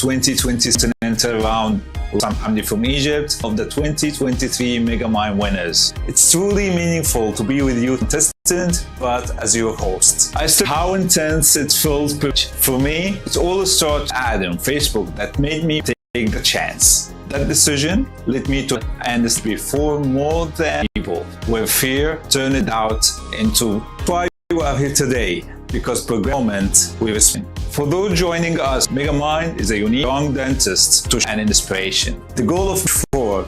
2020 Continental round with Ahmed Hamdy from Egypt of the 2023 Megamind winners. It's truly meaningful to be with you, contestant, but as your host. I still how intense it felt for me. It all started ad on Facebook that made me take the chance. That decision led me to end this before more than people, where fear turned it out into why you are here today, because moment we respect. For those joining us, Megamind is a unique young dentist to an inspiration. The goal of for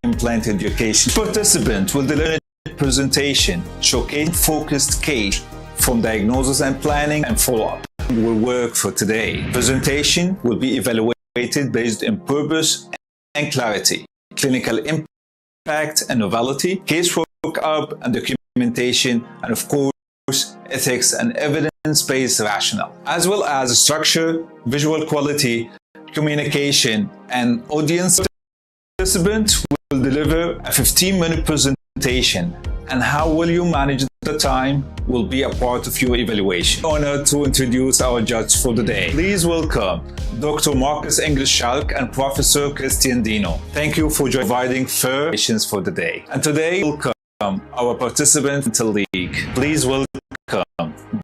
implant education participant will deliver a presentation showcasing focused case from diagnosis and planning and follow-up. Will work for today. Presentation will be evaluated based on purpose and clarity, clinical impact and novelty, case workup and documentation, and of course, ethics and evidence-based rationale, as well as structure, visual quality, communication, and audience. Participant will deliver a 15-minute presentation, and how will you manage the time will be a part of your evaluation. Honored to introduce our judges for the day. Please welcome Dr. Marcus English-Schalk and Professor Christian Dino. Thank you for providing fair questions for the day. And today, welcome our participant to league. Please welcome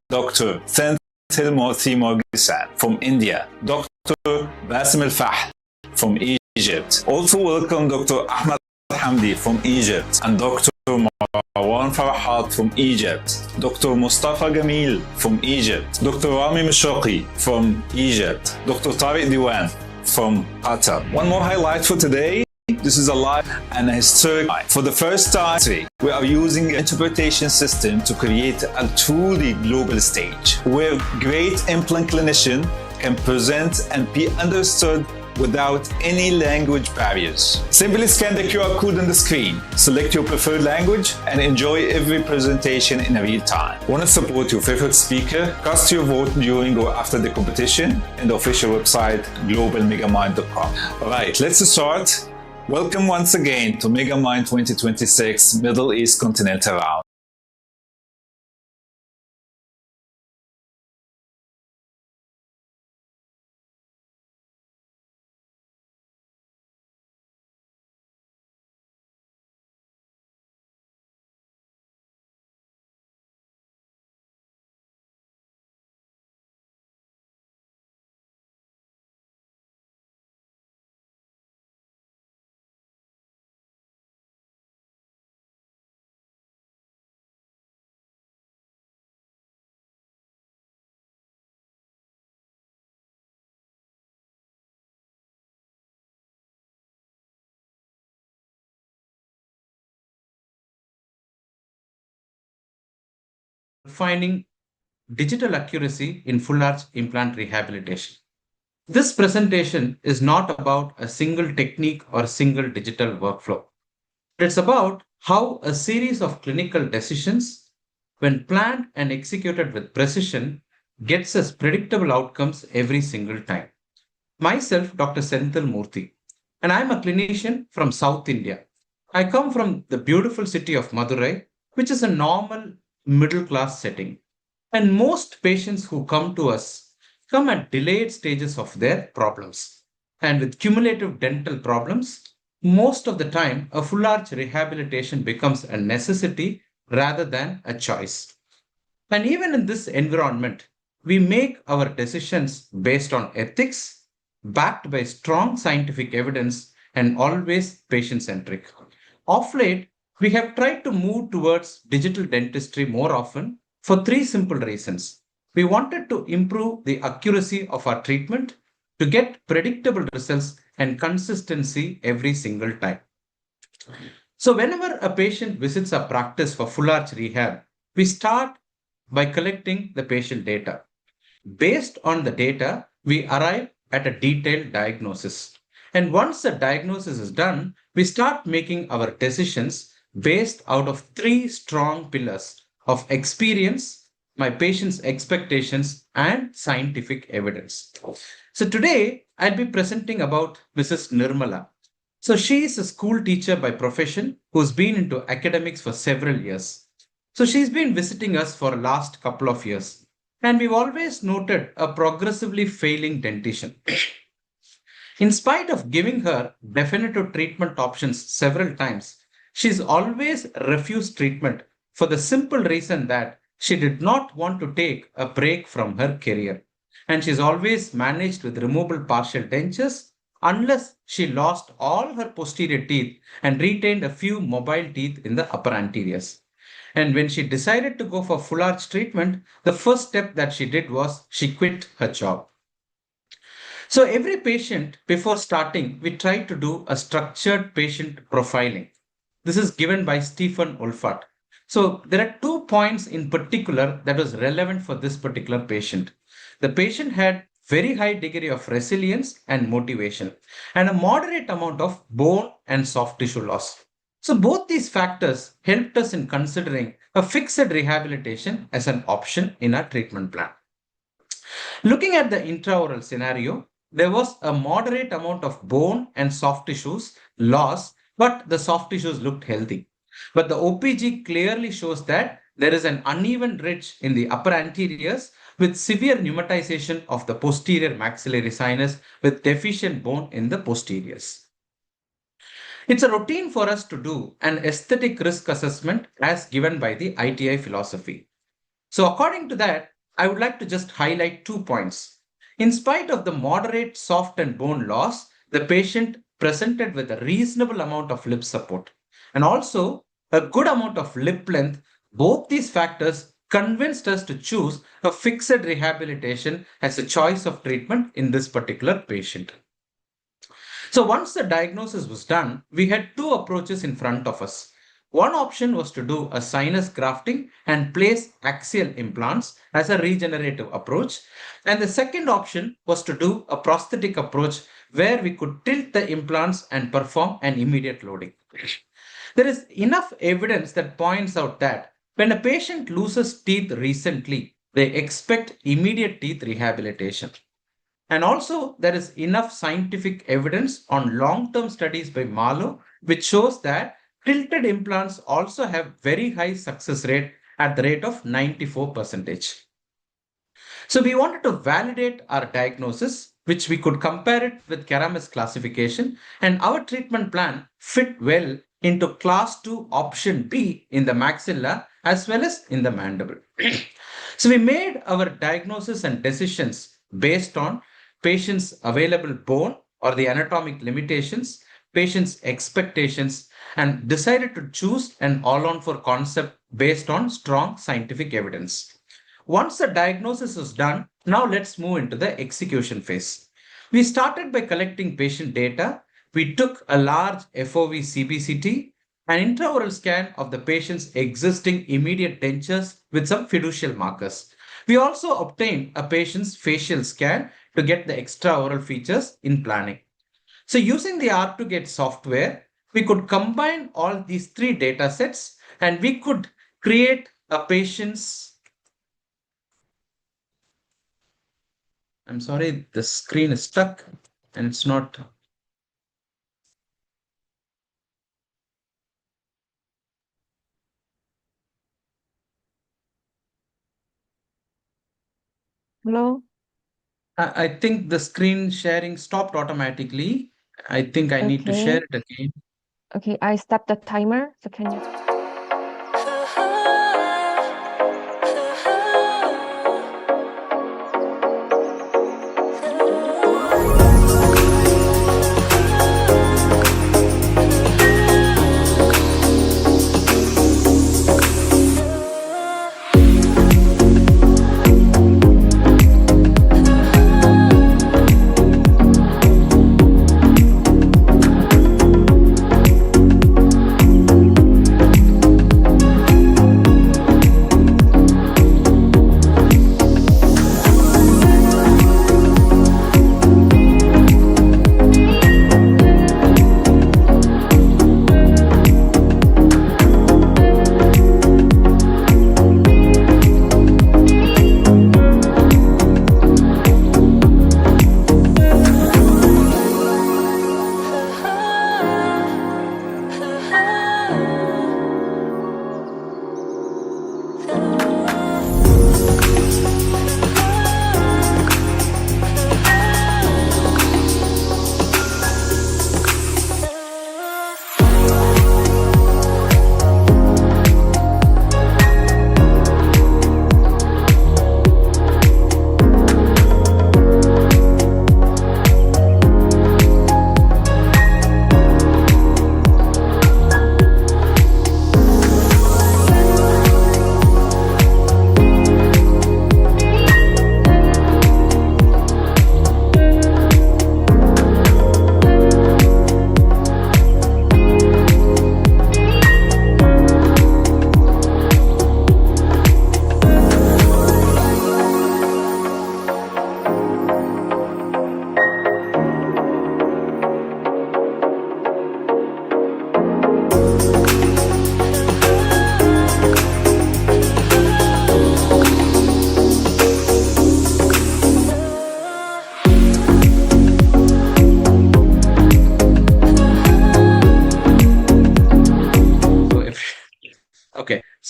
Dr. Senthil Murugesan from India, Dr. Bassem Fahl from Egypt. Also welcome Dr. Ahmed Hamdy from Egypt and Dr. Marwan Farahat from Egypt, Dr. Mustafa Gameel from Egypt, Dr. Rami Meshreki from Egypt, Dr. TAREK DIWAN from Qatar. One more highlight for today. This is a live and a historic night. For the first time, we are using an interpretation system to create a truly global stage where great implant clinician can present and be understood without any language barriers. Simply scan the QR code on the screen, select your preferred language, and enjoy every presentation in real time. Want to support your favorite speaker? Cast your vote during or after the competition in the official website globalmegamind.com. Alright, let's start. Welcome once again to Megamind 2026 Middle East Continental Round. Finding digital accuracy in full arch implant rehabilitation. This presentation is not about a single technique or single digital workflow. It's about how a series of clinical decisions, when planned and executed with precision, gets us predictable outcomes every single time. Myself, Dr. Senthil Moorthy, and I'm a clinician from South India. I come from the beautiful city of Madurai, which is a normal middle class setting. And most patients who come to us come at delayed stages of their problems. And with cumulative dental problems, most of the time, a full arch rehabilitation becomes a necessity rather than a choice. And even in this environment, we make our decisions based on ethics, backed by strong scientific evidence, and always patient centric. Of late, we have tried to move towards digital dentistry more often for three simple reasons. We wanted to improve the accuracy of our treatment, to get predictable results and consistency every single time. So whenever a patient visits our practice for full arch rehab, we start by collecting the patient data. Based on the data, we arrive at a detailed diagnosis. And once the diagnosis is done, we start making our decisions based out of three strong pillars of experience, my patient's expectations, and scientific evidence. So today, I'll be presenting about Mrs. Nirmala. So she is a school teacher by profession who's been into academics for several years. So she's been visiting us for the last couple of years. And we've always noted a progressively failing dentition. In spite of giving her definitive treatment options several times, she's always refused treatment for the simple reason that she did not want to take a break from her career. And she's always managed with removable partial dentures unless she lost all her posterior teeth and retained a few mobile teeth in the upper anteriors. And when she decided to go for full arch treatment, the first step that she did was she quit her job. So every patient, before starting, we try to do a structured patient profiling. This is given by Stephen Wolfart. So there are 2 points in particular that was relevant for this particular patient. The patient had very high degree of resilience and motivation and a moderate amount of bone and soft tissue loss. So both these factors helped us in considering a fixed rehabilitation as an option in our treatment plan. Looking at the intraoral scenario, there was a moderate amount of bone and soft tissues loss, but the soft tissues looked healthy. But the OPG clearly shows that there is an uneven ridge in the upper anteriors with severe pneumatization of the posterior maxillary sinus with deficient bone in the posteriors. It's a routine for us to do an aesthetic risk assessment as given by the ITI philosophy. So according to that, I would like to just highlight 2 points. In spite of the moderate soft and bone loss, the patient presented with a reasonable amount of lip support and also a good amount of lip length. Both these factors convinced us to choose a fixed rehabilitation as a choice of treatment in this particular patient. So once the diagnosis was done, we had 2 approaches in front of us. One option was to do a sinus grafting and place axial implants as a regenerative approach. And the second option was to do a prosthetic approach where we could tilt the implants and perform an immediate loading. There is enough evidence that points out that when a patient loses teeth recently, they expect immediate teeth rehabilitation. And also there is enough scientific evidence on long-term studies by Marlowe, which shows that tilted implants also have very high success rate at the rate of 94%. So we wanted to validate our diagnosis, which we could compare it with Karamis classification, and our treatment plan fit well into class 2 option B in the maxilla as well as in the mandible. So we made our diagnosis and decisions based on patient's available bone or the anatomic limitations, patient's expectations, and decided to choose an all-on-4 concept based on strong scientific evidence. Once the diagnosis is done, now let's move into the execution phase. We started by collecting patient data. We took a large FOV CBCT, an intraoral scan of the patient's existing immediate dentures with some fiducial markers. We also obtained a patient's facial scan to get the extraoral features in planning. So using the R2Gate software, we could combine all these 3 data sets and we could create a patient's. I'm sorry, the screen is stuck and it's not. Hello? I think the screen sharing stopped automatically. I think I need to share it again. Okay, I stopped the timer. So can you?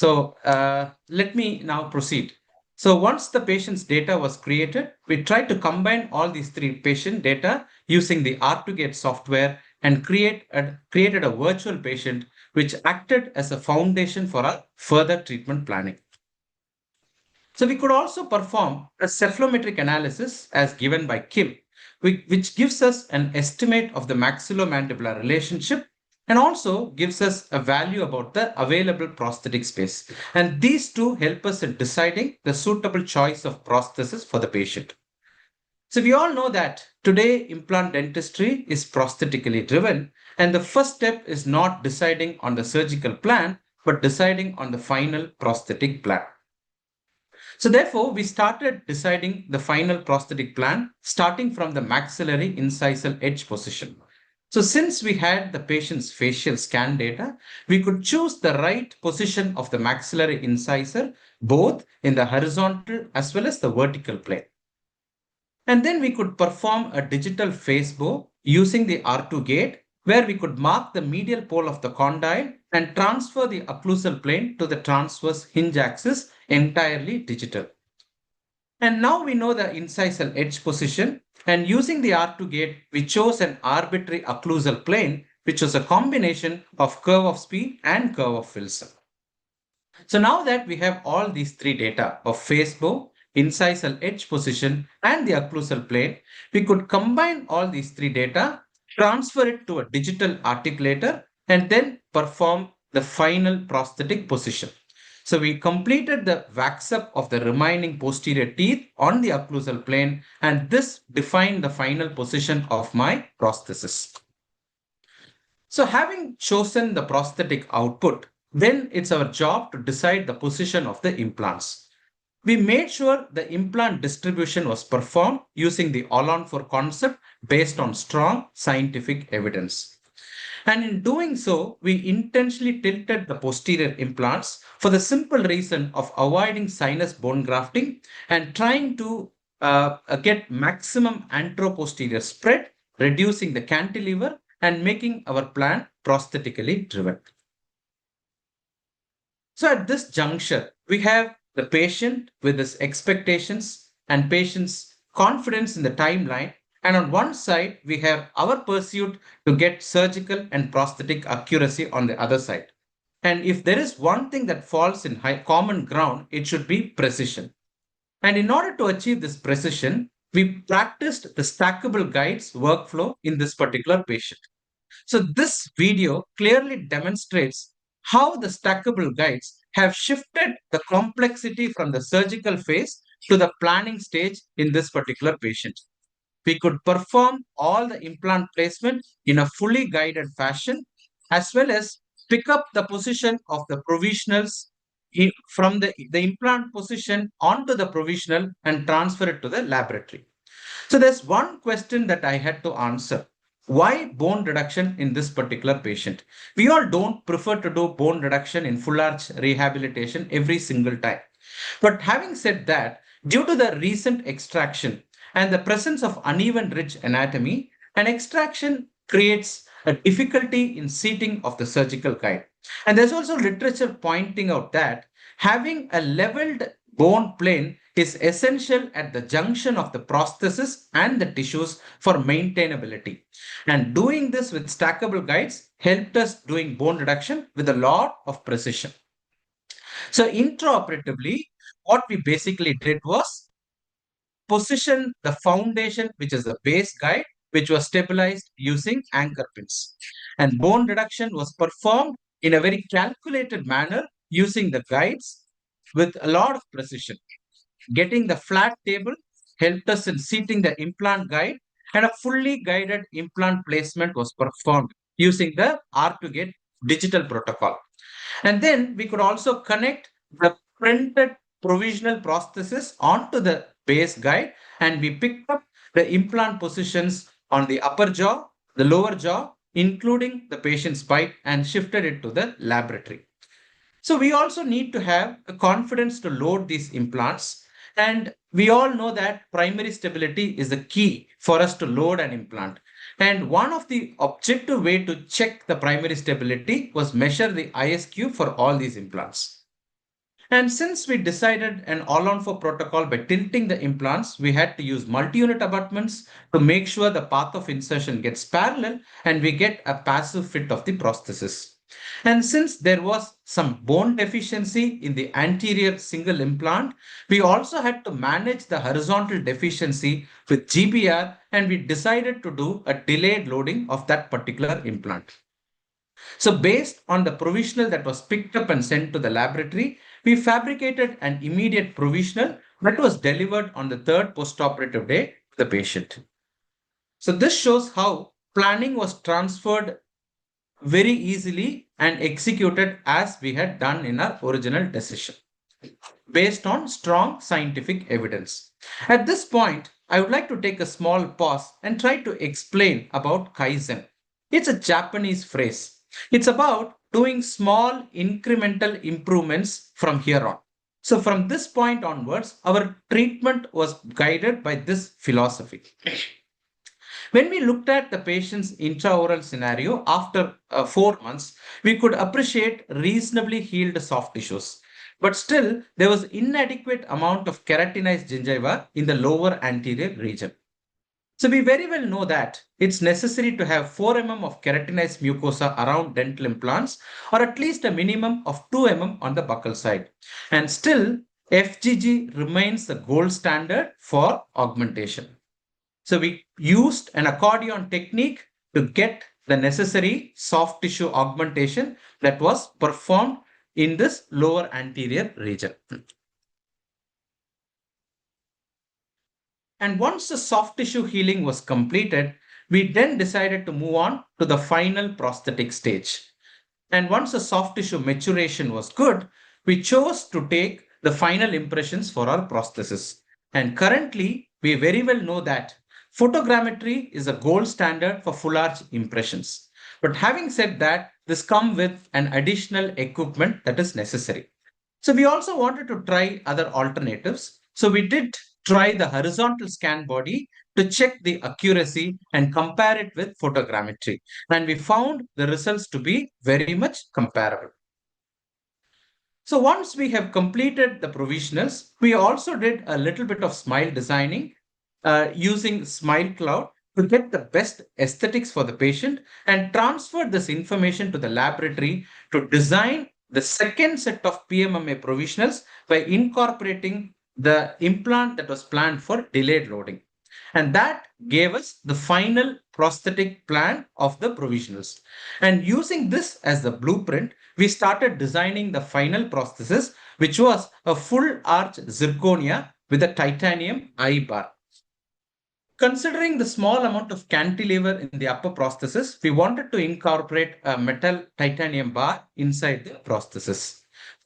So let me now proceed. So once the patient's data was created, we tried to combine all these three patient data using the R2Gate software and created a virtual patient which acted as a foundation for our further treatment planning. So we could also perform a cephalometric analysis as given by Kim, which gives us an estimate of the maxillomandibular relationship and also gives us a value about the available prosthetic space. And these two help us in deciding the suitable choice of prosthesis for the patient. So we all know that today implant dentistry is prosthetically driven, and the first step is not deciding on the surgical plan, but deciding on the final prosthetic plan. So therefore, we started deciding the final prosthetic plan starting from the maxillary incisal edge position. So since we had the patient's facial scan data, we could choose the right position of the maxillary incisor, both in the horizontal as well as the vertical plane. And then we could perform a digital face bow using the R2 gate, where we could mark the medial pole of the condyle and transfer the occlusal plane to the transverse hinge axis entirely digital. And now we know the incisal edge position, and using the R2 gate, we chose an arbitrary occlusal plane, which was a combination of curve of speed and curve of Wilson. So now that we have all these three data of face bow, incisal edge position, and the occlusal plane, we could combine all these three data, transfer it to a digital articulator, and then perform the final prosthetic position. So we completed the wax up of the remaining posterior teeth on the occlusal plane, and this defined the final position of my prosthesis. So having chosen the prosthetic output, then it's our job to decide the position of the implants. We made sure the implant distribution was performed using the all-on-4 concept based on strong scientific evidence. And in doing so, we intentionally tilted the posterior implants for the simple reason of avoiding sinus bone grafting and trying to get maximum anteroposterior spread, reducing the cantilever and making our plan prosthetically driven. So at this juncture, we have the patient with his expectations and patient's confidence in the timeline. And on one side, we have our pursuit to get surgical and prosthetic accuracy on the other side. And if there is one thing that falls in common ground, it should be precision. And in order to achieve this precision, we practiced the stackable guides workflow in this particular patient. So this video clearly demonstrates how the stackable guides have shifted the complexity from the surgical phase to the planning stage in this particular patient. We could perform all the implant placement in a fully guided fashion, as well as pick up the position of the provisionals from the implant position onto the provisional and transfer it to the laboratory. So there's one question that I had to answer. Why bone reduction in this particular patient? We all don't prefer to do bone reduction in full arch rehabilitation every single time. But having said that, due to the recent extraction and the presence of uneven ridge anatomy, an extraction creates a difficulty in seating of the surgical guide. And there's also literature pointing out that having a leveled bone plane is essential at the junction of the prosthesis and the tissues for maintainability. And doing this with stackable guides helped us doing bone reduction with a lot of precision. So intraoperatively, what we basically did was position the foundation, which is the base guide, which was stabilized using anchor pins. And bone reduction was performed in a very calculated manner using the guides with a lot of precision. Getting the flat table helped us in seating the implant guide, and a fully guided implant placement was performed using the R2Gate digital protocol. And then we could also connect the printed provisional prosthesis onto the base guide, and we picked up the implant positions on the upper jaw, the lower jaw, including the patient's bite, and shifted it to the laboratory. So we also need to have a confidence to load these implants. And we all know that primary stability is the key for us to load an implant. And one of the objective way to check the primary stability was measure the ISQ for all these implants. And since we decided an all-on-4 protocol by tilting the implants, we had to use multi-unit abutments to make sure the path of insertion gets parallel and we get a passive fit of the prosthesis. And since there was some bone deficiency in the anterior single implant, we also had to manage the horizontal deficiency with GBR, and we decided to do a delayed loading of that particular implant. So based on the provisional that was picked up and sent to the laboratory, we fabricated an immediate provisional that was delivered on the third postoperative day to the patient. So this shows how planning was transferred very easily and executed as we had done in our original decision, based on strong scientific evidence. At this point, I would like to take a small pause and try to explain about Kaizen. It's a Japanese phrase. It's about doing small incremental improvements from here on. So from this point onwards, our treatment was guided by this philosophy. When we looked at the patient's intraoral scenario after 4 months, we could appreciate reasonably healed soft tissues. But still, there was inadequate amount of keratinized gingiva in the lower anterior region. So we very well know that it's necessary to have 4 mm of keratinized mucosa around dental implants, or at least a minimum of 2 mm on the buccal side. And still, FGG remains the gold standard for augmentation. So we used an accordion technique to get the necessary soft tissue augmentation that was performed in this lower anterior region. And once the soft tissue healing was completed, we then decided to move on to the final prosthetic stage. And once the soft tissue maturation was good, we chose to take the final impressions for our prosthesis. And currently, we very well know that photogrammetry is a gold standard for full arch impressions. But having said that, this comes with an additional equipment that is necessary. So we also wanted to try other alternatives. So we did try the horizontal scan body to check the accuracy and compare it with photogrammetry. And we found the results to be very much comparable. So once we have completed the provisionals, we also did a little bit of smile designing using Smile Cloud to get the best aesthetics for the patient and transfer this information to the laboratory to design the second set of PMMA provisionals by incorporating the implant that was planned for delayed loading. And that gave us the final prosthetic plan of the provisionals. And using this as the blueprint, we started designing the final prosthesis, which was a full arch zirconia with a titanium eye bar. Considering the small amount of cantilever in the upper prosthesis, we wanted to incorporate a metal titanium bar inside the prosthesis.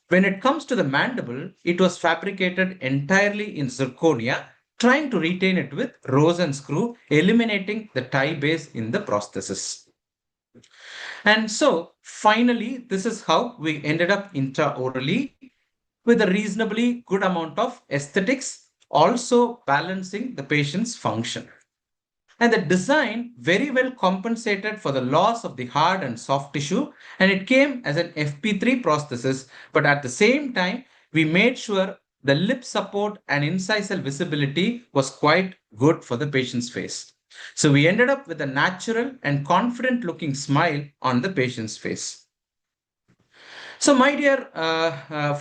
When it comes to the mandible, it was fabricated entirely in zirconia, trying to retain it with rose and screw, eliminating the tie base in the prosthesis. And so finally, this is how we ended up intraorally with a reasonably good amount of aesthetics, also balancing the patient's function. And the design very well compensated for the loss of the hard and soft tissue, and it came as an FP3 prosthesis, but at the same time, we made sure the lip support and incisal visibility was quite good for the patient's face. So we ended up with a natural and confident looking smile on the patient's face. So my dear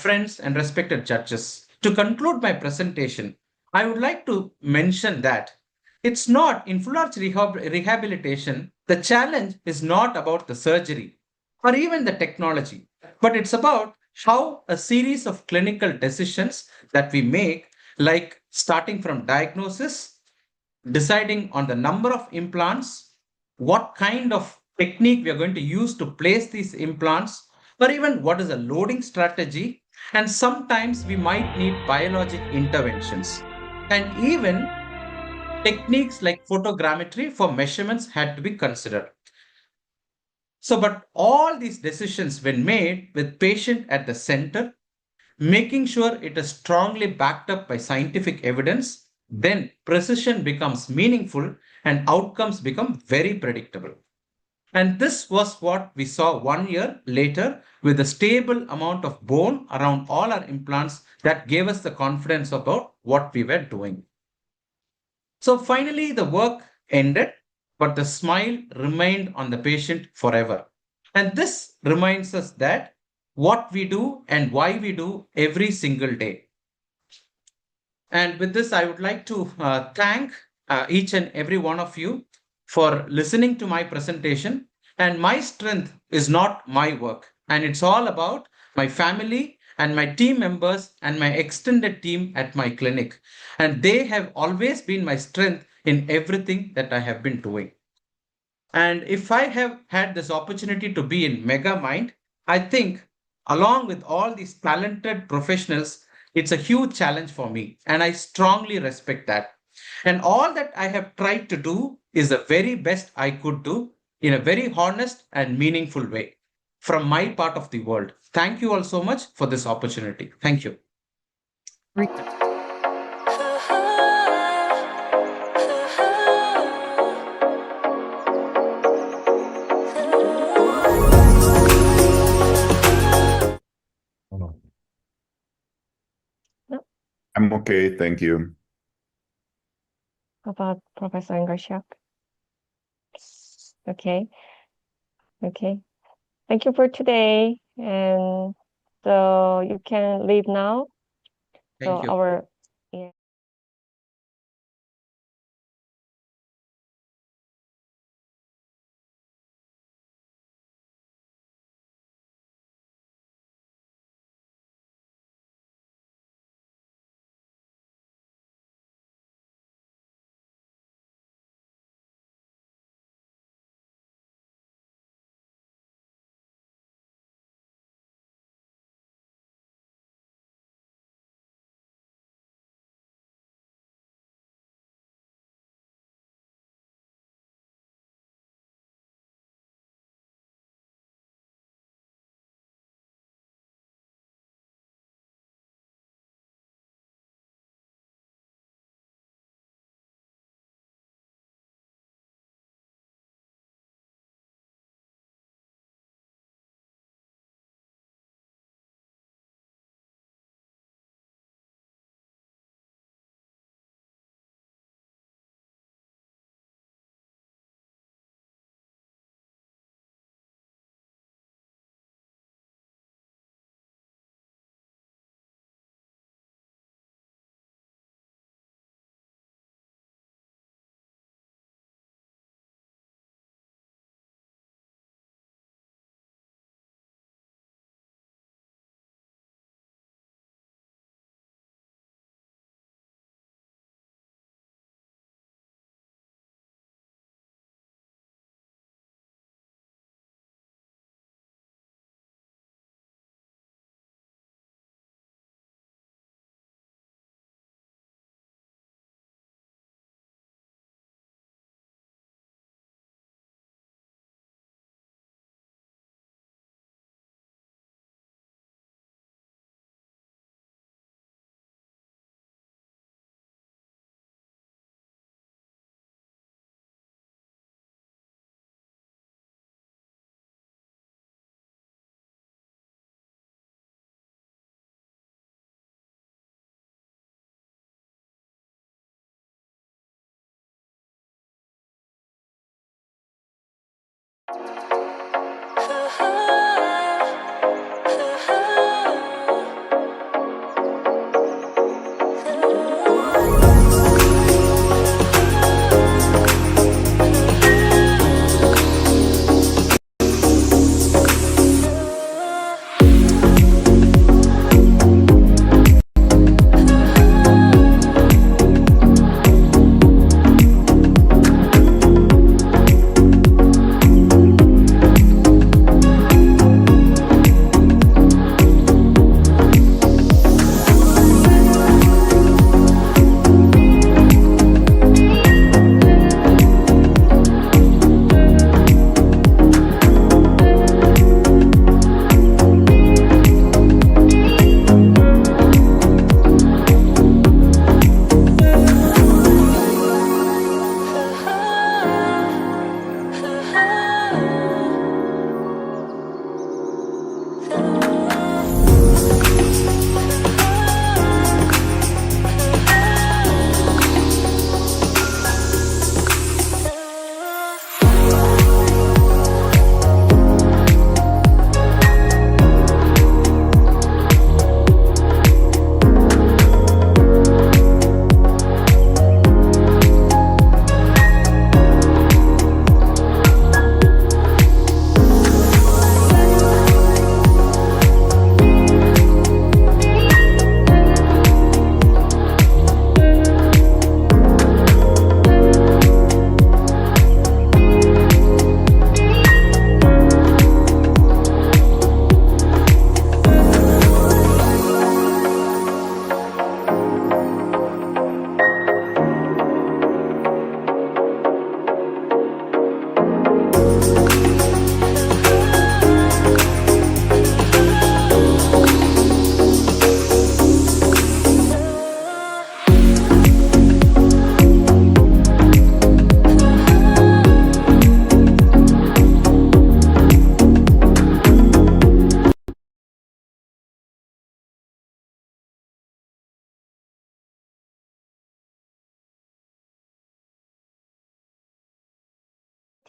friends and respected judges, to conclude my presentation, I would like to mention that it's not in full arch rehabilitation, the challenge is not about the surgery or even the technology, but it's about how a series of clinical decisions that we make, like starting from diagnosis, deciding on the number of implants, what kind of technique we are going to use to place these implants, or even what is a loading strategy. And sometimes we might need biologic interventions. And even techniques like photogrammetry for measurements had to be considered. So, but all these decisions were made with patient at the center, making sure it is strongly backed up by scientific evidence, then precision becomes meaningful and outcomes become very predictable. And this was what we saw 1 year later with a stable amount of bone around all our implants that gave us the confidence about what we were doing. So finally, the work ended, but the smile remained on the patient forever. And this reminds us that what we do and why we do every single day. And with this, I would like to thank each and every one of you for listening to my presentation. And my strength is not my work, and it's all about my family and my team members and my extended team at my clinic. And they have always been my strength in everything that I have been doing. And if I have had this opportunity to be in Megamind, I think along with all these talented professionals, it's a huge challenge for me. And I strongly respect that. And all that I have tried to do is the very best I could do in a very honest and meaningful way from my part of the world. Thank you all so much for this opportunity. Thank you. I'm okay, thank you. How about Professor Engelschak? Okay. Okay. Thank you for today. And so you can leave now. Thank you. Our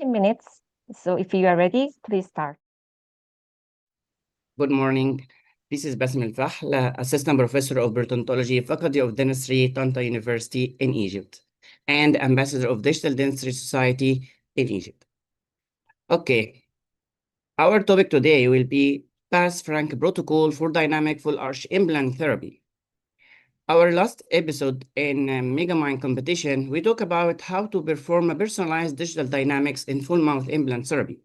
15 minutes. So if you are ready, please start. Good morning. This is Bassem Fahl, Assistant Professor of Periodontology, Faculty of Dentistry, Tanta University in Egypt, and Ambassador of Digital Dentistry Society in Egypt. Okay, our topic today will be BASS-FRANC protocol for dynamic full arch implant therapy. Our last episode in MEGAMIND competition, we talked about how to perform a personalized digital dynamics in full mouth implant therapy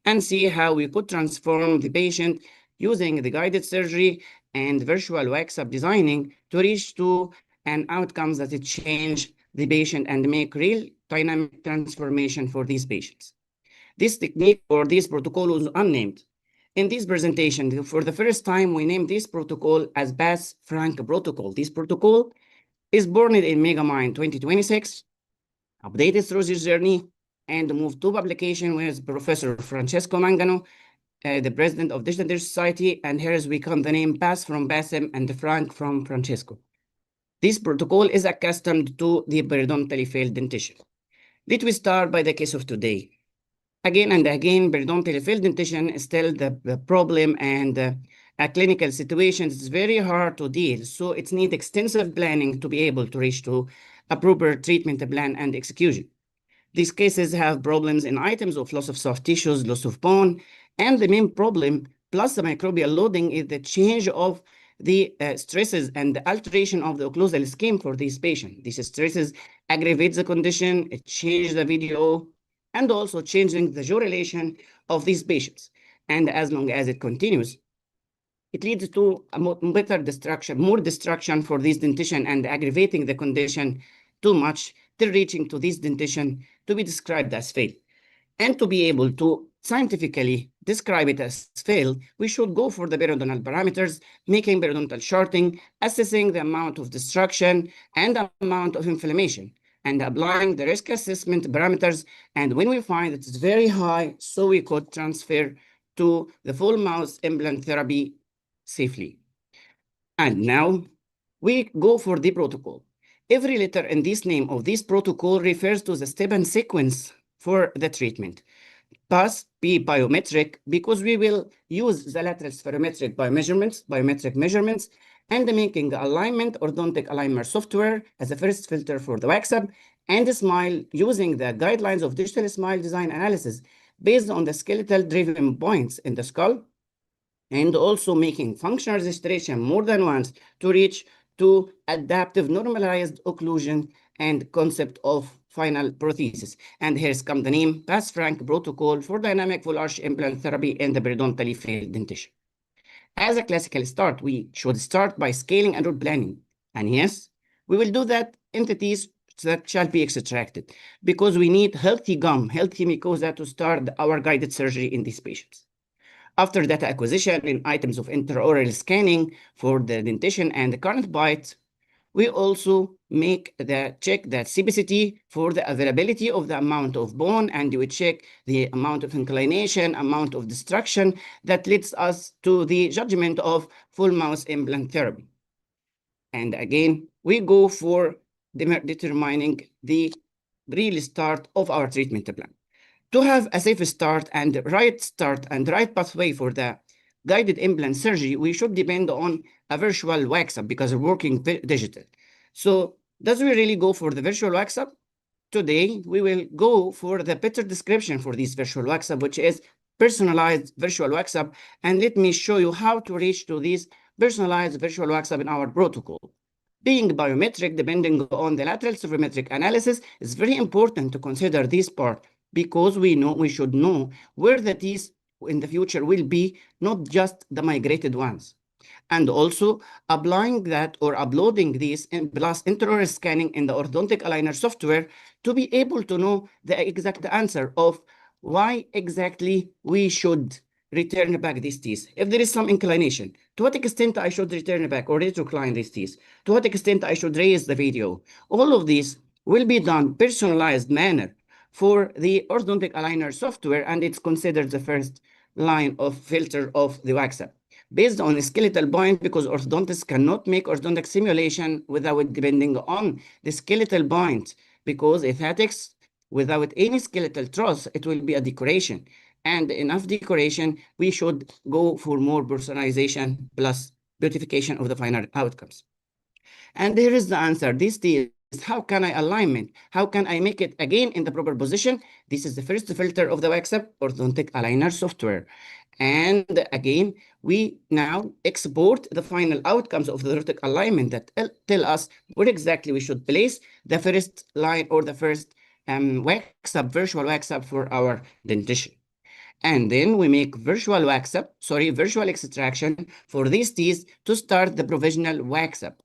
and see how we could transform the patient using the guided surgery and virtual wax-up designing to reach to an outcomes that it change the patient and make real dynamic transformation for these patients. This technique or this protocol was unnamed. In this presentation, for the first time, we named this protocol as BASS-FRANC protocol. This protocol is born in MEGAMIND 2026, updated through this journey, and moved to publication with Professor Francesco Mangano, the president of Digital Dentistry Society, and here has become the name BASS from Bassem and Frank from Francesco. This protocol is accustomed to the periodontally failed dentition. Let me start by the case of today. Again and again, periodontally failed dentition is still the problem, and a clinical situation is very hard to deal. So it needs extensive planning to be able to reach to a proper treatment plan and execution. These cases have problems in items of loss of soft tissues, loss of bone, and the main problem, plus the microbial loading, is the change of the stresses and the alteration of the occlusal scheme for these patients. These stresses aggravate the condition, it changes the VDO, and also changing the jaw relation of these patients. And as long as it continues, it leads to a better destruction, more destruction for this dentition and aggravating the condition too much till reaching to this dentition to be described as failed. And to be able to scientifically describe it as failed, we should go for the periodontal parameters, making periodontal shorting, assessing the amount of destruction and amount of inflammation, and applying the risk assessment parameters. And when we find that it's very high, so we could transfer to the full mouth implant therapy safely. And now we go for the protocol. Every letter in this name of this protocol refers to the step and sequence for the treatment. BASS, P biometric, because we will use the lateral spherometric biometric measurements, and making alignment orthodontic alignment software as a first filter for the wax-up, and the smile using the guidelines of digital smile design analysis based on the skeletal driven points in the skull, and also making functional registration more than once to reach to adaptive normalized occlusion and concept of final prosthesis. And here's come the name BASS-FRANC protocol for dynamic full arch implant therapy in the periodontally failed dentition. As a classical start, we should start by scaling and root planning. And yes, we will do that entities that shall be extracted because we need healthy gum, healthy mucosa to start our guided surgery in these patients. After data acquisition in items of intraoral scanning for the dentition and the current bite, we also check the CBCT for the availability of the amount of bone, and we check the amount of inclination, amount of destruction that leads us to the judgment of full mouth implant therapy. And again, we go for determining the real start of our treatment plan. To have a safe start and right pathway for the guided implant surgery, we should depend on a virtual wax-up because we're working digital. So does we really go for the virtual wax-up? Today, we will go for the better description for this virtual wax-up, which is personalized virtual wax-up. And let me show you how to reach to this personalized virtual wax-up in our protocol. Being biometric, depending on the lateral spherometric analysis, is very important to consider this part because we should know where the teeth in the future will be, not just the migrated ones. And also applying that or uploading these plus intraoral scanning in the orthodontic aligner software to be able to know the exact answer of why exactly we should return back these teeth. If there is some inclination, to what extent I should return back or retrocline these teeth, to what extent I should raise the video. All of these will be done personalized manner for the orthodontic aligner software, and it's considered the first line of filter of the wax-up based on a skeletal point, because orthodontists cannot make orthodontic simulation without depending on the skeletal point, because aesthetics without any skeletal truss, it will be a decoration. And enough decoration, we should go for more personalization plus beautification of the final outcomes. And here is the answer. This is how can I alignment? How can I make it again in the proper position? This is the first filter of the WAXAP orthodontic aligner software. And again, we now export the final outcomes of the orthodontic alignment that tell us where exactly we should place the first line or the first WAXAP, virtual WAXAP for our dentition. And then we make virtual extraction for these teeth to start the provisional WAXAP.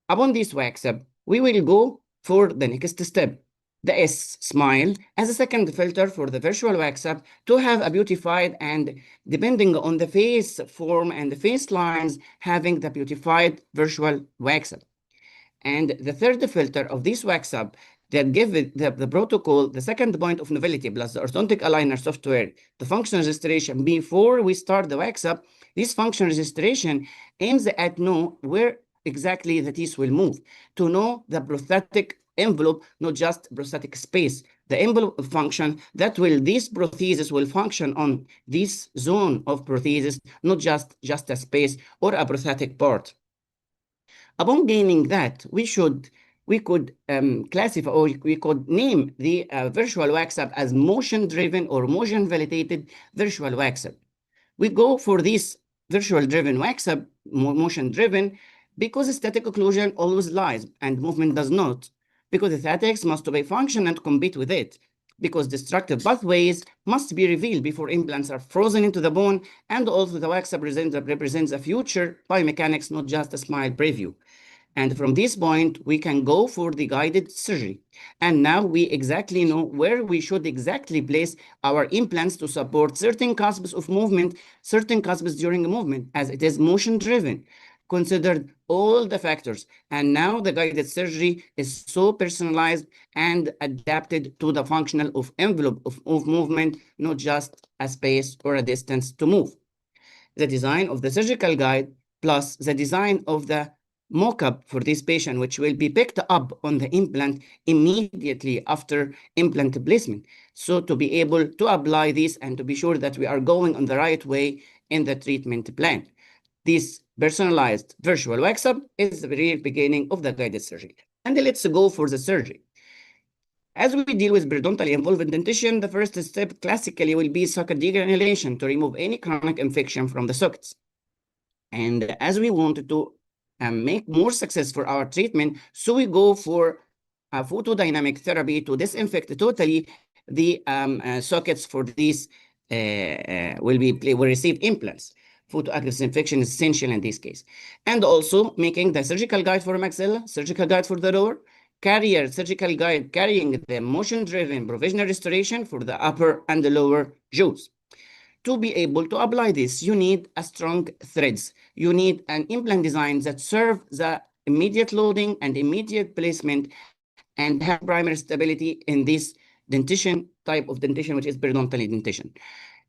Upon this WAXAP, we will go for the next step, the S-Smile, as a second filter for the virtual WAXAP to have a beautified and depending on the face form and the face lines, having the beautified virtual WAXAP. And the third filter of this WAXAP that give it the protocol, the second point of novelty plus the orthodontic aligner software, the function registration before we start the WAXAP, this function registration aims at know where exactly the teeth will move, to know the prosthetic envelope, not just prosthetic space. The envelope function that will, this prosthesis will function on this zone of prosthesis, not just a space or a prosthetic part. Upon gaining that, we could classify, or we could name the virtual WAXAP as motion-driven or motion-validated virtual WAXAP. We go for this virtual-driven WAXAP, motion-driven, because aesthetic occlusion always lies and movement does not, because aesthetics must obey function and compete with it, because destructive pathways must be revealed before implants are frozen into the bone, and also the WAXAP represents a future biomechanics, not just a smile preview. And from this point, we can go for the guided surgery. And now we exactly know where we should exactly place our implants to support certain cusps of movement, certain cusps during the movement, as it is motion-driven, considered all the factors. And now the guided surgery is so personalized and adapted to the functional of envelope of movement, not just a space or a distance to move. The design of the surgical guide plus the design of the mock-up for this patient, which will be picked up on the implant immediately after implant placement. So to be able to apply this and to be sure that we are going on the right way in the treatment plan. This personalized virtual WAXAP is the very beginning of the guided surgery. And let's go for the surgery. As we deal with periodontally involved dentition, the first step classically will be socket degranulation to remove any chronic infection from the sockets. And as we wanted to make more success for our treatment, so we go for a photodynamic therapy to disinfect totally the sockets for these will receive implants. Photoactive disinfection is essential in this case. And also making the surgical guide for maxilla, surgical guide for the lower, surgical guide carrying the motion-driven provisional restoration for the upper and the lower jaws. To be able to apply this, you need a strong threads. You need an implant design that serve the immediate loading and immediate placement and have primary stability in this dentition type of dentition, which is periodontally dentition.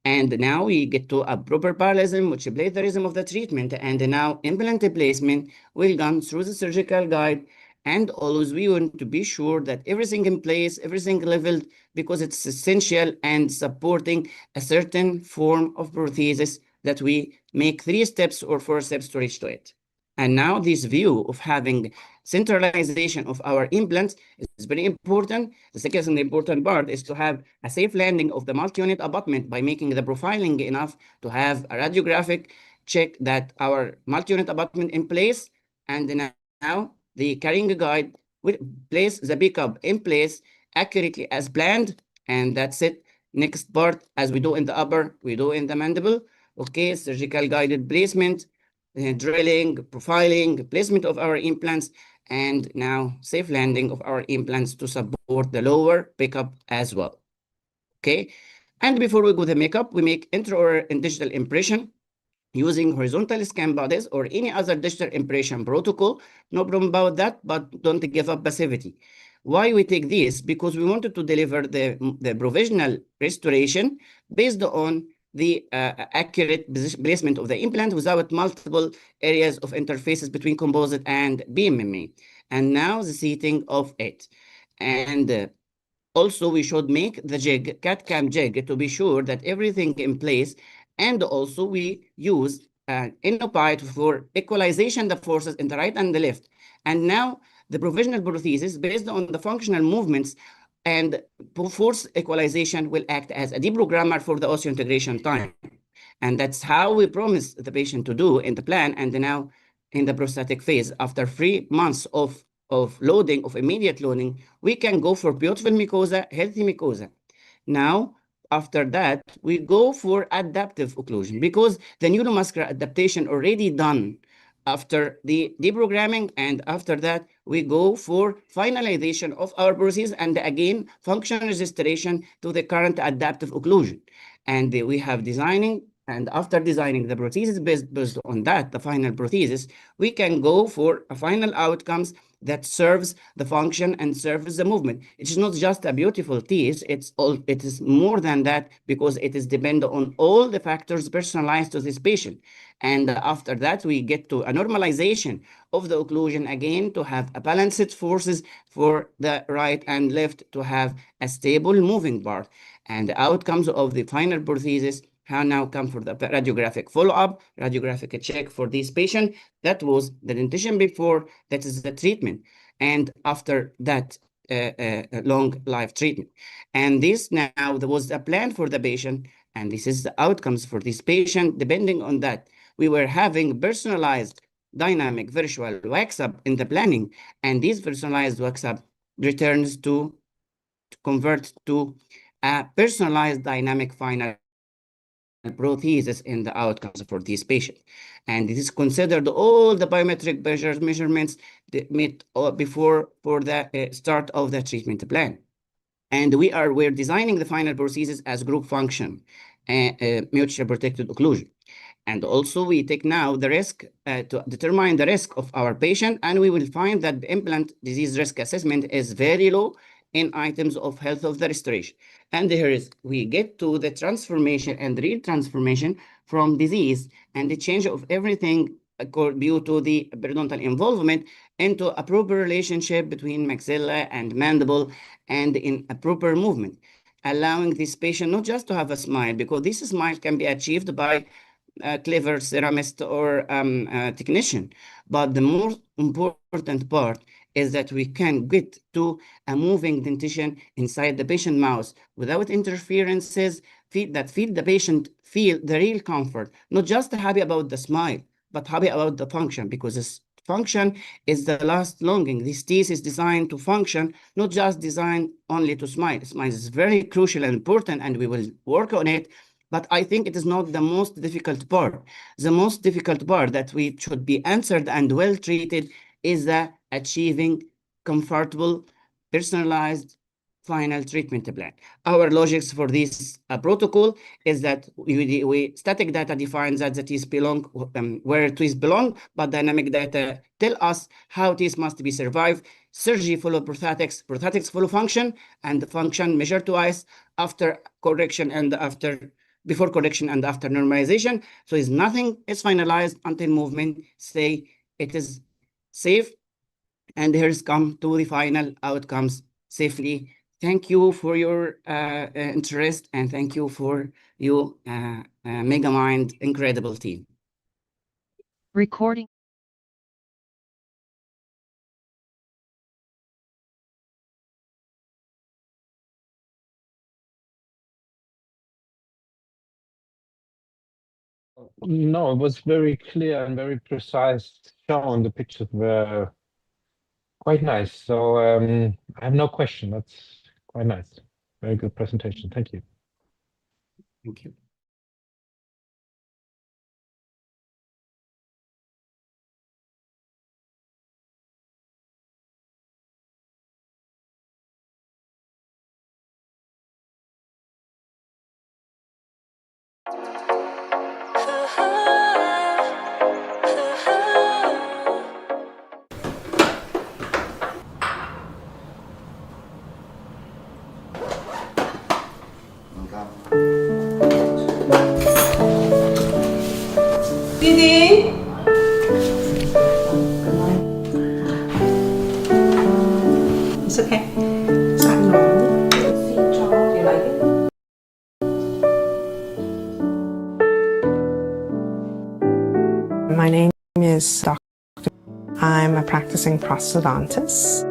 And now we get to a proper parallelism, which plays the rhythm of the treatment. And now implant placement will go through the surgical guide. And always we want to be sure that everything in place, everything leveled, because it's essential and supporting a certain form of prosthesis that we make 3 steps or 4 steps to reach to it. And now this view of having centralization of our implants is very important. The second important part is to have a safe landing of the multi-unit abutment by making the profiling enough to have a radiographic check that our multi-unit abutment in place. And now the carrying guide will place the pickup in place accurately as planned, and that's it. Next part, as we do in the upper, we do in the mandible. Okay, surgical guided placement, drilling, profiling, placement of our implants, and now safe landing of our implants to support the lower pickup as well. Okay, and before we go to makeup, we make intraoral and digital impression using horizontal scan bodies or any other digital impression protocol. No problem about that, but don't give up passivity. Why we take this? Because we wanted to deliver the provisional restoration based on the accurate placement of the implant without multiple areas of interfaces between composite and BMMA. And now the seating of it. And Also, we should make the jig, CAD/CAM jig, to be sure that everything in place. And also we use Inopite for equalization the forces in the right and the left. And now the provisional prosthesis based on the functional movements and force equalization will act as a deprogrammer for the osseointegration time. And that's how we promised the patient to do in the plan. And now in the prosthetic phase, after 3 months of loading, of immediate loading, we can go for beautiful mucosa, healthy mucosa. Now, after that, we go for adaptive occlusion because the neuromuscular adaptation already done after the deprogramming, and after that, we go for finalization of our prosthesis and again, function registration to the current adaptive occlusion. And we have designing, and after designing the prosthesis based on that, the final prosthesis, we can go for a final outcomes that serves the function and serves the movement. It is not just a beautiful teeth, it is more than that because it is dependent on all the factors personalized to this patient. And after that, we get to a normalization of the occlusion again to have a balanced forces for the right and left to have a stable moving part. And the outcomes of the final prosthesis now come for the radiographic follow-up, radiographic check for this patient. That was the dentition before, that is the treatment. And after that, long life treatment. And this now, there was a plan for the patient, and this is the outcomes for this patient. Depending on that, we were having personalized dynamic virtual wax-up in the planning, and this personalized wax-up returns to convert to a personalized dynamic final prosthesis in the outcomes for these patients. And it is considered all the biometric measurements before for the start of the treatment plan. And we're designing the final prosthesis as group function, mutually protected occlusion. And also we take now the risk to determine the risk of our patient, and we will find that the implant disease risk assessment is very low in items of health of the restoration. And here we get to the transformation and real transformation from disease and the change of everything due to the periodontal involvement into a proper relationship between maxilla and mandible and in a proper movement, allowing this patient not just to have a smile, because this smile can be achieved by a clever ceramist or technician. But the most important part is that we can get to a moving dentition inside the patient mouth without interferences that feel the patient feel the real comfort, not just happy about the smile, but happy about the function, because this function is the last longing. This teeth is designed to function, not just designed only to smile. Smile is very crucial and important, and we will work on it. But I think it is not the most difficult part. The most difficult part that we should be answered and well treated is the achieving comfortable, personalized final treatment plan. Our logics for this protocol is that static data defines that the teeth belong where teeth belong, but dynamic data tell us how teeth must be survived. Surgery follow prosthetics follow function, and the function measured twice after correction and before correction and after normalization. So nothing is finalized until movement say it is safe. And here's come to the final outcomes safely. Thank you for your interest, and thank you for your Megamind incredible team. Recording. No, it was very clear and very precise shown. The pictures were quite nice. So I have no question. That's quite nice. Very good presentation. Thank you. Thank you. My name is Dr. I'm a practicing prosthodontist.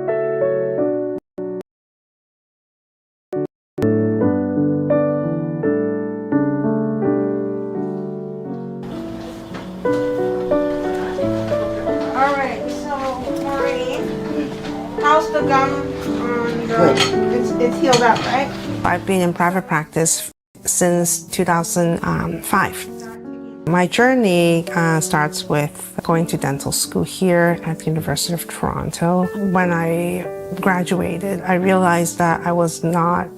All right, so Maureen, how's the gum on the, it's healed up, right? I've been in private practice since 2005. My journey starts with going to dental school here at the University of Toronto. When I graduated, I realized that I was not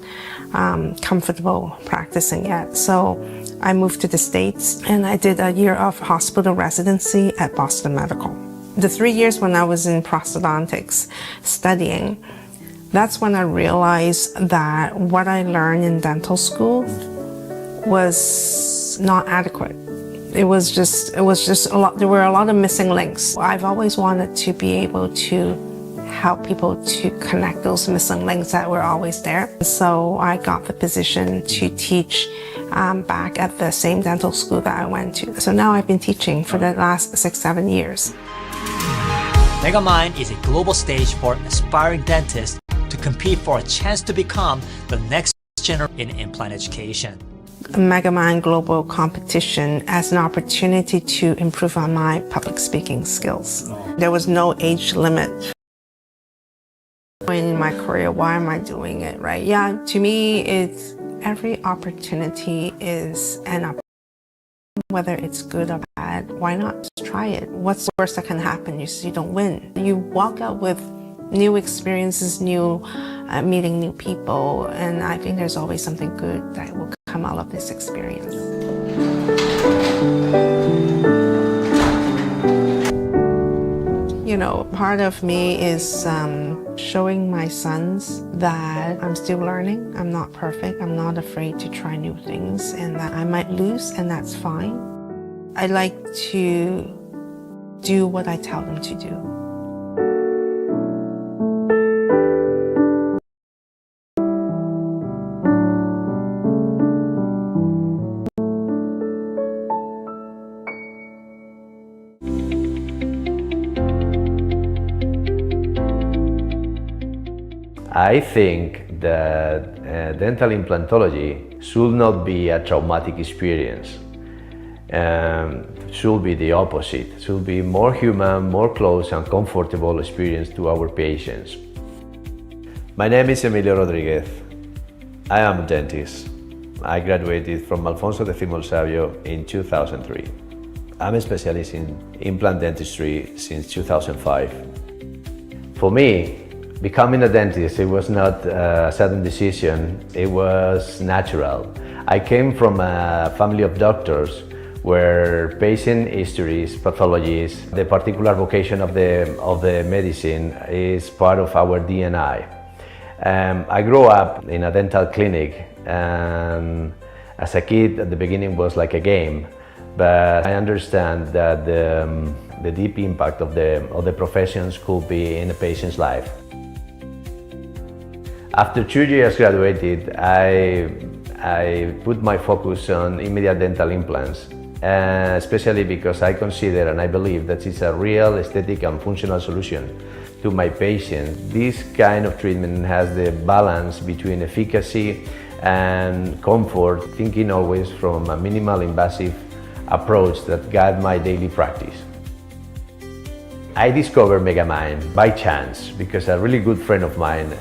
comfortable practicing yet. So I moved to the States and I did a year of hospital residency at Boston Medical. The 3 years when I was in prosthodontics studying, that's when I realized that what I learned in dental school was not adequate. It was just a lot, there were a lot of missing links. I've always wanted to be able to help people to connect those missing links that were always there. So I got the position to teach back at the same dental school that I went to. So now I've been teaching for the last 6-7 years. Megamind is a global stage for aspiring dentists to compete for a chance to become the next generation in implant education. Megamind Global Competition as an opportunity to improve on my public speaking skills. There was no age limit. In my career, why am I doing it, right? Yeah, to me, it's every opportunity is an opportunity. Whether it's good or bad, why not try it? What's the worst that can happen? You don't win. You walk out with new experiences, meeting new people, and I think there's always something good that will come out of this experience. You know, part of me is showing my sons that I'm still learning, I'm not perfect, I'm not afraid to try new things, and that I might lose, and that's fine. I like to do what I tell them to do. I think that dental implantology should not be a traumatic experience. Should be the opposite. Should be more human, more close and comfortable experience to our patients. My name is Emilio Rodriguez. I am a dentist. I graduated from Alfonso X Sabio in 2003. I'm a specialist in implant dentistry since 2005. For me, becoming a dentist, it was not a sudden decision, it was natural. I came from a family of doctors where patient histories, pathologies, the particular vocation of the medicine is part of our DNA. I grew up in a dental clinic, and as a kid at the beginning was like a game, but I understand that the deep impact of the professions could be in a patient's life. After 2 years graduated, I put my focus on immediate dental implants, especially because I consider and I believe that it's a real aesthetic and functional solution to my patients. This kind of treatment has the balance between efficacy and comfort, thinking always from a minimal invasive approach that guides my daily practice. I discovered Megamind by chance because a really good friend of mine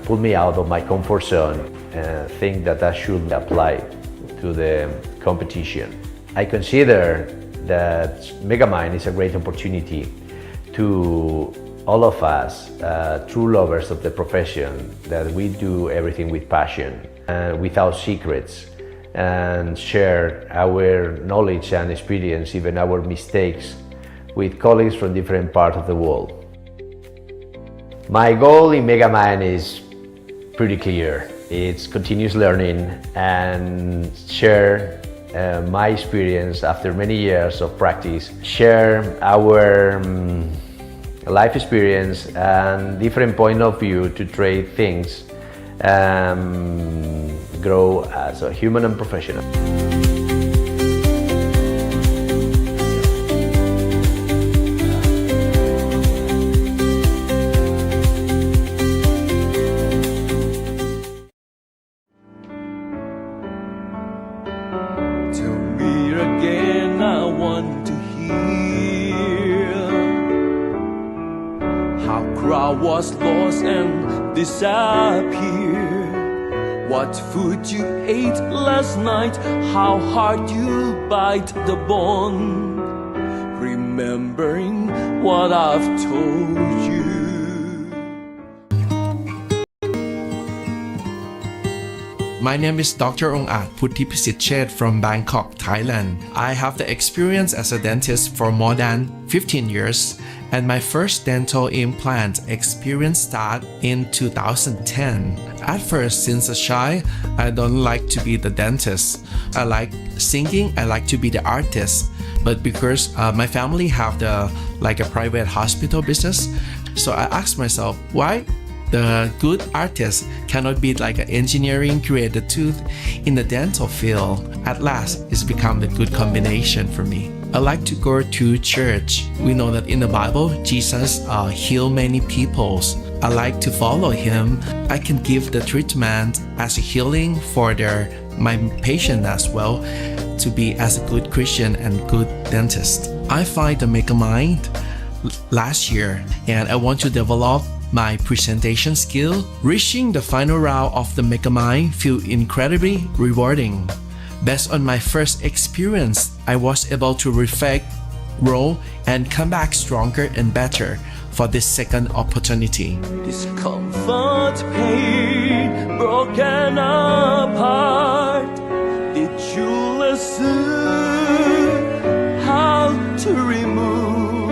pulled me out of my comfort zone and think that I should apply to the competition. I consider that Megamind is a great opportunity to all of us, true lovers of the profession, that we do everything with passion and without secrets, and share our knowledge and experience, even our mistakes, with colleagues from different parts of the world. My goal in Megamind is pretty clear. It's continuous learning and share my experience after many years of practice, share our life experience and different point of view to trade things, grow as a human and professional. was lost and disappeared. What food you ate last night, how hard you bite the bone, remembering what I've told you. My name is Dr. 𝐿𝐻𝐻 Puthipsit from Bangkok, Thailand. I have the experience as a dentist for more than 15 years, and my first dental implant experience started in 2010. At first, since a child, I don't like to be the dentist. I like singing, I like to be the artist. But because my family have a private hospital business, so I asked myself, why the good artist cannot be like an engineering created tooth in the dental field? At last, it's become the good combination for me. I like to go to church. We know that in the Bible, Jesus healed many peoples. I like to follow him. I can give the treatment as a healing for my patient as well, to be as a good Christian and good dentist. I find the Megamind last year, and I want to develop my presentation skill. Reaching the final round of the Megamind feel incredibly rewarding. Based on my first experience, I was able to reflect, grow, and come back stronger and better for this second opportunity. Discomfort, pain, broken apart. Did you listen how to remove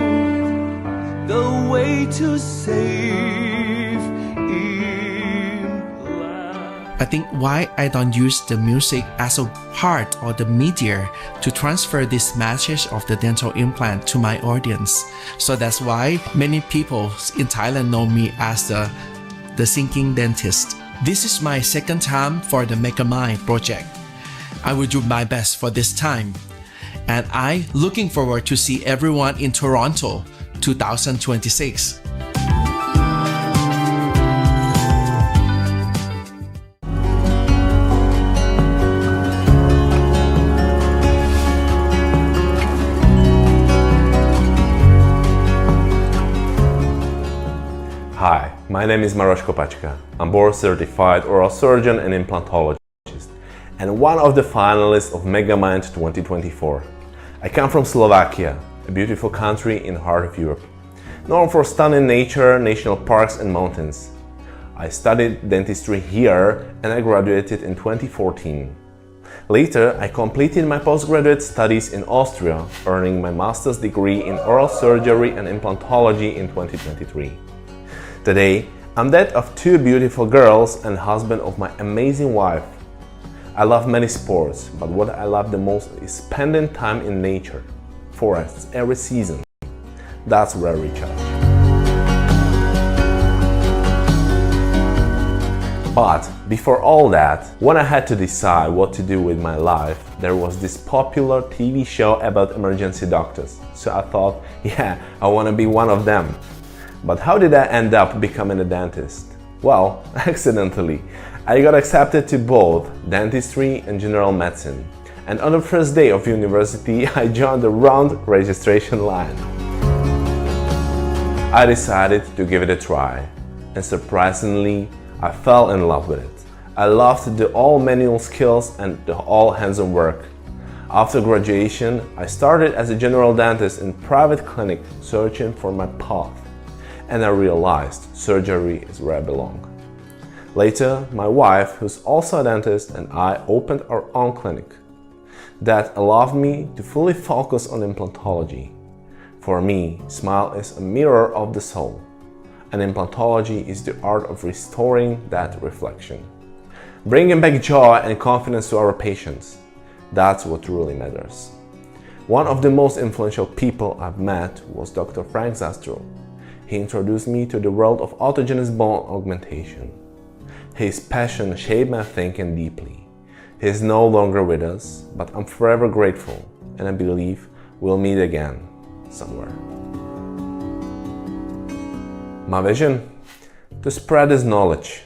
the way to save implant? I think why I don't use the music as a part or the media to transfer this message of the dental implant to my audience. So that's why many people in Thailand know me as the singing dentist. This is my second time for the Megamind project. I will do my best for this time. And I looking forward to see everyone in Toronto 2026. Hi, my name is Marwan Farahat. I'm board certified oral surgeon and implantologist, and one of the finalists of Megamind 2024. I come from Slovakia, a beautiful country in the heart of Europe, known for stunning nature, national parks and mountains. I studied dentistry here and I graduated in 2014. Later, I completed my postgraduate studies in Austria, earning my master's degree in oral surgery and implantology in 2023. Today, I'm that of two beautiful girls and husband of my amazing wife. I love many sports, but what I love the most is spending time in nature, forests, every season. That's where I recharge. But before all that, when I had to decide what to do with my life, there was this popular TV show about emergency doctors. So I thought, yeah, I want to be one of them. But how did I end up becoming a dentist? Well, accidentally. I got accepted to both dentistry and general medicine. And on the first day of university, I joined the round registration line. I decided to give it a try. And surprisingly, I fell in love with it. I loved the all manual skills and the all hands-on work. After graduation, I started as a general dentist in private clinic, searching for my path. And I realized surgery is where I belong. Later, my wife, who's also a dentist, and I opened our own clinic. That allowed me to fully focus on implantology. For me, smile is a mirror of the soul, and implantology is the art of restoring that reflection. Bringing back joy and confidence to our patients. That's what truly matters. One of the most influential people I've met was Dr. Frank Zastrow. He introduced me to the world of autogenous bone augmentation. His passion shaped my thinking deeply. He is no longer with us, but I'm forever grateful, and I believe we'll meet again somewhere. My vision? To spread this knowledge.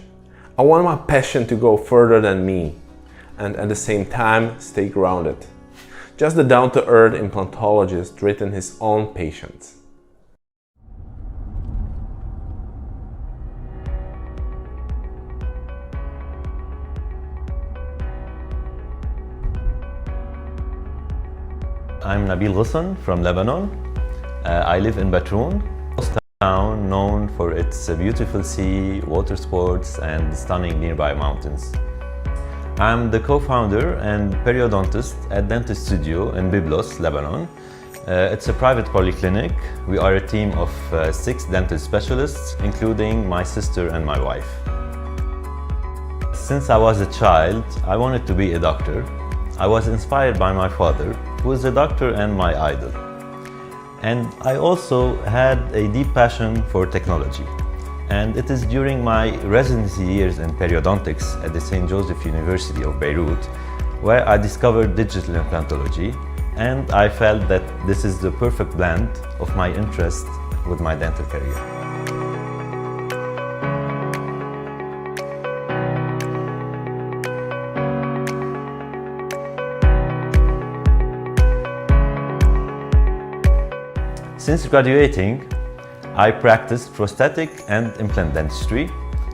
I want my passion to go further than me, and at the same time stay grounded. Just the down-to-earth implantologist treating his own patients. I'm Nabil from Lebanon. I live in Batroun, a town known for its beautiful sea, water sports, and stunning nearby mountains. I'm the co-founder and periodontist at Dentist Studio in Byblos, Lebanon. It's a private polyclinic. We are a team of 6 dental specialists, including my sister and my wife. Since I was a child, I wanted to be a doctor. I was inspired by my father, who is a doctor and my idol. And I also had a deep passion for technology. And it is during my residency years in periodontics at the St. Joseph University of Beirut where I discovered digital implantology, and I felt that this is the perfect blend of my interest with my dental career. Since graduating, I practiced prosthetic and implant dentistry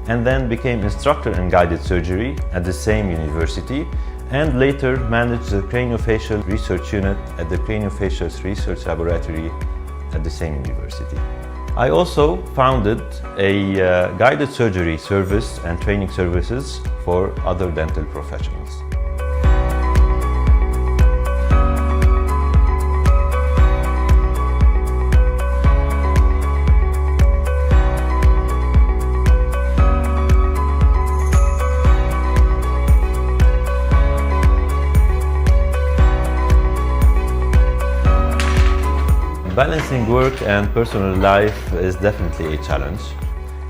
and then became instructor in guided surgery at the same university and later managed the craniofacial research unit at the Craniofacial Research Laboratory at the same university. I also founded a guided surgery service and training services for other dental professionals. Balancing work and personal life is definitely a challenge.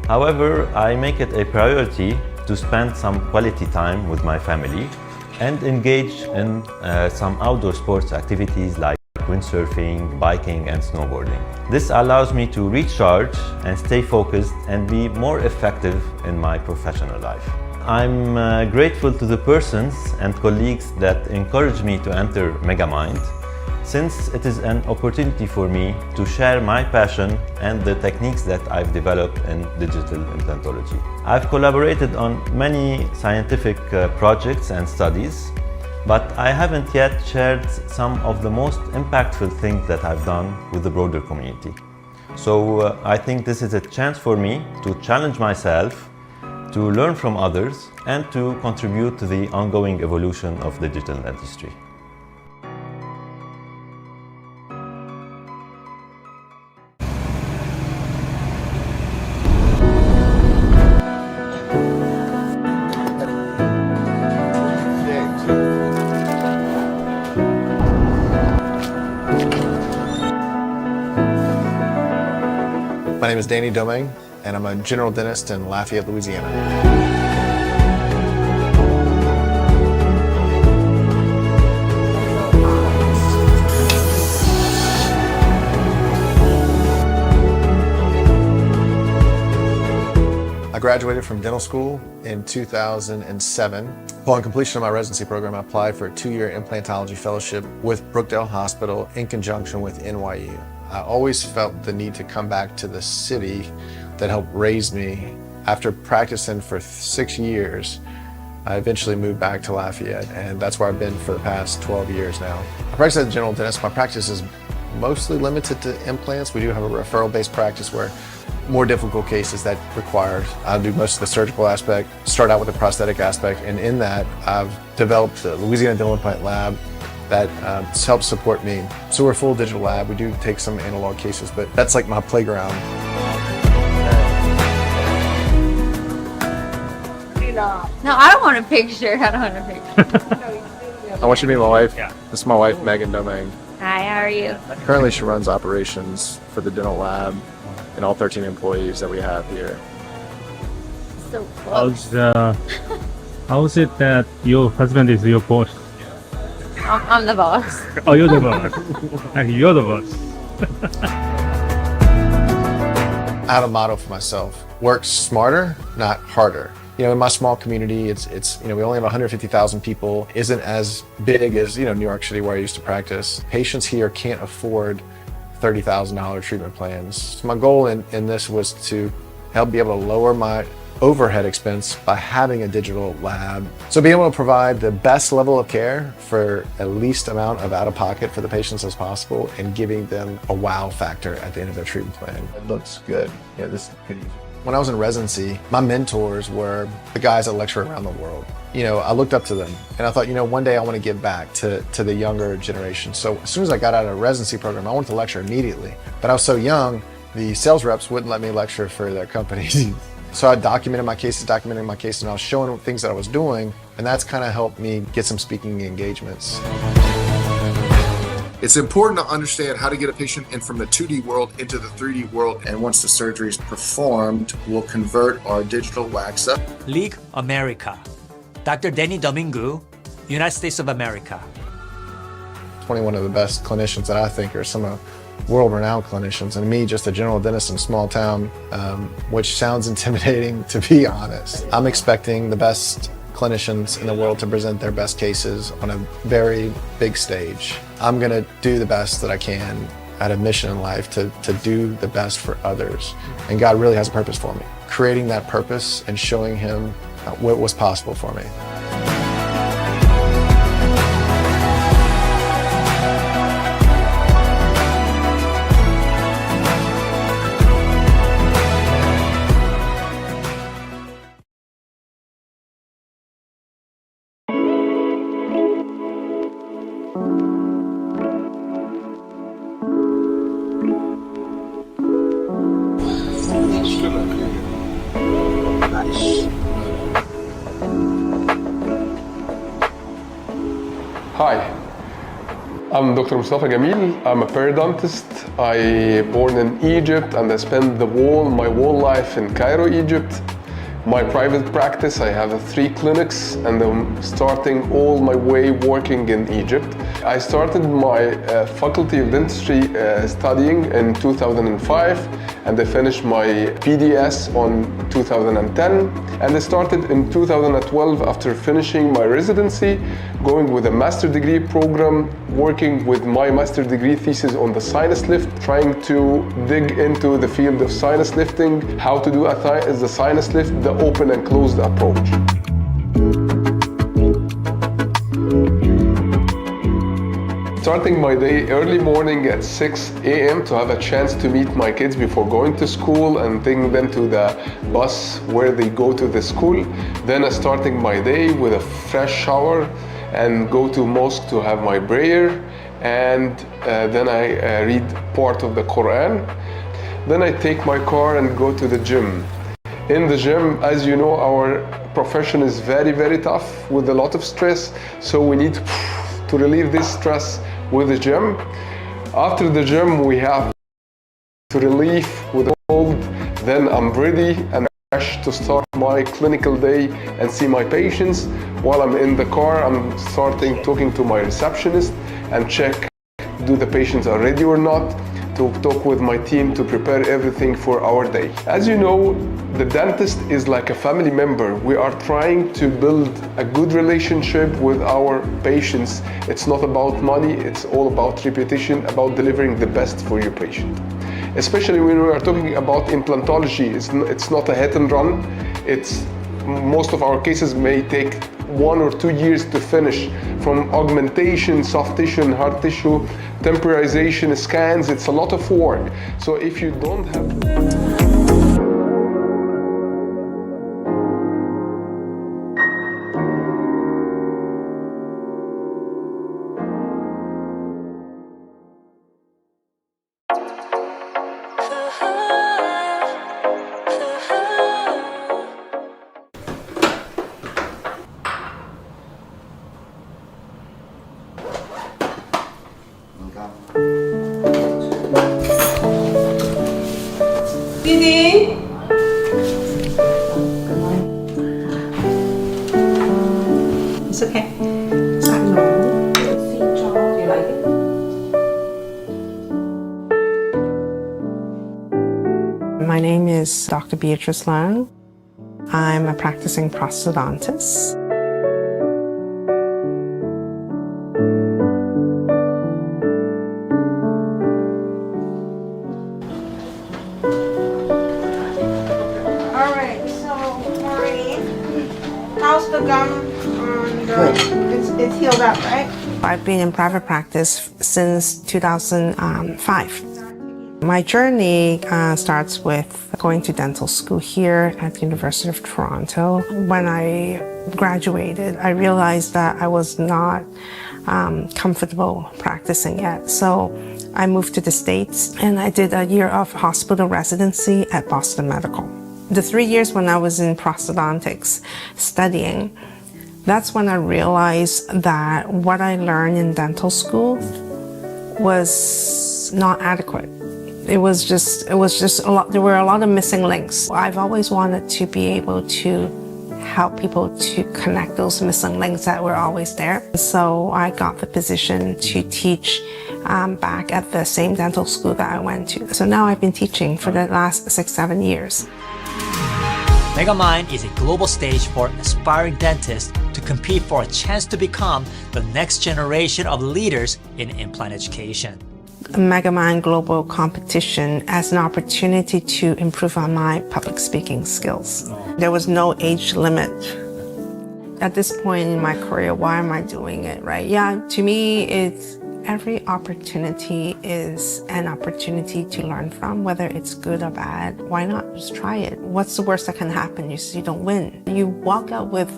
However, I make it a priority to spend some quality time with my family and engage in some outdoor sports activities like windsurfing, biking and snowboarding. This allows me to recharge and stay focused and be more effective in my professional life. I'm grateful to the persons and colleagues that encouraged me to enter Megamind, since it is an opportunity for me to share my passion and the techniques that I've developed in digital implantology. I've collaborated on many scientific projects and studies, but I haven't yet shared some of the most impactful things that I've done with the broader community. So I think this is a chance for me to challenge myself, to learn from others, and to contribute to the ongoing evolution of digital dentistry. My name is Danny Domingue, and I'm a general dentist in Lafayette, Louisiana. I graduated from dental school in 2007. Upon completion of my residency program, I applied for a 2-year implantology fellowship with Brookdale Hospital in conjunction with NYU. I always felt the need to come back to the city that helped raise me. After practicing for 6 years, I eventually moved back to Lafayette, and that's where I've been for the past 12 years now. I practice as a general dentist. My practice is mostly limited to implants. We do have a referral-based practice where more difficult cases that require, I do most of the surgical aspect, start out with the prosthetic aspect, and in that I've developed the Louisiana Dental Implant Lab that helps support me. So we're a full digital lab. We do take some analog cases, but that's like my playground. No, I don't want a picture. I don't want a picture. I want you to meet my wife. Yeah. This is my wife, Megan Domingue. Hi, how are you? Currently, she runs operations for the dental lab and all 13 employees that we have here. So close. How's it that your husband is your boss? I'm the boss. Oh, you're the boss. You're the boss. I have a motto for myself: work smarter, not harder. You know, in my small community, it's we only have 150,000 people. Isn't as big as New York City, where I used to practice. Patients here can't afford $30,000 treatment plans. So my goal in this was to help be able to lower my overhead expense by having a digital lab. So being able to provide the best level of care for at least amount of out-of-pocket for the patients as possible and giving them a wow factor at the end of their treatment plan. It looks good. Yeah, this is good. When I was in residency, my mentors were the guys that lecture around the world. You know, I looked up to them and I thought, you know, one day I want to give back to the younger generation. So as soon as I got out of a residency program, I wanted to lecture immediately. But I was so young, the sales reps wouldn't let me lecture for their companies. So I documented my cases, and I was showing things that I was doing, and that's kind of helped me get some speaking engagements. It's important to understand how to get a patient in from the 2D world into the 3D world, and once the surgery is performed, we'll convert our digital wax up. League America. Dr. Denny Domingo, United States of America. 21 of the best clinicians that I think are some of world-renowned clinicians, and me, just a general dentist in a small town, which sounds intimidating, to be honest. I'm expecting the best clinicians in the world to present their best cases on a very big stage. I'm gonna do the best that I can at a mission in life to do the best for others. And God really has a purpose for me. Creating that purpose and showing him what was possible for me. Hi, I'm Dr. Mustafa Gameel. I'm a periodontist. I born in Egypt and I spent my whole life in Cairo, Egypt. My private practice, I have 3 clinics and I'm starting all my way working in Egypt. I started my faculty of dentistry studying in 2005 and I finished my PDS on 2010 and I started in 2012 after finishing my residency, going with a master degree program, working with my master degree thesis on the sinus lift, trying to dig into the field of sinus lifting, how to do the sinus lift, the open and closed approach. Starting my day early morning at 6 a.m. to have a chance to meet my kids before going to school and taking them to the bus where they go to the school. Then starting my day with a fresh shower and go to mosque to have my prayer, and then I read part of the Quran. Then I take my car and go to the gym. In the gym, as you know, our profession is very, very tough with a lot of stress, so we need to relieve this stress with the gym. After the gym, we have to relieve with the cold. Then I'm ready and fresh to start my clinical day and see my patients. While I'm in the car, I'm starting talking to my receptionist and check do the patients are ready or not, to talk with my team to prepare everything for our day. As you know, the dentist is like a family member. We are trying to build a good relationship with our patients. It's not about money, it's all about reputation, about delivering the best for your patient. Especially when we are talking about implantology, it's not a hit and run. Most of our cases may take 1 or 2 years to finish, from augmentation, soft tissue and hard tissue, temporization, scans. It's a lot of work. So if you don't have It's okay. I know. Do you like it? My name is Dr. Beatrice Lang. I'm a practicing prosthodontist. All right, so I've been in private practice since 2005. My journey starts with going to dental school here at the University of Toronto. When I graduated, I realized that I was not comfortable practicing yet. So I moved to the States and I did a year of hospital residency at Boston Medical. The 3 years when I was in prosthodontics studying, that's when I realized that what I learned in dental school was not adequate. It was just a lot, there were a lot of missing links. I've always wanted to be able to help people to connect those missing links that were always there. So I got the position to teach back at the same dental school that I went to. So now I've been teaching for the last 6-7 years. Megamind is a global stage for aspiring dentists to compete for a chance to become the next generation of leaders in implant education. Megamind Global Competition as an opportunity to improve on my public speaking skills. There was no age limit. At this point in my career, why am I doing it, right? Yeah, to me, it's every opportunity is an opportunity to learn from, whether it's good or bad. Why not just try it? What's the worst that can happen? You don't win. You walk out with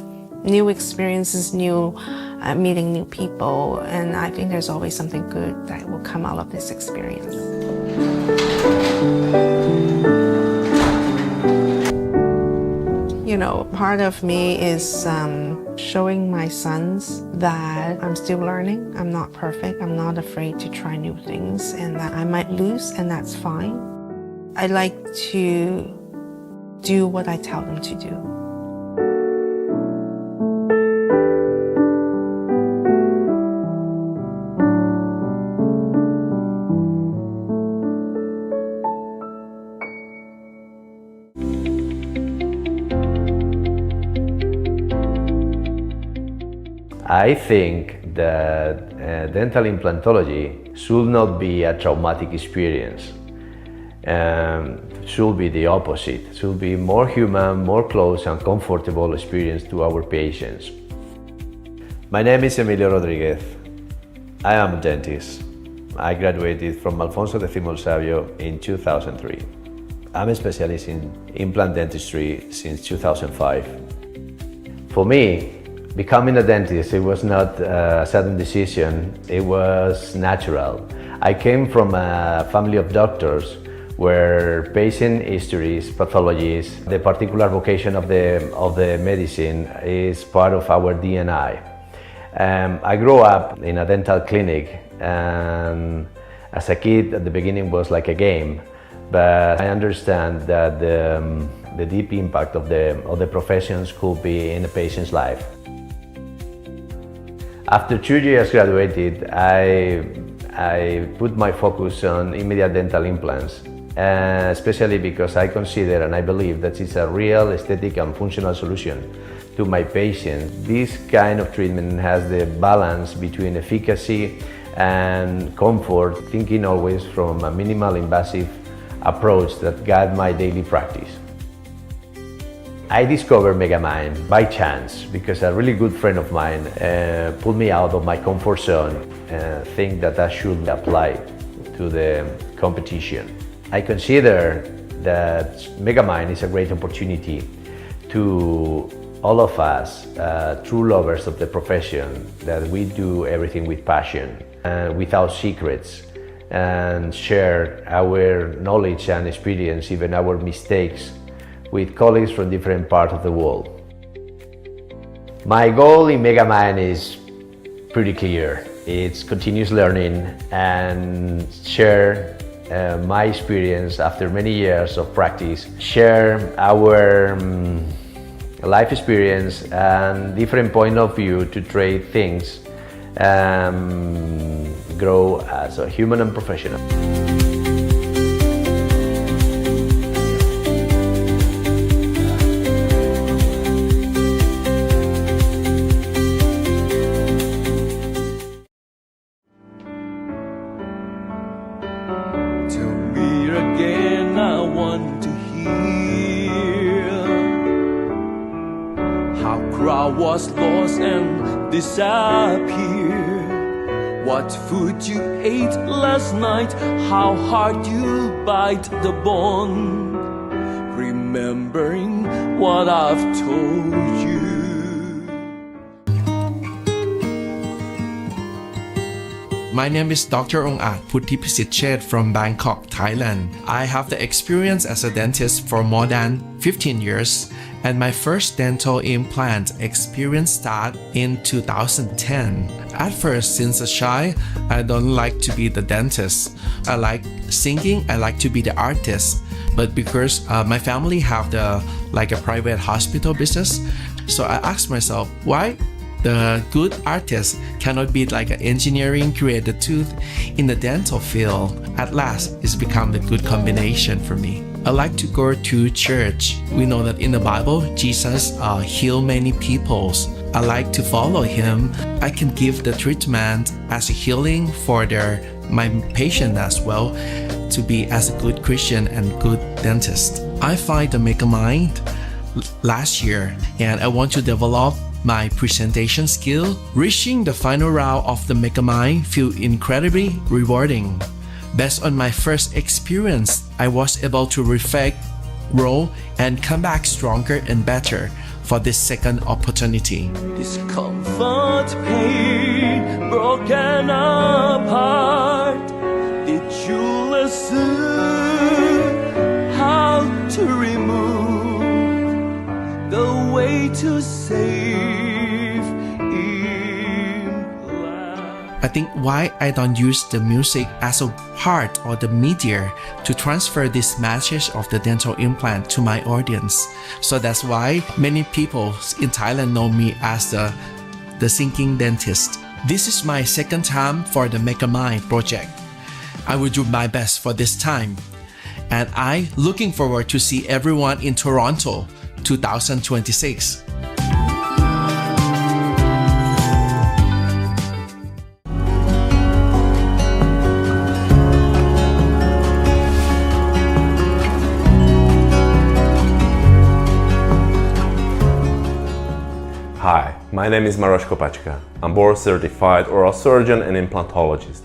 new experiences, meeting new people, and I think there's always something good that will come out of this experience. You know, part of me is showing my sons that I'm still learning, I'm not perfect, I'm not afraid to try new things, and that I might lose, and that's fine. I like to do what I tell them to do. I think that dental implantology should not be a traumatic experience. Should be the opposite. Should be more human, more close and comfortable experience to our patients. My name is Emilio Rodriguez. I am a dentist. I graduated from Alfonso X Sabio in 2003. I'm a specialist in implant dentistry since 2005. For me, becoming a dentist, it was not a sudden decision, it was natural. I came from a family of doctors where patient histories, pathologies, the particular vocation of the medicine is part of our DNA. I grew up in a dental clinic, and as a kid at the beginning was like a game, but I understand that the deep impact of the professions could be in a patient's life. After 2 years graduated, I put my focus on immediate dental implants, especially because I consider and I believe that it's a real aesthetic and functional solution to my patients. This kind of treatment has the balance between efficacy and comfort, thinking always from a minimal invasive approach that guides my daily practice. I discovered Megamind by chance because a really good friend of mine pulled me out of my comfort zone and think that I should apply to the competition. I consider that Megamind is a great opportunity to all of us, true lovers of the profession, that we do everything with passion and without secrets, and share our knowledge and experience, even our mistakes, with colleagues from different parts of the world. My goal in Megamind is pretty clear. It's continuous learning and share my experience after many years of practice, share our life experience and different point of view to trade things, grow as a human and professional. Was lost and disappeared. what food you ate last night, how hard you bite the bone, remembering what I've told you. My name is Dr. 𝐌𝐄𝐀 𝐑𝐨𝐮𝐧𝐝 from Bangkok, Thailand. I have the experience as a dentist for more than 15 years, and my first dental implant experience started in 2010. At first, since a child, I don't like to be the dentist. I like singing, I like to be the artist. But because my family have a private hospital business, so I asked myself, why the good artist cannot be like an engineering created tooth in the dental field? At last, it's become the good combination for me. I like to go to church. We know that in the Bible, Jesus healed many peoples. I like to follow him. I can give the treatment as a healing for my patient as well, to be as a good Christian and good dentist. I find the Megamind last year, and I want to develop my presentation skill. Reaching the final round of the Megamind feel incredibly rewarding. Based on my first experience, I was able to reflect, grow, and come back stronger and better for this second opportunity. Discomfort, pain, broken apart. Did you listen? How to remove the way to save implant. I think why I don't use the music as a part or the media to transfer this message of the dental implant to my audience. So that's why many people in Thailand know me as the singing dentist. This is my second time for the Megamind project. I will do my best for this time. And I looking forward to see everyone in Toronto 2026. Hi, my name is Marwan Farahat. I'm board certified oral surgeon and implantologist,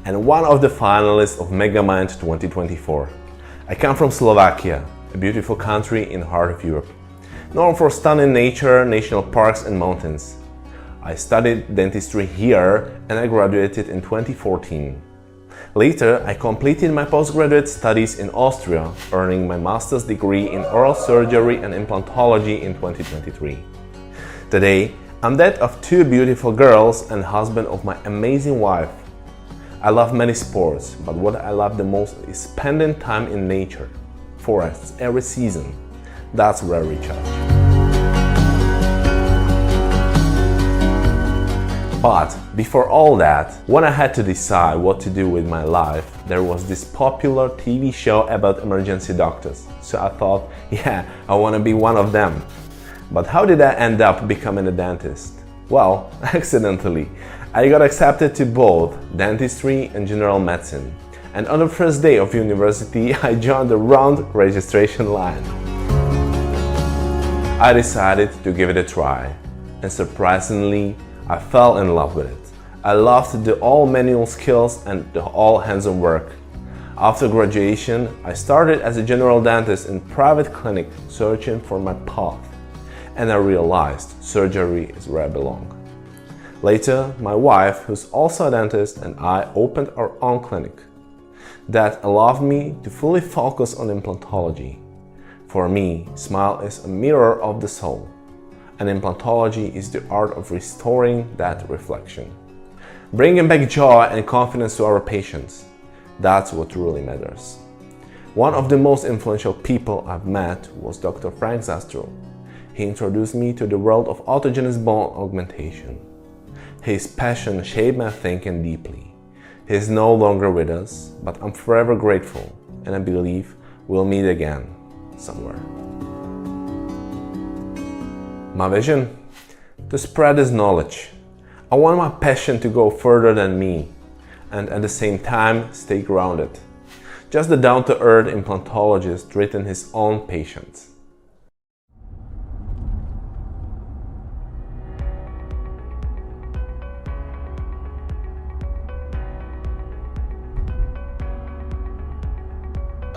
and one of the finalists of Megamind 2024. I come from Slovakia, a beautiful country in the heart of Europe, known for stunning nature, national parks and mountains. I studied dentistry here and I graduated in 2014. Later, I completed my postgraduate studies in Austria, earning my master's degree in oral surgery and implantology in 2023. Today, I'm dad of two beautiful girls and husband of my amazing wife. I love many sports, but what I love the most is spending time in nature, forests, every season. That's where I recharge. But before all that, when I had to decide what to do with my life, there was this popular TV show about emergency doctors. So I thought, yeah, I want to be one of them. But how did I end up becoming a dentist? Well, accidentally. I got accepted to both dentistry and general medicine. And on the first day of university, I joined the wrong registration line. I decided to give it a try. And surprisingly, I fell in love with it. I loved the all manual skills and the all hands-on work. After graduation, I started as a general dentist in private clinic, searching for my path. And I realized surgery is where I belong. Later, my wife, who's also a dentist, and I opened our own clinic. That allowed me to fully focus on implantology. For me, smile is a mirror of the soul, and implantology is the art of restoring that reflection. Bringing back joy and confidence to our patients. That's what really matters. One of the most influential people I've met was Dr. Frank Zastrow. He introduced me to the world of autogenous bone augmentation. His passion shaped my thinking deeply. He is no longer with us, but I'm forever grateful, and I believe we'll meet again somewhere. My vision? To spread this knowledge. I want my passion to go further than me, and at the same time stay grounded. Just the down-to-earth implantologist treating his own patients.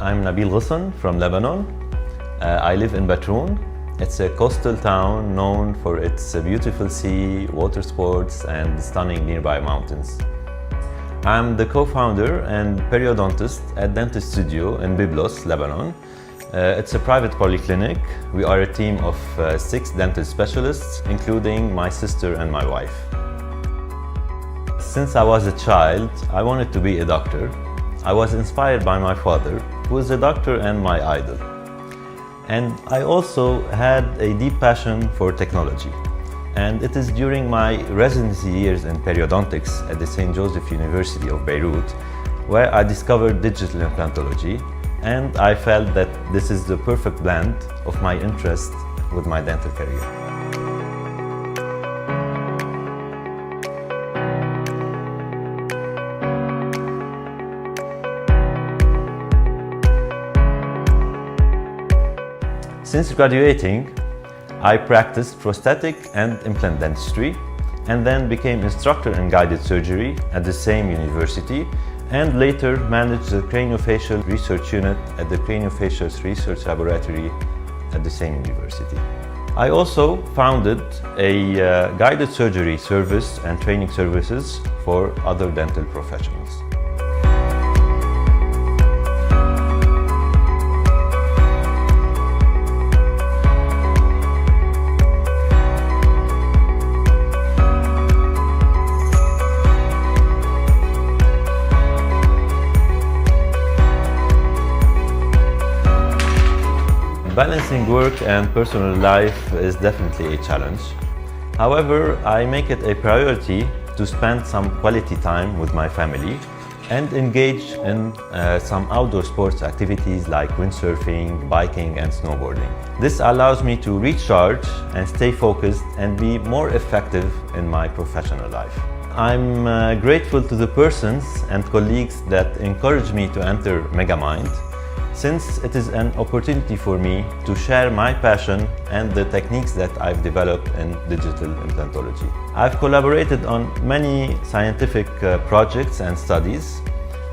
I'm Nabil Ghassan from Lebanon. I live in Batroun. It's a coastal town known for its beautiful sea, water sports, and stunning nearby mountains. I'm the co-founder and periodontist at Dentist Studio in Byblos, Lebanon. It's a private polyclinic. We are a team of 6 dental specialists, including my sister and my wife. Since I was a child, I wanted to be a doctor. I was inspired by my father, who is a doctor and my idol. And I also had a deep passion for technology. And it is during my residency years in periodontics at the St. Joseph University of Beirut where I discovered digital implantology, and I felt that this is the perfect blend of my interest with my dental career. Since graduating, I practiced prosthetic and implant dentistry and then became instructor in guided surgery at the same university and later managed the craniofacial research unit at the Craniofacial Research Laboratory at the same university. I also founded a guided surgery service and training services for other dental professionals. Balancing work and personal life is definitely a challenge. However, I make it a priority to spend some quality time with my family and engage in some outdoor sports activities like windsurfing, biking and snowboarding. This allows me to recharge and stay focused and be more effective in my professional life. I'm grateful to the persons and colleagues that encourage me to enter Megamind, since it is an opportunity for me to share my passion and the techniques that I've developed in digital implantology. I've collaborated on many scientific projects and studies,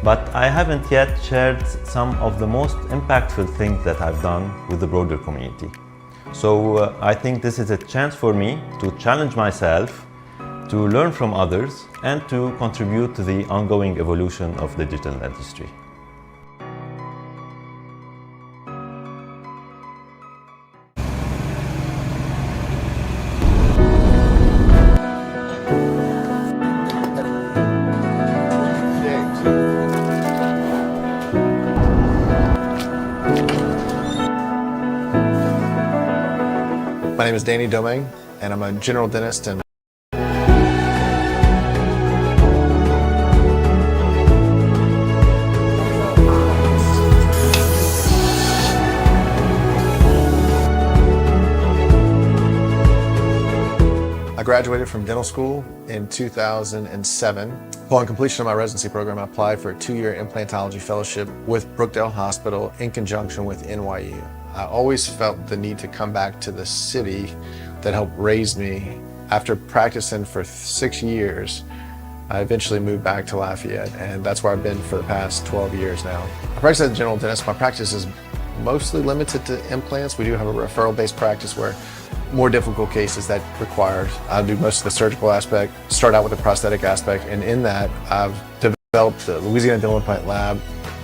but I haven't yet shared some of the most impactful things that I've done with the broader community. So I think this is a chance for me to challenge myself, to learn from others, and to contribute to the ongoing evolution of digital dentistry. My name is Danny Domingue, and I'm a general dentist and I graduated from dental school in 2007. Upon completion of my residency program, I applied for a 2-year implantology fellowship with Brookdale Hospital in conjunction with NYU. I always felt the need to come back to the city that helped raise me. After practicing for 6 years, I eventually moved back to Lafayette, and that's where I've been for the past 12 years now. I practice as a general dentist. My practice is mostly limited to implants. We do have a referral-based practice where more difficult cases that require, I do most of the surgical aspect, start out with the prosthetic aspect, and in that I've developed the Louisiana Dental Implant Lab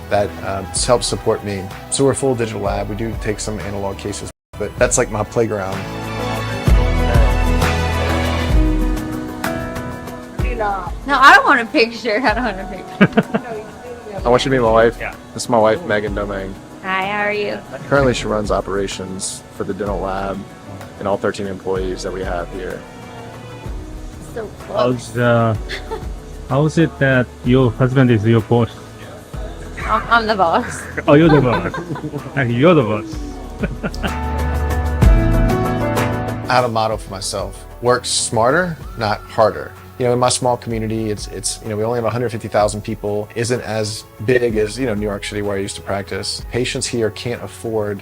that helps support me. So we're a full digital lab. We do take some analog cases, but that's like my playground. No, I don't want a picture. I don't want a picture. I want you to meet my wife. Yeah. This is my wife, Megan Domingue. Hi, how are you? Currently, she runs operations for the dental lab and all 13 employees that we have here. So close. How's it that your husband is your boss? I'm the boss. Oh, you're the boss. You're the boss. I have a motto for myself: work smarter, not harder. You know, in my small community, it's we only have 150,000 people. Isn't as big as New York City, where I used to practice. Patients here can't afford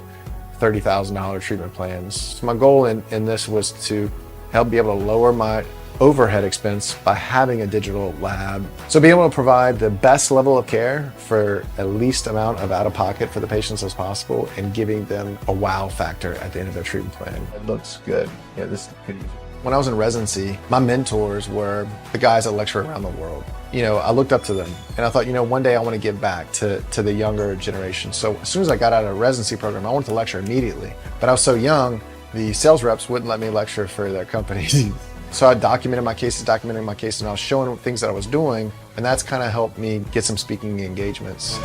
$30,000 treatment plans. So my goal in this was to help be able to lower my overhead expense by having a digital lab. So being able to provide the best level of care for at least amount of out-of-pocket for the patients as possible and giving them a wow factor at the end of their treatment plan. It looks good. Yeah, this could use it. When I was in residency, my mentors were the guys that lecture around the world. You know, I looked up to them and I thought, you know, one day I want to give back to the younger generation. So as soon as I got out of a residency program, I wanted to lecture immediately. But I was so young, the sales reps wouldn't let me lecture for their companies. So I documented my cases, and I was showing things that I was doing, and that's kind of helped me get some speaking engagements.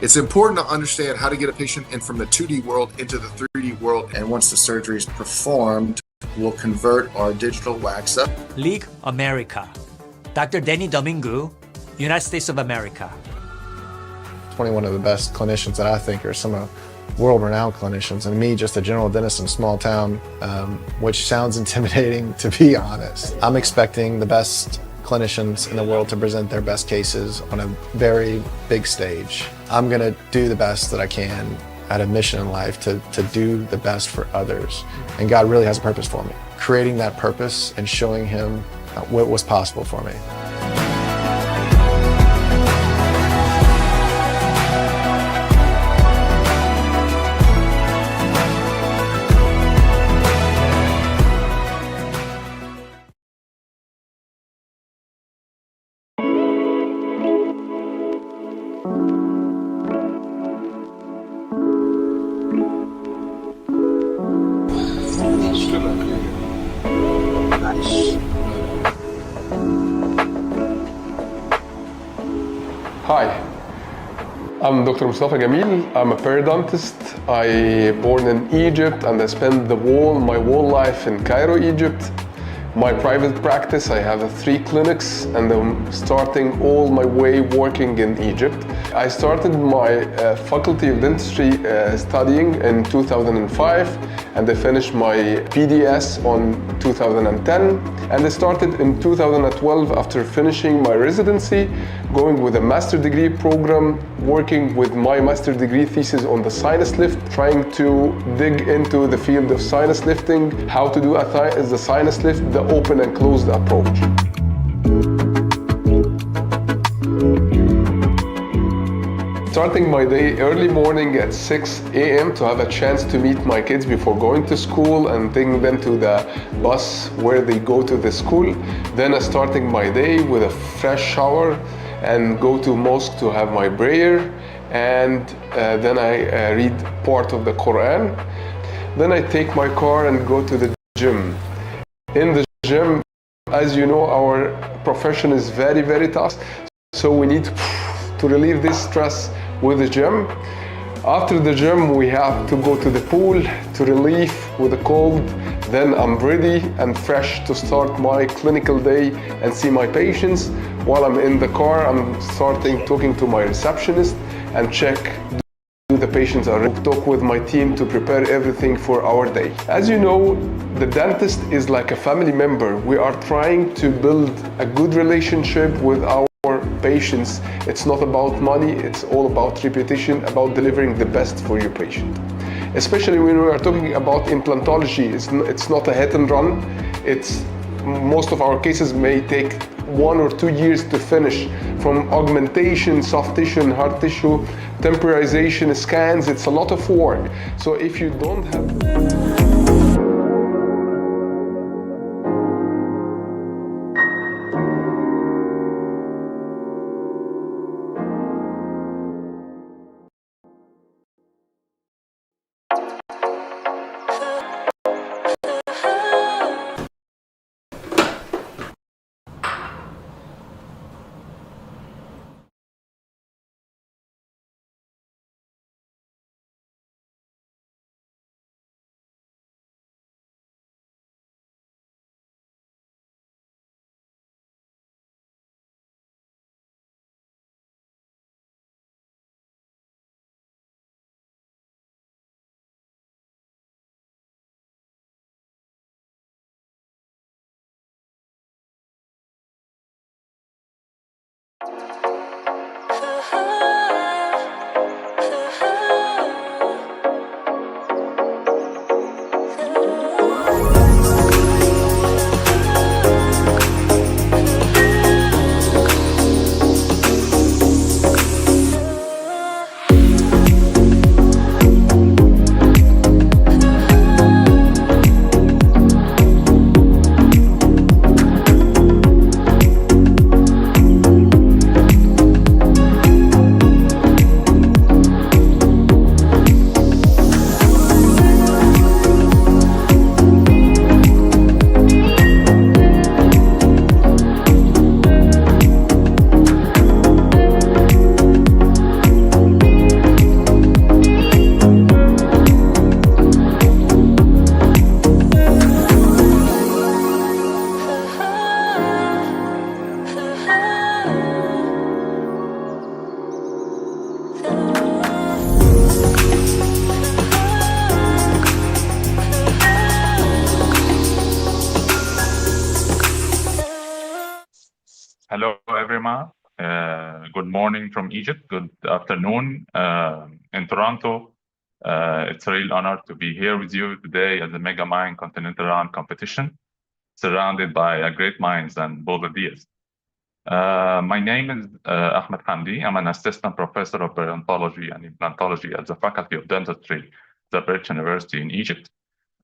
It's important to understand how to get a patient in from the 2D world into the 3D world, and once the surgery is performed, we'll convert our digital wax up. League America. Dr. Denny Domingo, United States of America. 21 of the best clinicians that I think are some of world-renowned clinicians, and me, just a general dentist in a small town, which sounds intimidating, to be honest. I'm expecting the best clinicians in the world to present their best cases on a very big stage. I'm gonna do the best that I can at a mission in life to do the best for others. And God really has a purpose for me. Creating that purpose and showing him what was possible for me. Hi, I'm Dr. Mustafa Gameel. I'm a periodontist. I born in Egypt and I spent my whole life in Cairo, Egypt. My private practice, I have 3 clinics and I'm starting all my way working in Egypt. I started my Faculty of Dentistry studying in 2005 and I finished my PDS on 2010. And I started in 2012 after finishing my residency, going with a master degree program, working with my master degree thesis on the sinus lift, trying to dig into the field of sinus lifting, how to do the sinus lift, the open and closed approach. Starting my day early morning at 6 a.m. to have a chance to meet my kids before going to school and taking them to the bus where they go to the school. Then starting my day with a fresh shower and go to mosque to have my prayer, and then I read part of the Quran. Then I take my car and go to the gym. In the gym, as you know, our profession is very, very tough, so we need to relieve this stress with the gym. After the gym, we have to go to the pool to relieve with the cold. Then I'm ready and fresh to start my clinical day and see my patients. While I'm in the car, I'm starting talking to my receptionist and check do the patients are ready. Talk with my team to prepare everything for our day. As you know, the dentist is like a family member. We are trying to build a good relationship with our patients. It's not about money, it's all about reputation, about delivering the best for your patient. Especially when we are talking about implantology, it's not a hit and run. Most of our cases may take 1 or 2 years to finish, from augmentation, soft tissue and hard tissue, temporization, scans. It's a lot of work. So if you don't have everyone. Good morning from Egypt. Good afternoon in Toronto. It's a real honor to be here with you today at the MegaMind Continental Round competition, surrounded by great minds and bold ideas. My name is Ahmed Hamdy. I'm an assistant professor of periodontology and implantology at the Faculty of Dentistry at the British University in Egypt.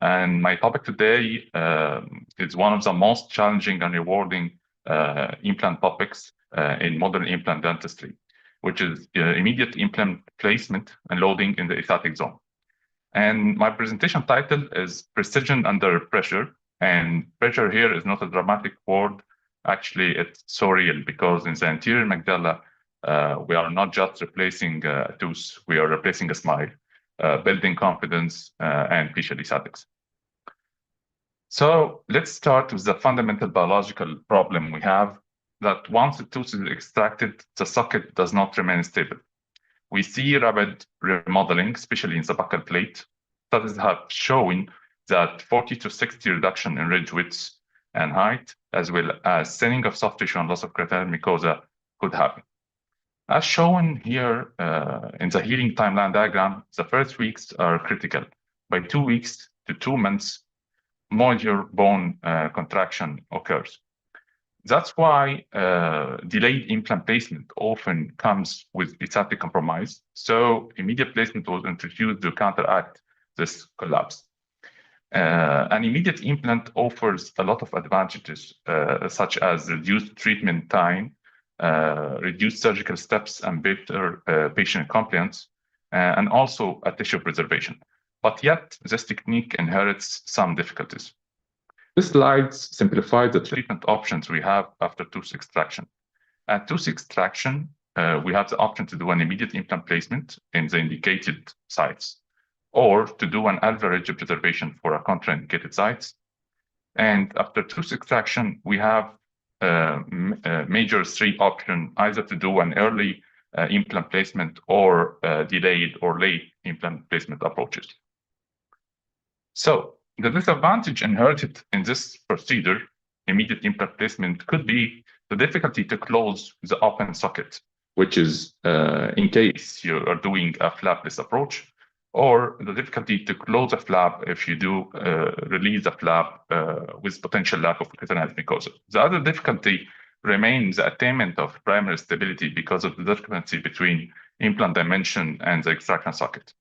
And my topic today is one of the most challenging and rewarding implant topics in modern implant dentistry, which is immediate implant placement and loading in the aesthetic zone. And my presentation title is Precision Under Pressure. And pressure here is not a dramatic word. Actually, it's so real because in the anterior maxilla, we are not just replacing a tooth, we are replacing a smile, building confidence and facial aesthetics. So let's start with the fundamental biological problem we have, that once the tooth is extracted, the socket does not remain stable. We see rapid remodeling, especially in the buccal plate. Studies have shown that 40 to 60 reduction in ridge width and height, as well as thinning of soft tissue and loss of craterral mucosa could happen. As shown here in the healing timeline diagram, the first weeks are critical. By 2 weeks to 2 months, major bone contraction occurs. That's why delayed implant placement often comes with aesthetic compromise. So immediate placement was introduced to counteract this collapse. An immediate implant offers a lot of advantages, such as reduced treatment time, reduced surgical steps, and better patient compliance, and also a tissue preservation. But yet, this technique inherits some difficulties. This slide simplifies the treatment options we have after tooth extraction. At tooth extraction, we have the option to do an immediate implant placement in the indicated sites, or to do an alveolar ridge preservation for a contraindicated sites. And after tooth extraction, we have major 3 options, either to do an early implant placement or delayed or late implant placement approaches. So the disadvantage inherited in this procedure, immediate implant placement, could be the difficulty to close the open socket, which is in case you are doing a flapless approach, or the difficulty to close a flap if you do release a flap with potential lack of craterral mucosa. The other difficulty remains the attainment of primary stability because of the discrepancy between implant dimension and the extraction socket,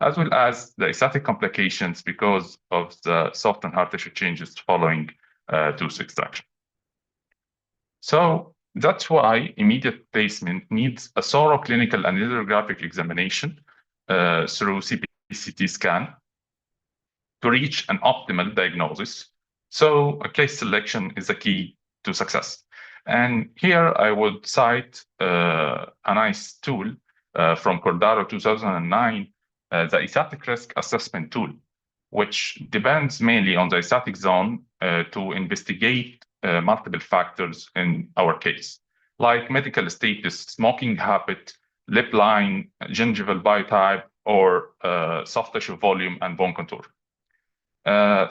as well as the aesthetic complications because of the soft and hard tissue changes following tooth extraction. So that's why immediate placement needs a thorough clinical and radiographic examination through CT scan to reach an optimal diagnosis. So a case selection is the key to success. And here I would cite a nice tool from Cordaro 2009, the aesthetic risk assessment tool, which depends mainly on the aesthetic zone to investigate multiple factors in our case, like medical status, smoking habit, lip line, gingival biotype, or soft tissue volume and bone contour.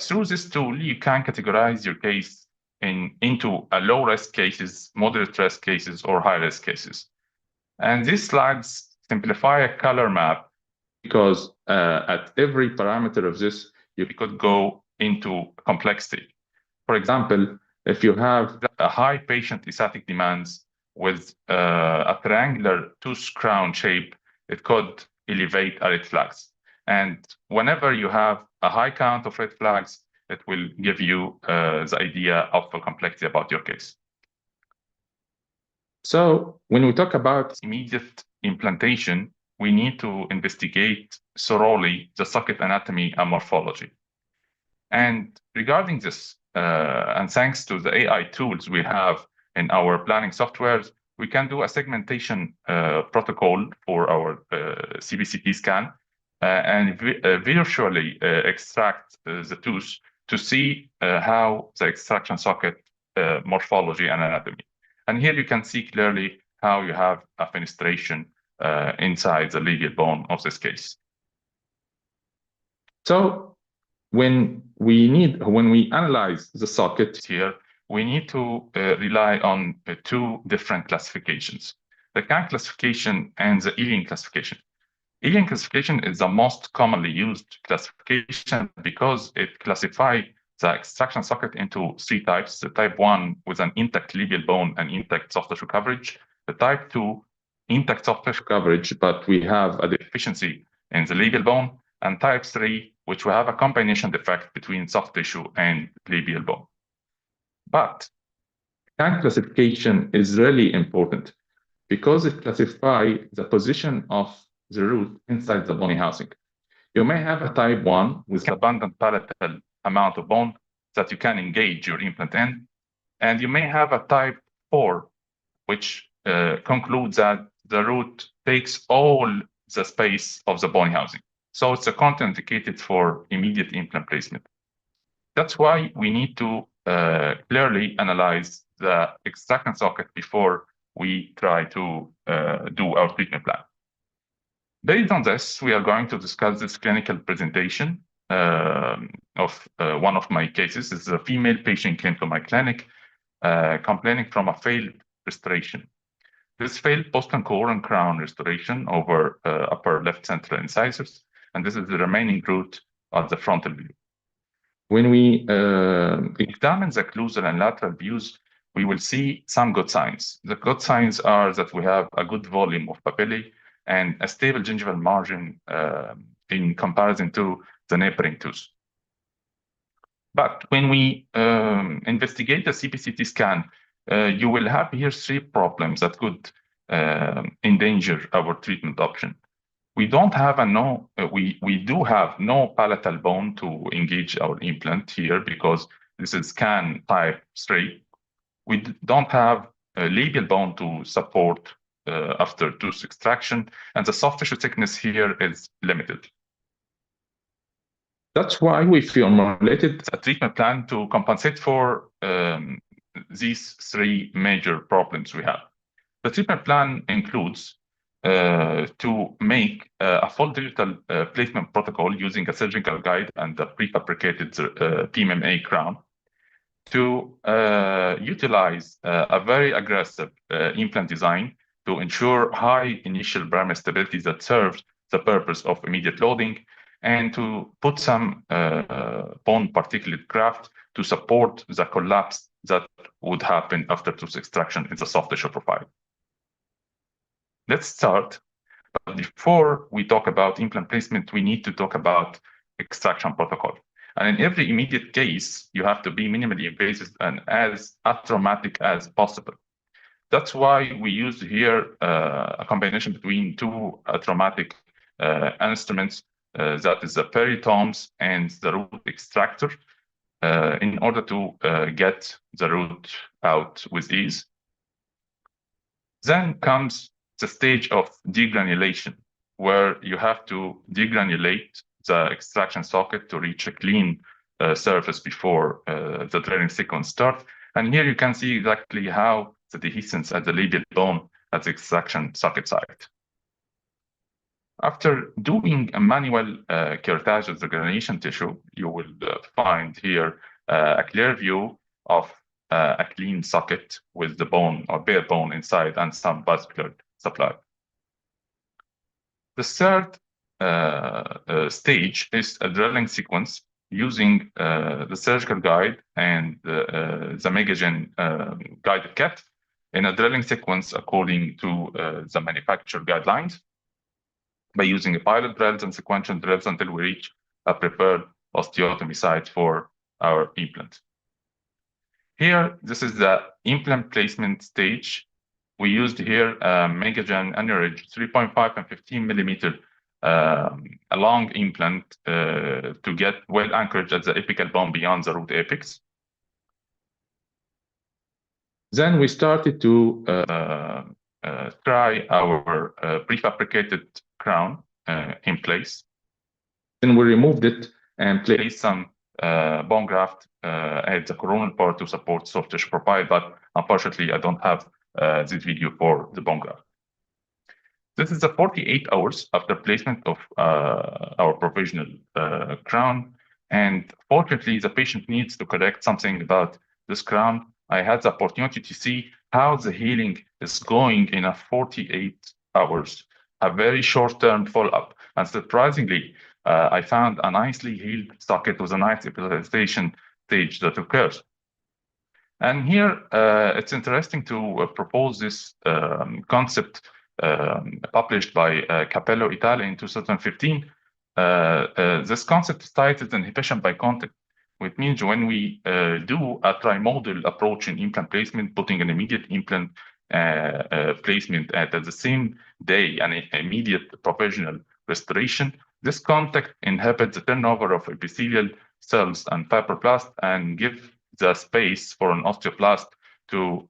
Through this tool, you can categorize your case into a low-risk cases, moderate-risk cases, or high-risk cases. And these slides simplify a color map because at every parameter of this, you could go into complexity. For example, if you have a high patient aesthetic demands with a triangular tooth crown shape, it could elevate red flags. And whenever you have a high count of red flags, it will give you the idea of the complexity about your case. So when we talk about immediate implantation, we need to investigate thoroughly the socket anatomy and morphology. And regarding this, and thanks to the AI tools we have in our planning softwares, we can do a segmentation protocol for our CBCT scan and virtually extract the tooth to see how the extraction socket morphology and anatomy. And here you can see clearly how you have a fenestration inside the labial bone of this case. So when we analyze the socket here, we need to rely on two different classifications, the CAN classification and the Elian classification. Elian classification is the most commonly used classification because it classifies the extraction socket into three types. The type 1 with an intact labial bone and intact soft tissue coverage. The type 2, intact soft tissue coverage, but we have a deficiency in the labial bone. And type 3, which we have a combination defect between soft tissue and labial bone. But CAN classification is really important because it classifies the position of the root inside the bony housing. You may have a type 1 with abundant palatal amount of bone that you can engage your implant in, and you may have a type 4, which concludes that the root takes all the space of the bony housing. So it's a contraindicated for immediate implant placement. That's why we need to clearly analyze the extraction socket before we try to do our treatment plan. Based on this, we are going to discuss this clinical presentation of one of my cases. This is a female patient came to my clinic complaining from a failed restoration. This failed post-contour and crown restoration over upper left central incisors, and this is the remaining root of the frontal view. When we examine the occlusal and lateral views, we will see some good signs. The good signs are that we have a good volume of papillae and a stable gingival margin in comparison to the neighboring tooth. But when we investigate the CBCT scan, you will have here three problems that could endanger our treatment option. We don't have we do have no palatal bone to engage our implant here because this is scan type 3. We don't have a labial bone to support after tooth extraction, and the soft tissue thickness here is limited. That's why we formulated a treatment plan to compensate for these three major problems we have. The treatment plan includes to make a full digital placement protocol using a surgical guide and a prefabricated PMMA crown, to utilize a very aggressive implant design to ensure high initial primary stability that serves the purpose of immediate loading, and to put some bone particulate graft to support the collapse that would happen after tooth extraction in the soft tissue profile. Let's start. But before we talk about implant placement, we need to talk about extraction protocol. And in every immediate case, you have to be minimally invasive and as atraumatic as possible. That's why we use here a combination between two traumatic instruments, that is the peritomes and the root extractor, in order to get the root out with ease. Then comes the stage of degranulation, where you have to degranulate the extraction socket to reach a clean surface before the draining sequence starts. And here you can see exactly how the dehiscence at the labial bone at the extraction socket site. After doing a manual curettage of the granulation tissue, you will find here a clear view of a clean socket with the bone or bare bone inside and some vascular supply. The third stage is a drilling sequence using the surgical guide and the Megagen guided kit in a drilling sequence according to the manufacturer guidelines, by using a pilot drills and sequential drills until we reach a prepared osteotomy site for our implant. Here, this is the implant placement stage. We used here a Megagen Aneroid 3.5 and 15 millimeter a long implant to get well anchored at the apical bone beyond the root apex. Then we started to try our prefabricated crown in place. Then we removed it and placed some bone graft at the coronal part to support soft tissue profile, but unfortunately I don't have this video for the bone graft. This is the 48 hours after placement of our provisional crown, and fortunately the patient needs to correct something about this crown I had the opportunity to see how the healing is going in a 48 hours, a very short-term follow-up. And surprisingly, I found a nicely healed socket with a nice epithelialization stage that occurs. And here, it's interesting to propose this concept published by Capello, Italy in 2015. This concept is titled inhibition by contact, which means when we do a trimodal approach in implant placement, putting an immediate implant placement at the same day and immediate provisional restoration, this contact inhibits the turnover of epithelial cells and fibroblasts and give the space for an osteoblast to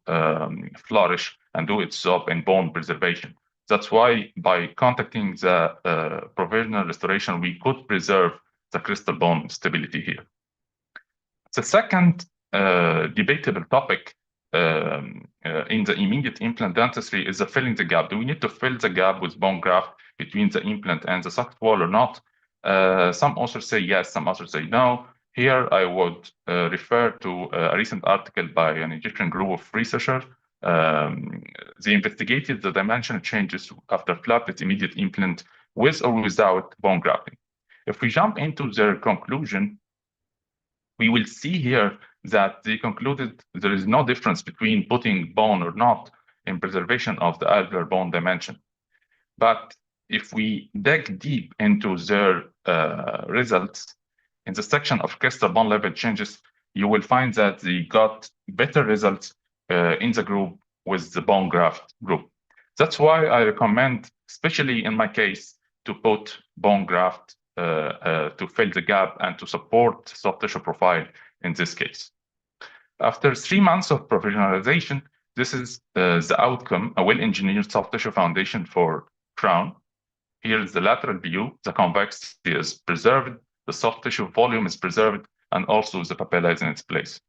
flourish and do its job in bone preservation. That's why by contacting the provisional restoration, we could preserve the crystal bone stability here. The second debatable topic in the immediate implant dentistry is the filling the gap. Do we need to fill the gap with bone graft between the implant and the socket wall or not? Some authors say yes, some authors say no. Here I would refer to a recent article by an Egyptian group of researchers. They investigated the dimensional changes after flaplet immediate implant with or without bone grafting. If we jump into their conclusion, we will see here that they concluded there is no difference between putting bone or not in preservation of the alveolar bone dimension. But if we dig deep into their results, in the section of crystal bone level changes, you will find that they got better results in the group with the bone graft group. That's why I recommend, especially in my case, to put bone graft to fill the gap and to support soft tissue profile in this case. After 3 months of provisionalization, this is the outcome, a well-engineered soft tissue foundation for crown. Here is the lateral view. The convexity is preserved, the soft tissue volume is preserved, and also the papilla is in its place.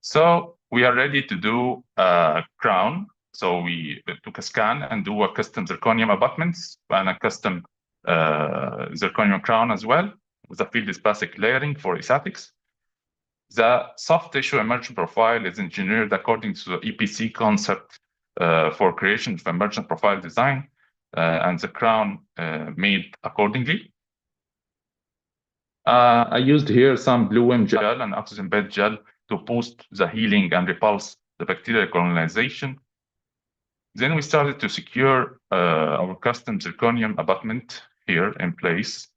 So we are ready to do a crown. So we took a scan and do a custom zirconium abutments and a custom zirconium crown as well, with a field dysplastic layering for aesthetics. The soft tissue emergent profile is engineered according to the EPC concept for creation of emergent profile design, and the crown made accordingly. I used here some blue M gel and oxygen bed gel to boost the healing and repulse the bacterial colonization. Then we started to secure our custom zirconium abutment here in place.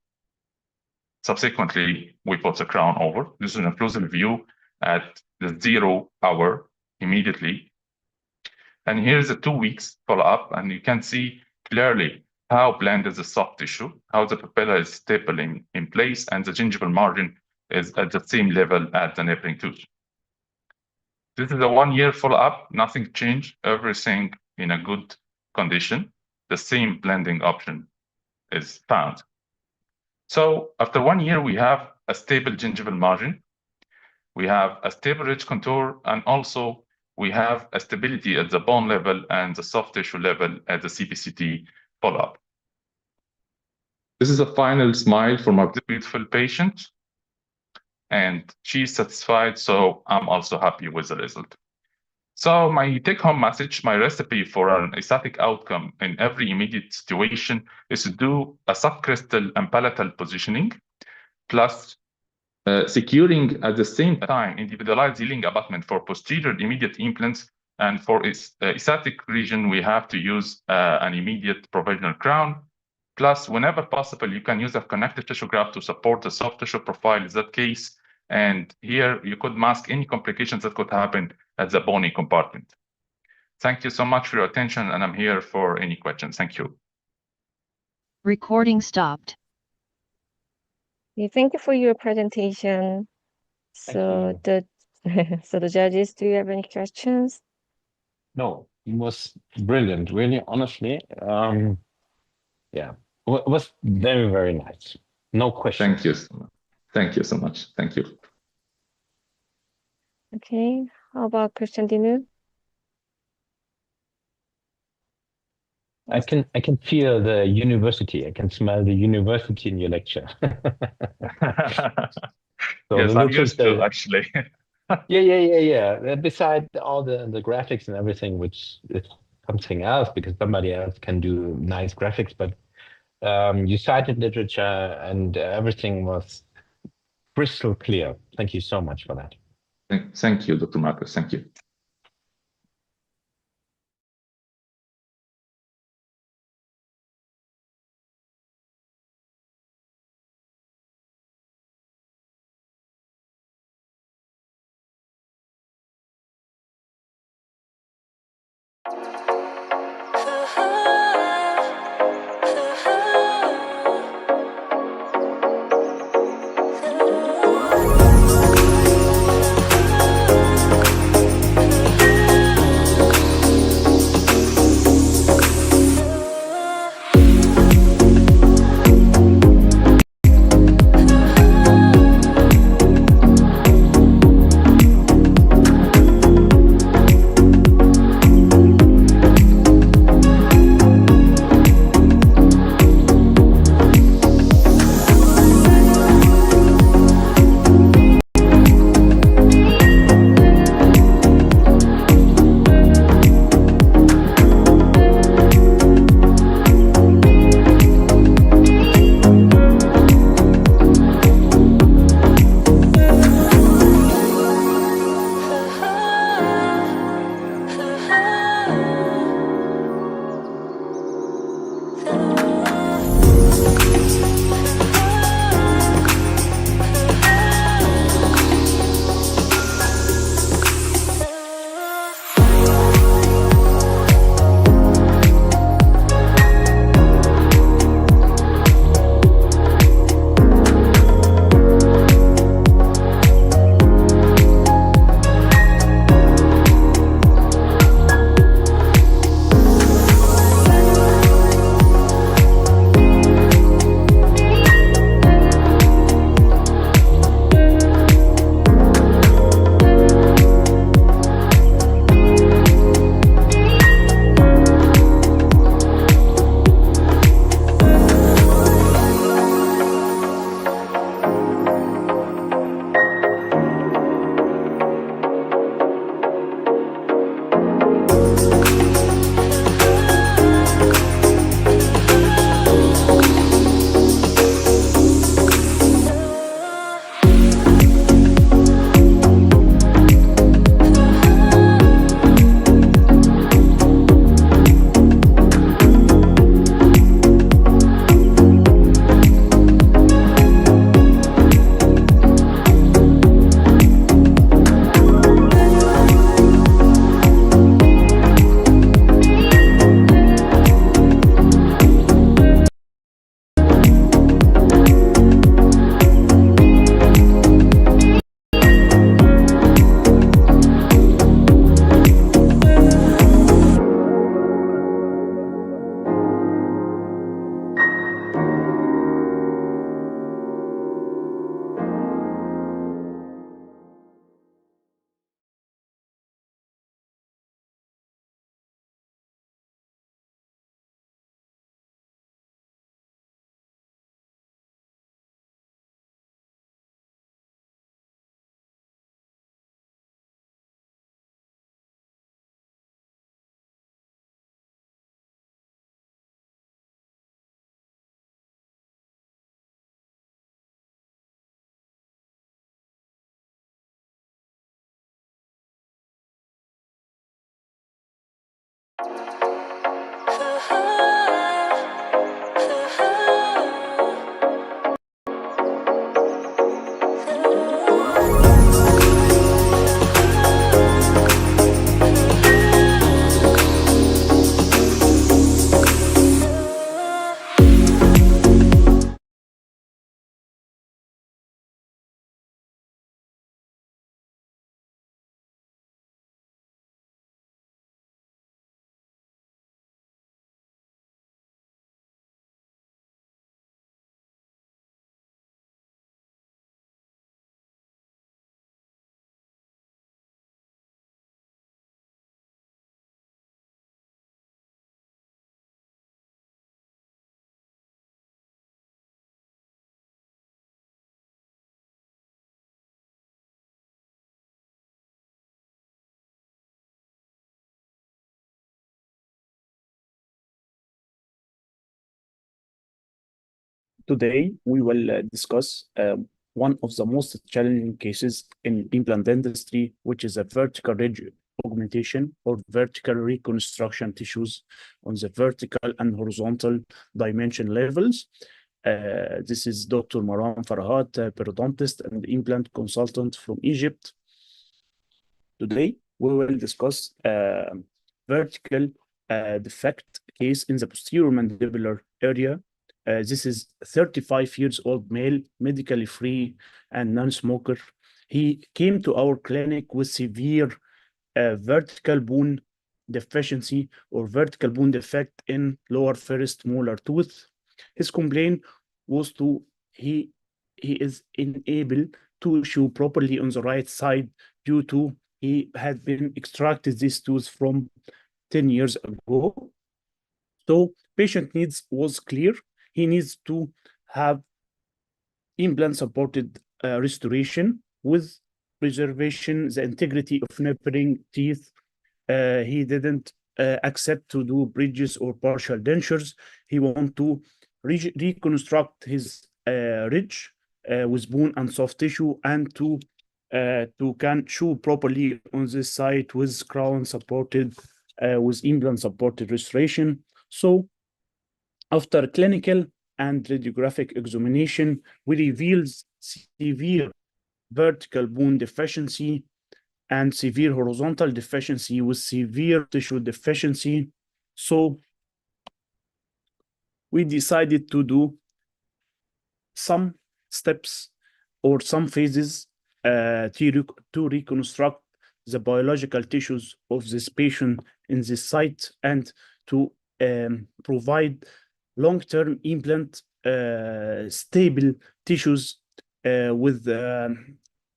Subsequently, we put the crown over. This is an occlusal view at the 0 hour immediately. And here's the 2 weeks follow-up, and you can see clearly how bland is the soft tissue, how the papilla is stable in place, and the gingival margin is at the same level as the neighboring tooth. This is a 1 year follow-up, nothing changed, everything in a good condition. The same blending option is found. So after 1 year, we have a stable gingival margin, we have a stable ridge contour, and also we have a stability at the bone level and the soft tissue level at the CBCT follow-up. This is a final smile from our beautiful patient, and she's satisfied, so I'm also happy with the result. So my take-home message, my recipe for an aesthetic outcome in every immediate situation is to do a subcrystal and palatal positioning, plus securing at the same time individualized healing abutment for posterior immediate implants. And for aesthetic region, we have to use an immediate provisional crown. Plus, whenever possible, you can use a connective tissue graft to support the soft tissue profile in that case. And here you could mask any complications that could happen at the bony compartment. Thank you so much for your attention, and I'm here for any questions. Thank you. Recording stopped. Thank you for your presentation. So the judges, do you have any questions? No, it was brilliant, really, honestly. Yeah, it was very, very nice. No questions. Thank you so much. Thank you so much. Thank you. Okay, how about Christian Dinu? I can feel the university. I can smell the university in your lecture. So yes, I'm used to actually. Yeah. Beside all the graphics and everything, which is something else because somebody else can do nice graphics, but you cited literature and everything was crystal clear. Thank you so much for that. Thank you, Dr. Marcus. Thank you. Today, we will discuss one of the most challenging cases in implant dentistry, which is a vertical ridge augmentation or vertical reconstruction tissues on the vertical and horizontal dimension levels. This is Dr. Marwan Farahat, a periodontist and implant consultant from Egypt. Today, we will discuss vertical defect case in the posterior mandibular area. This is 35 years old male, medically free and non-smoker. He came to our clinic with severe vertical bone deficiency or vertical bone defect in lower first molar tooth. His complaint was he is unable to chew properly on the right side due to he had been extracted this tooth from 10 years ago. So patient needs was clear. He needs to have implant supported restoration with preservation the integrity of neighboring teeth. He didn't accept to do bridges or partial dentures. He want to reconstruct his ridge with bone and soft tissue and to can chew properly on this side with crown supported with implant supported restoration. So after clinical and radiographic examination, we revealed severe vertical bone deficiency and severe horizontal deficiency with severe tissue deficiency. So we decided to do some steps or some phases to reconstruct the biological tissues of this patient in this site and to provide long-term implant stable tissues with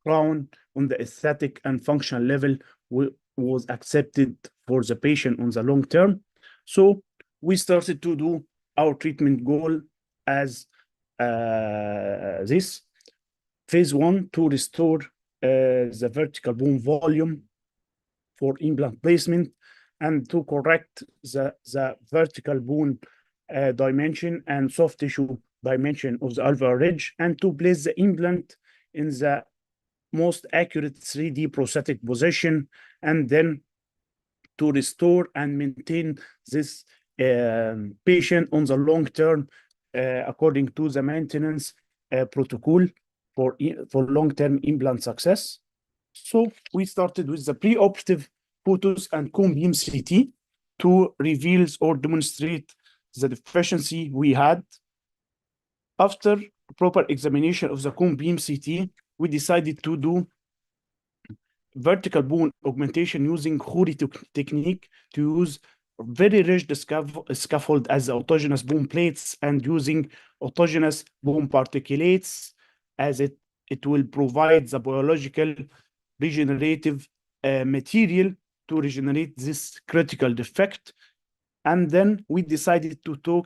crown on the aesthetic and functional level was accepted for the patient on the long term. So we started to do our treatment goal as this. Phase 1, to restore the vertical bone volume for implant placement and to correct the vertical bone dimension and soft tissue dimension of the alveolar ridge and to place the implant in the most accurate 3D prosthetic position and then to restore and maintain this patient on the long term according to the maintenance protocol for long-term implant success. So we started with the preoperative photos and cone beam CT to reveal or demonstrate the deficiency we had. After proper examination of the cone beam CT, we decided to do vertical bone augmentation using khoury technique to use very rigid scaffold as autogenous bone plates and using autogenous bone particulates as it will provide the biological regenerative material to regenerate this critical defect. And then we decided to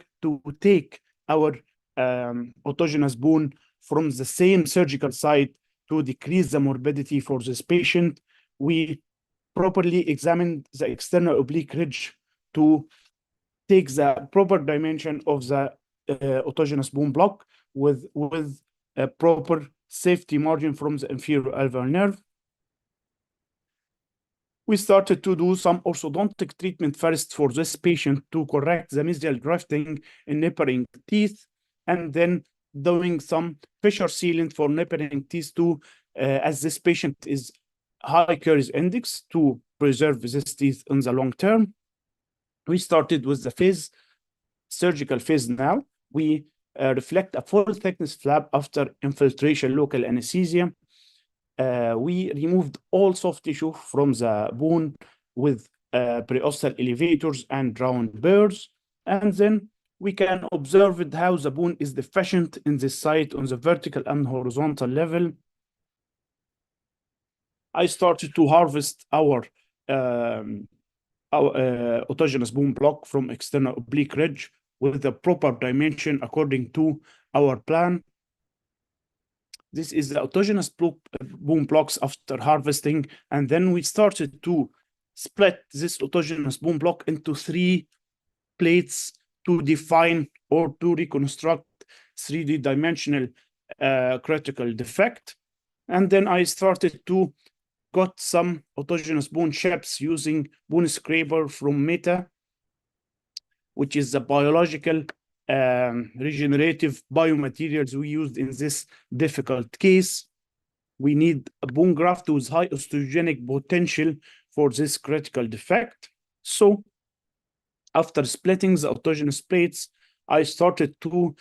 take our autogenous bone from the same surgical site to decrease the morbidity for this patient. We properly examined the external oblique ridge to take the proper dimension of the autogenous bone block with a proper safety margin from the inferior alveolar nerve. We started to do some orthodontic treatment first for this patient to correct the mesial grafting in neighboring teeth, and then doing some fissure sealant for neighboring teeth too, as this patient is high caries index to preserve this teeth in the long term. We started with the surgical phase now. We reflect a full thickness flap after infiltration local anesthesia. We removed all soft tissue from the bone with periosteal elevators and round burrs, and then we can observe how the bone is deficient in this site on the vertical and horizontal level. I started to harvest our autogenous bone block from external oblique ridge with the proper dimension according to our plan. This is the autogenous bone blocks after harvesting, and then we started to split this autogenous bone block into 3 plates to define or to reconstruct 3D dimensional critical defect. And then I started to got some autogenous bone chips using bone scraper from MEA, which is the biological regenerative biomaterials we used in this difficult case. We need a bone graft with high osteogenic potential for this critical defect. So after splitting the autogenous plates, I started to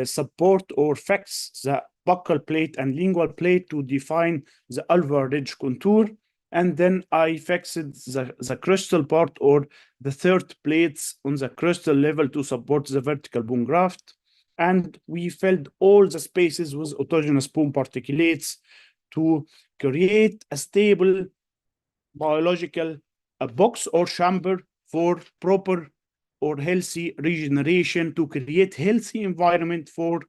support or fix the buccal plate and lingual plate to define the alveolar ridge contour. And then I fixed the crystal part or the third plates on the crystal level to support the vertical bone graft. And we filled all the spaces with autogenous bone particulates to create a stable biological box or chamber for proper or healthy regeneration, to create healthy environment for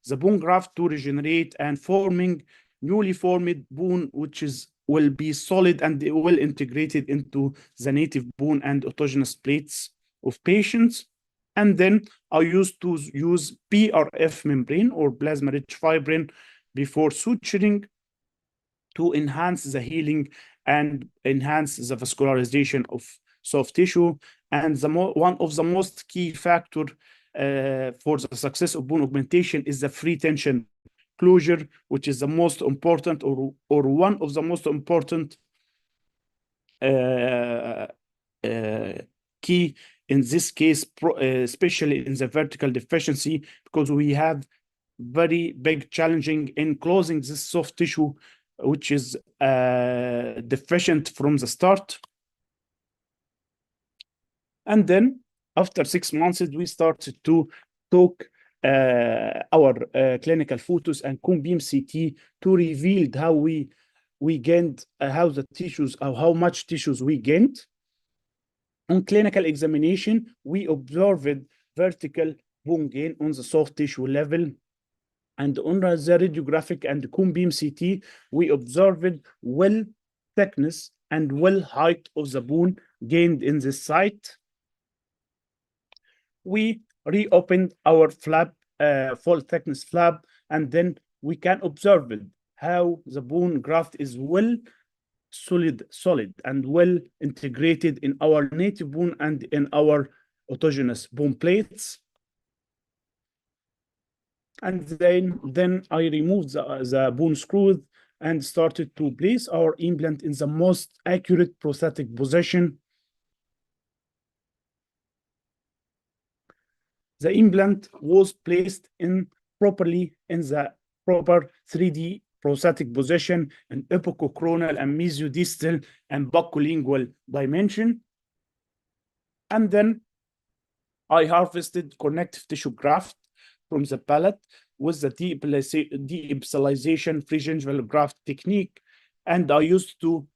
the bone graft to regenerate and forming newly formed bone, which will be solid and well integrated into the native bone and autogenous plates of patients. And then I used to use PRF membrane or plasma-rich fibrin before suturing to enhance the healing and enhance the vascularization of soft tissue. And one of the most key factor for the success of bone augmentation is the free tension closure, which is the most important or one of the most important key in this case, especially in the vertical deficiency, because we have very big challenging in closing this soft tissue, which is deficient from the start. And then after 6 months, we started to talk our clinical photos and cone beam CT to reveal how we gained, how the tissues, how much tissues we gained. On clinical examination, we observed vertical bone gain on the soft tissue level. And on the radiographic and cone beam CT, we observed well thickness and well height of the bone gained in this site. We reopened our flap, full thickness flap, and then we can observe how the bone graft is well solid and well integrated in our native bone and in our autogenous bone plates. And then I removed the bone screws and started to place our implant in the most accurate prosthetic position. The implant was placed properly in the proper 3D prosthetic position in epicochronal and mesiodistal and buccolingual dimension. And then I harvested connective tissue graft from the palate with the de-epsilization free gingival graft technique. And I used to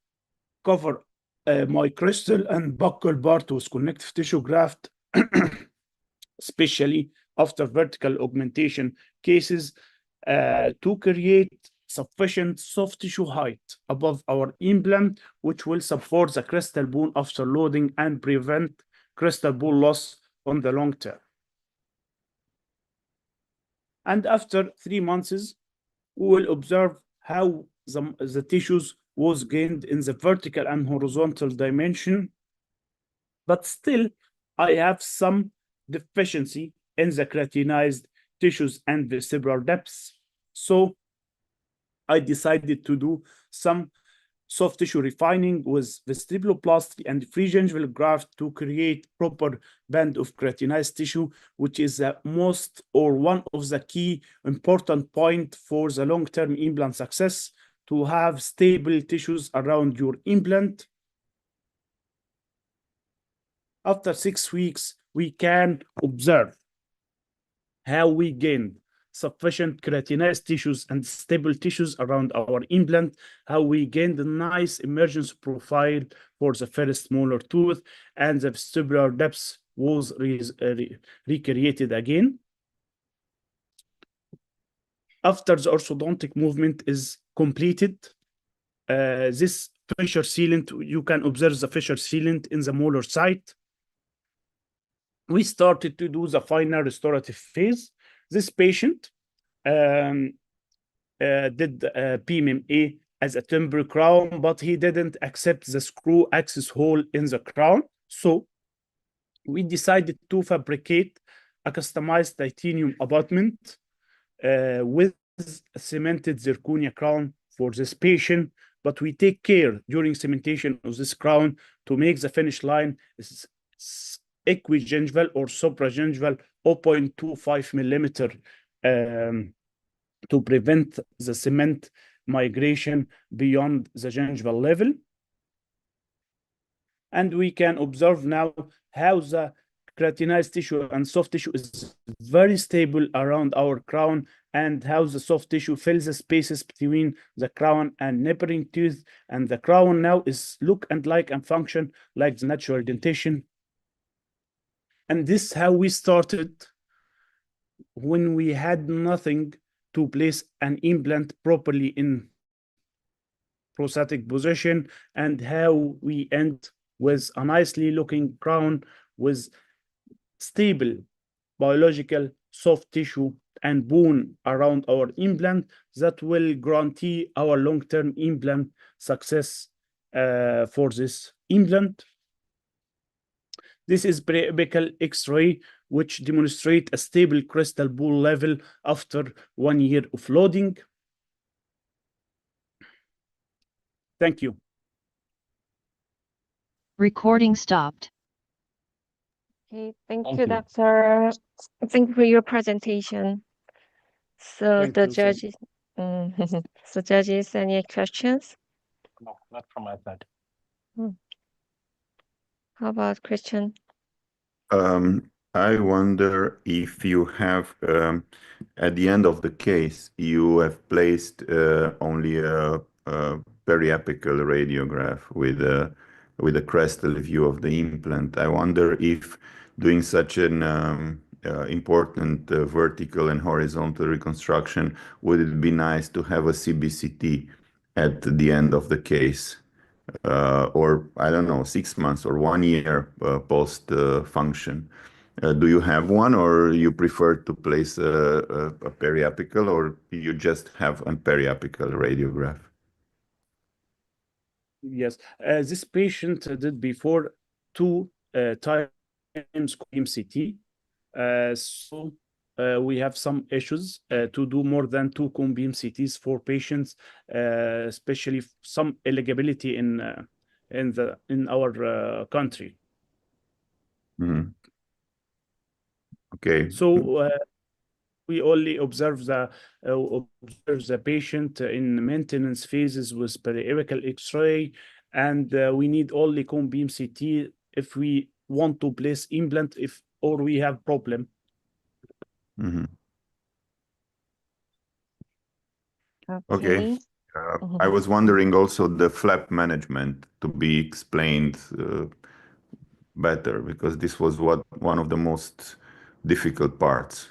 cover my crystal and buccal part with connective tissue graft, especially after vertical augmentation cases, to create sufficient soft tissue height above our implant, which will support the crystal bone after loading and prevent crystal bone loss on the long term. And after 3 months, we will observe how the tissues was gained in the vertical and horizontal dimension. But still, I have some deficiency in the keratinized tissues and vestibular depths. So I decided to do some soft tissue refining with vestibuloplasty and free gingival graft to create proper band of keratinized tissue, which is the most or one of the key important point for the long-term implant success, to have stable tissues around your implant. After 6 weeks, we can observe how we gain sufficient keratinized tissues and stable tissues around our implant, how we gained a nice emergence profile for the first molar tooth, and the vestibular depth was recreated again. After the orthodontic movement is completed, this fissure sealant, you can observe the fissure sealant in the molar site. We started to do the final restorative phase. This patient did PMMA as a temporary crown, but he didn't accept the screw access hole in the crown. So we decided to fabricate a customized titanium abutment with a cemented zirconia crown for this patient, but we take care during cementation of this crown to make the finish line equigingival or supragingival 0.25 millimeter to prevent the cement migration beyond the gingival level. And we can observe now how the keratinized tissue and soft tissue is very stable around our crown, and how the soft tissue fills the spaces between the crown and neighboring teeth, and the crown now is look and like and function like the natural dentation. And this is how we started when we had nothing to place an implant properly in prosthetic position, and how we end with a nicely looking crown with stable biological soft tissue and bone around our implant that will guarantee our long-term implant success for this implant. This is pre-apical X-ray, which demonstrate a stable crystal ball level after 1 year of loading. Thank you. Recording stopped. Okay, thank Thank you, you. Doctor. Thank you for your presentation. So Thank the you, sir. judges, so judges, any questions? No, not from my side. How about Christian? I wonder if you have, at the end of the case, you have placed only a periapical radiograph with a crestal view of the implant. I wonder if doing such an important vertical and horizontal reconstruction, would it be nice to have a CBCT at the end of the case? Or I don't know, 6 months or 1 year post function. Do you have one, or you prefer to place a periapical, or you just have a periapical radiograph? Yes, this patient did before 2 times MCT. So we have some issues to do more than 2 comb beam CTs for patients, especially some eligibility in our country. Mm-hmm. Okay. So we only observe the patient in maintenance phases with periapical X-ray, and we need only comb beam CT if we want to place implant or we have problem. Mm-hmm. Okay. I was wondering also the flap management to be explained better, because this was one of the most difficult parts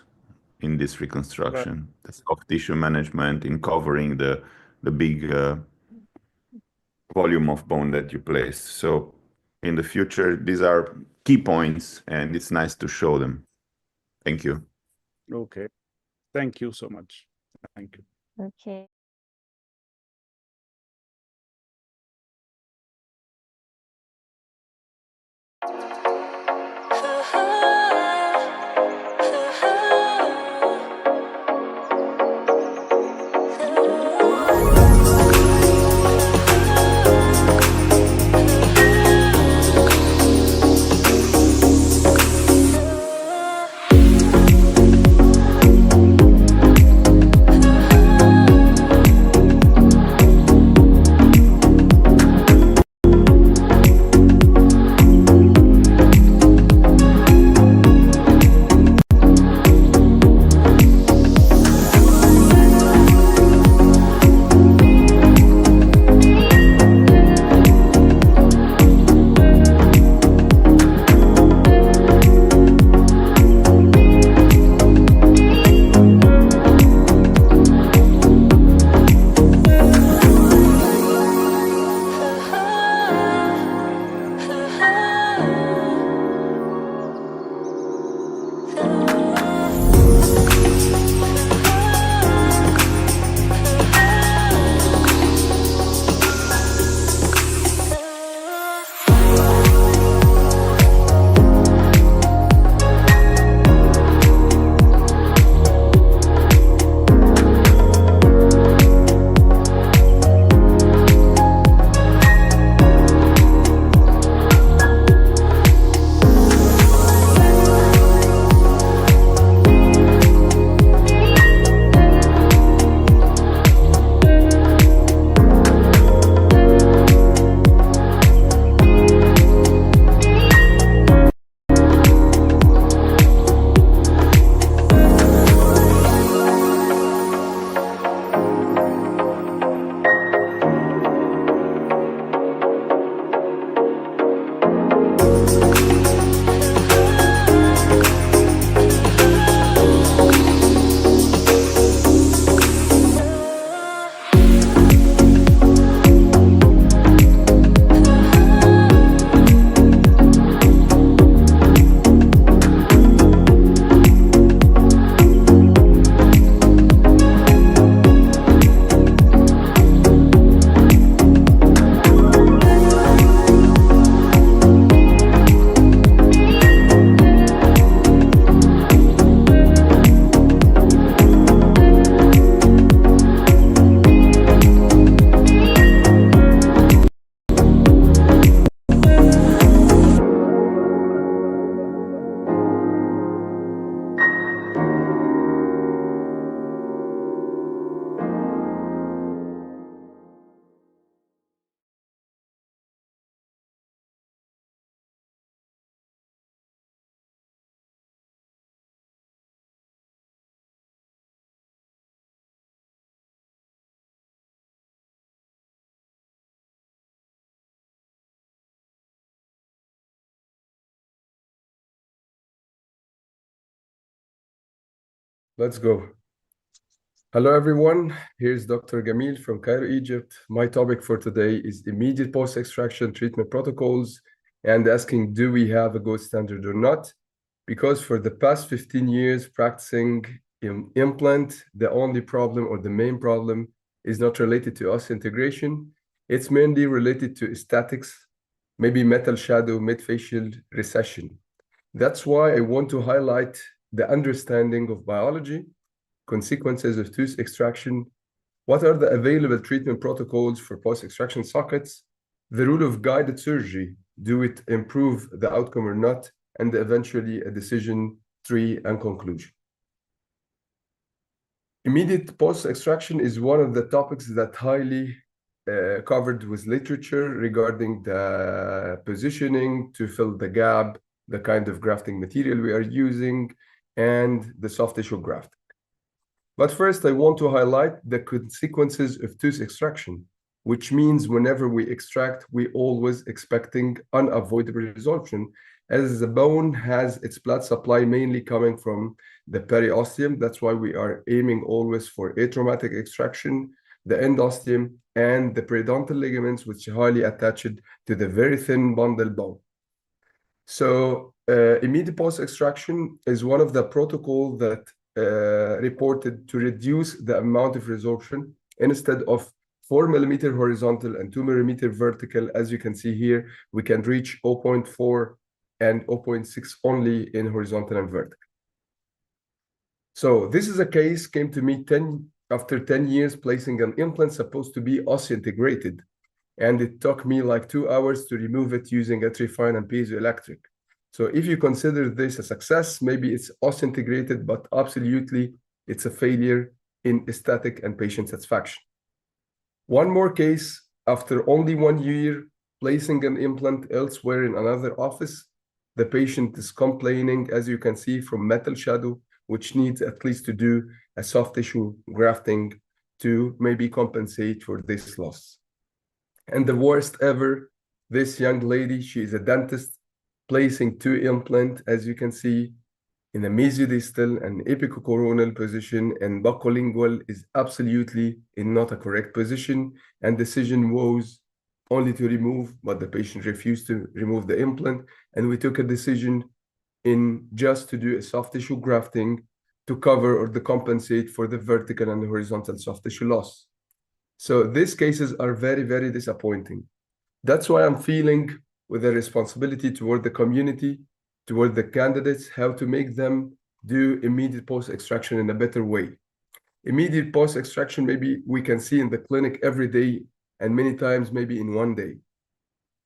in this reconstruction, the soft tissue management in covering the big volume of bone that you placed. So in the future, these are key points, and it's nice to show them. Thank you. Okay. Thank you so much. Thank you. Okay. Let's go. Hello, everyone. Here's Dr. Gameel from Cairo, Egypt. My topic for today is immediate post-extraction treatment protocols and asking, do we have a gold standard or not? Because for the past 15 years practicing implant, the only problem or the main problem is not related to osseointegration. It's mainly related to aesthetics, maybe metal shadow, mid-facial recession. That's why I want to highlight the understanding of biology, consequences of tooth extraction, what are the available treatment protocols for post-extraction sockets, the rule of guided surgery, do it improve the outcome or not, and eventually a decision tree and conclusion. Immediate post-extraction is one of the topics that highly covered with literature regarding the positioning to fill the gap, the kind of grafting material we are using, and the soft tissue grafting. But first, I want to highlight the consequences of tooth extraction, which means whenever we extract, we always expecting unavoidable resorption, as the bone has its blood supply mainly coming from the periosteum. That's why we are aiming always for atraumatic extraction, the endosteum, and the periodontal ligaments, which are highly attached to the very thin bundle bone. So immediate post-extraction is one of the protocol that reported to reduce the amount of resorption instead of 4 millimeter horizontal and 2 millimeter vertical. As you can see here, we can reach 0.4 and 0.6 only in horizontal and vertical. So this is a case came to me after 10 years placing an implant supposed to be osseointegrated, and it took me like 2 hours to remove it using a trifine and piezoelectric. So if you consider this a success, maybe it's osseointegrated, but absolutely it's a failure in aesthetic and patient satisfaction. One more case, after only 1 year placing an implant elsewhere in another office, the patient is complaining, as you can see, from metal shadow, which needs at least to do a soft tissue grafting to maybe compensate for this loss. And the worst ever, this young lady, she is a dentist, placing 2 implants, as you can see, in a mesiodistal and epicocoronal position, and buccolingual is absolutely in not a correct position, and decision was only to remove, but the patient refused to remove the implant, and we took a decision in just to do a soft tissue grafting to cover or to compensate for the vertical and the horizontal soft tissue loss. So these cases are very, very disappointing. That's why I'm feeling with a responsibility toward the community, toward the candidates, how to make them do immediate post-extraction in a better way. Immediate post-extraction, maybe we can see in the clinic every day and many times maybe in 1 day.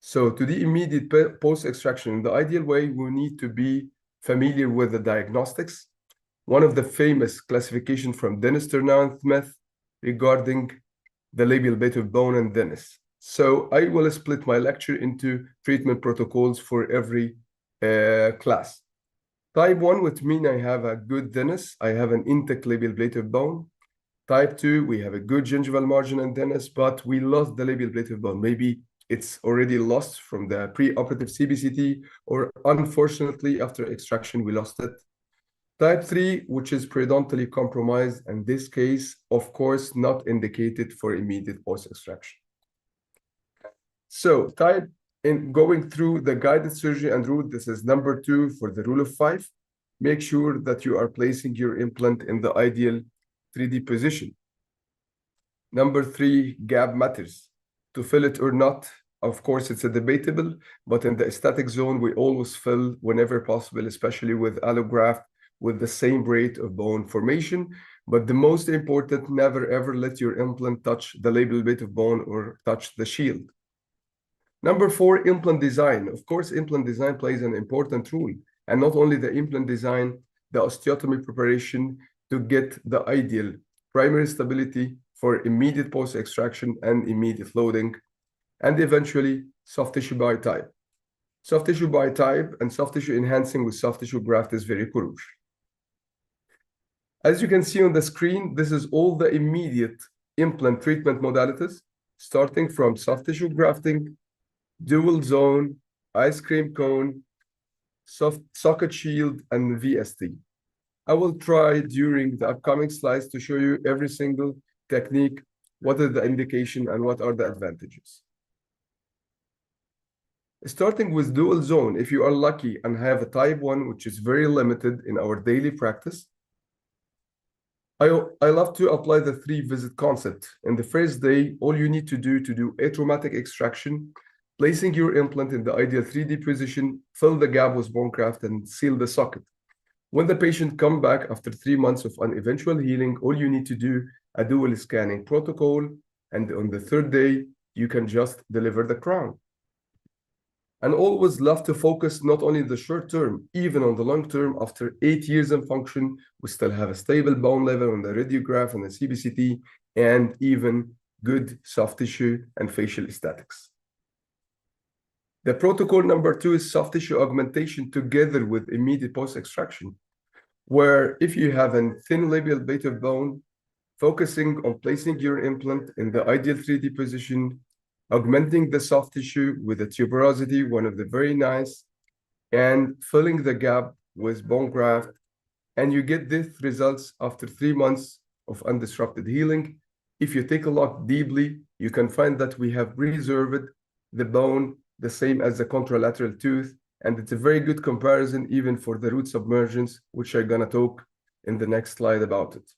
So to the immediate post-extraction, in the ideal way, we need to be familiar with the diagnostics. One of the famous classification from Dennis Smith regarding the labial bed of bone and Dennis. So I will split my lecture into treatment protocols for every class. Type 1, which means I have a good Dennis, I have an intact labial blade of bone. Type 2, we have a good gingival margin and Dennis, but we lost the labial blade of bone. Maybe it's already lost from the preoperative CBCT, or unfortunately after extraction we lost it. Type 3, which is periodontally compromised, in this case, of course, not indicated for immediate post-extraction. So in going through the guided surgery and rule, this is number 2 for the rule of 5. Make sure that you are placing your implant in the ideal 3D position. Number 3, gap matters. To fill it or not, of course, it's a debatable, but in the aesthetic zone, we always fill whenever possible, especially with allograft, with the same rate of bone formation. But the most important, never ever let your implant touch the labial bed of bone or touch the shield. Number 4, implant design. Of course, implant design plays an important role, and not only the implant design, the osteotomy preparation to get the ideal primary stability for immediate post-extraction and immediate loading, and eventually soft tissue by type. Soft tissue by type and soft tissue enhancing with soft tissue graft is very crucial. As you can see on the screen, this is all the immediate implant treatment modalities, starting from soft tissue grafting, dual zone, ice cream cone, soft socket shield, and VST. I will try during the upcoming slides to show you every single technique, what are the indication and what are the advantages. Starting with dual zone, if you are lucky and have a type 1, which is very limited in our daily practice, I love to apply the 3-visit concept. In the first day, all you need to do atraumatic extraction, placing your implant in the ideal 3D position, fill the gap with bone graft, and seal the socket. When the patient comes back after 3 months of an eventual healing, all you need to do a dual scanning protocol, and on the 3rd day, you can just deliver the crown. And always love to focus not only the short term, even on the long term. After 8 years in function, we still have a stable bone level on the radiograph and the CBCT, and even good soft tissue and facial aesthetics. The protocol number 2 is soft tissue augmentation together with immediate post-extraction, where if you have a thin labial beta bone, focusing on placing your implant in the ideal 3D position, augmenting the soft tissue with a tuberosity, one of the very nice, and filling the gap with bone graft. And you get these results after 3 months of undisrupted healing. If you take a look deeply, you can find that we have preserved the bone the same as the contralateral tooth. And it's a very good comparison even for the root submergence, which I'm gonna talk in the next slide about it.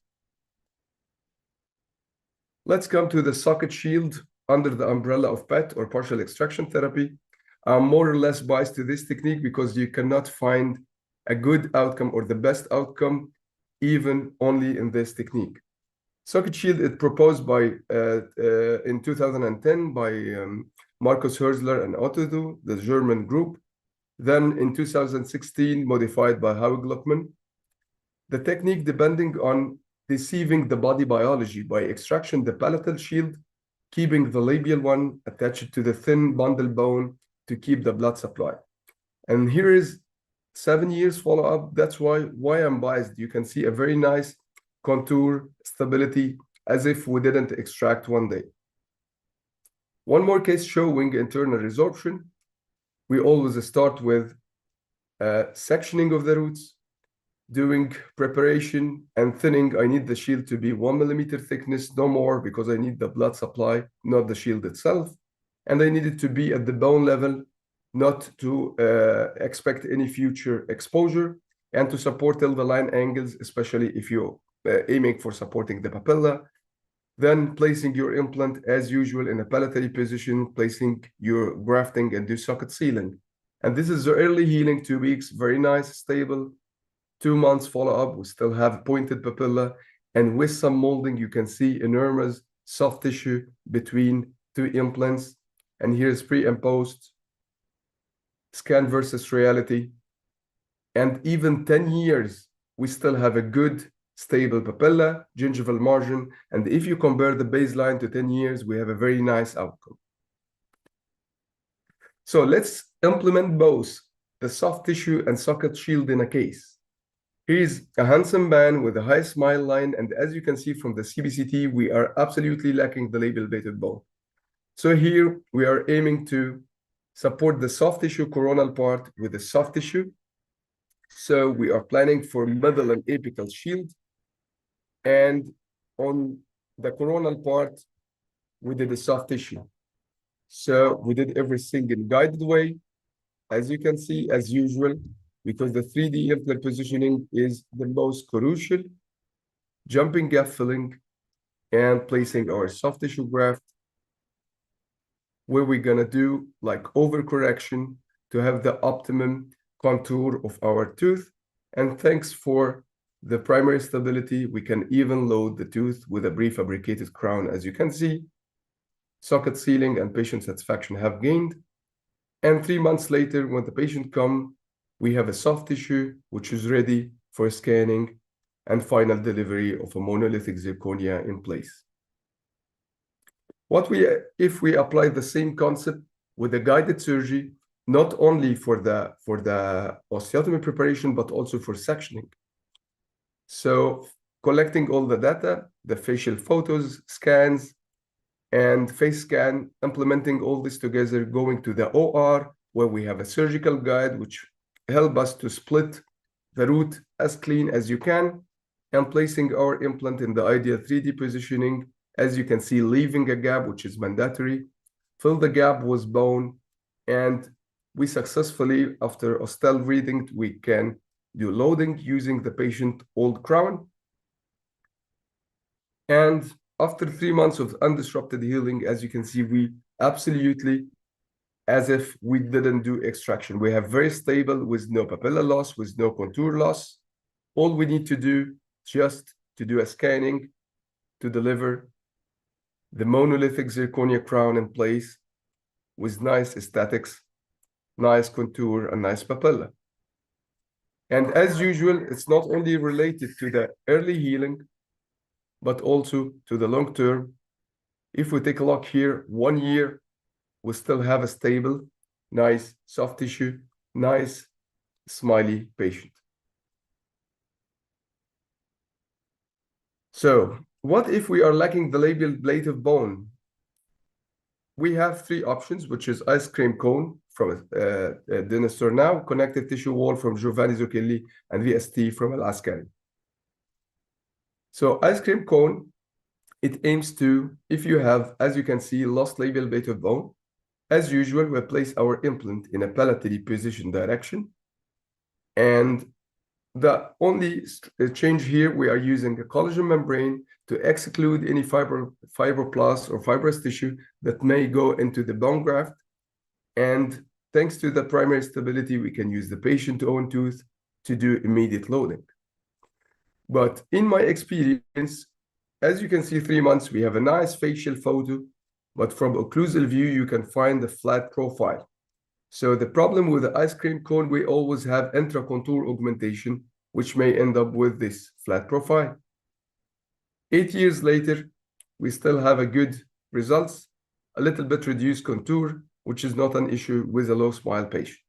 Let's come to the socket shield under the umbrella of PET or partial extraction therapy. I'm more or less biased to this technique because you cannot find a good outcome or the best outcome even only in this technique. Socket shield is proposed by in 2010 by Markus Herzler and Otto, the German group. Then in 2016 modified by 𝐼𝐿𝐿. The technique depending on deceiving the body biology by extraction the palatal shield, keeping the labial one attached to the thin bundle bone to keep the blood supply. And here is 7 years follow-up. That's why I'm biased. You can see a very nice contour stability as if we didn't extract one day. One more case showing internal resorption. We always start with sectioning of the roots, doing preparation and thinning. I need the shield to be 1 millimeter thickness, no more, because I need the blood supply, not the shield itself. And I need it to be at the bone level, not to expect any future exposure, and to support till the line angles, especially if you're aiming for supporting the papilla. Then placing your implant as usual in a palatary position, placing your grafting and do socket sealing. And this is the early healing, 2 weeks, very nice, stable. 2 months follow-up, we still have pointed papilla, and with some molding, you can see enormous soft tissue between 2 implants. And here's pre and post, scan versus reality. And even 10 years, we still have a good stable papilla, gingival margin. And if you compare the baseline to 10 years, we have a very nice outcome. So let's implement both the soft tissue and socket shield in a case. Here's a handsome man with a high smile line. And as you can see from the CBCT, we are absolutely lacking the labial beta bone. So here we are aiming to support the soft tissue coronal part with the soft tissue. So we are planning for middle and apical shield. And on the coronal part, we did the soft tissue. So we did everything in guided way, as you can see, as usual, because the 3D implant positioning is the most crucial. Jumping gap filling and placing our soft tissue graft, where we're gonna do like overcorrection to have the optimum contour of our tooth. And thanks for the primary stability, we can even load the tooth with a prefabricated crown. As you can see, socket sealing and patient satisfaction have gained. And 3 months later, when the patient comes, we have a soft tissue, which is ready for scanning and final delivery of a monolithic zirconia in place. If we apply the same concept with a guided surgery, not only for the osteotomy preparation, but also for sectioning. So collecting all the data, the facial photos, scans, and face scan, implementing all this together, going to the OR, where we have a surgical guide, which help us to split the root as clean as you can, and placing our implant in the ideal 3D positioning, as you can see, leaving a gap, which is mandatory, fill the gap with bone, and we successfully, after Ostel reading, we can do loading using the patient old crown. And after 3 months of undisrupted healing, as you can see, we absolutely, as if we didn't do extraction. We have very stable with no papilla loss, with no contour loss. All we need to do just to do a scanning to deliver the monolithic zirconia crown in place with nice aesthetics, nice contour, and nice papilla. And as usual, it's not only related to the early healing, but also to the long term. If we take a look here, 1 year, we still have a stable, nice soft tissue, nice smiley patient. So what if we are lacking the labial blade of bone? We have 3 options, which is ice cream cone from a dinosaur now, connective tissue wall from Giovanni Zucchelli, and VST from Al-Askari. So ice cream cone, it aims to, if you have, as you can see, lost labial blade of bone, as usual, we place our implant in a palatally positioned direction. And the only change here, we are using a collagen membrane to exclude any fibroblast or fibrous tissue that may go into the bone graft. And thanks to the primary stability, we can use the patient's own tooth to do immediate loading. But in my experience, as you can see, 3 months, we have a nice facial photo, but from occlusal view, you can find the flat profile. So the problem with the ice cream cone, we always have intra-contour augmentation, which may end up with this flat profile. 8 years later, we still have a good results, a little bit reduced contour, which is not an issue with a low smile patient.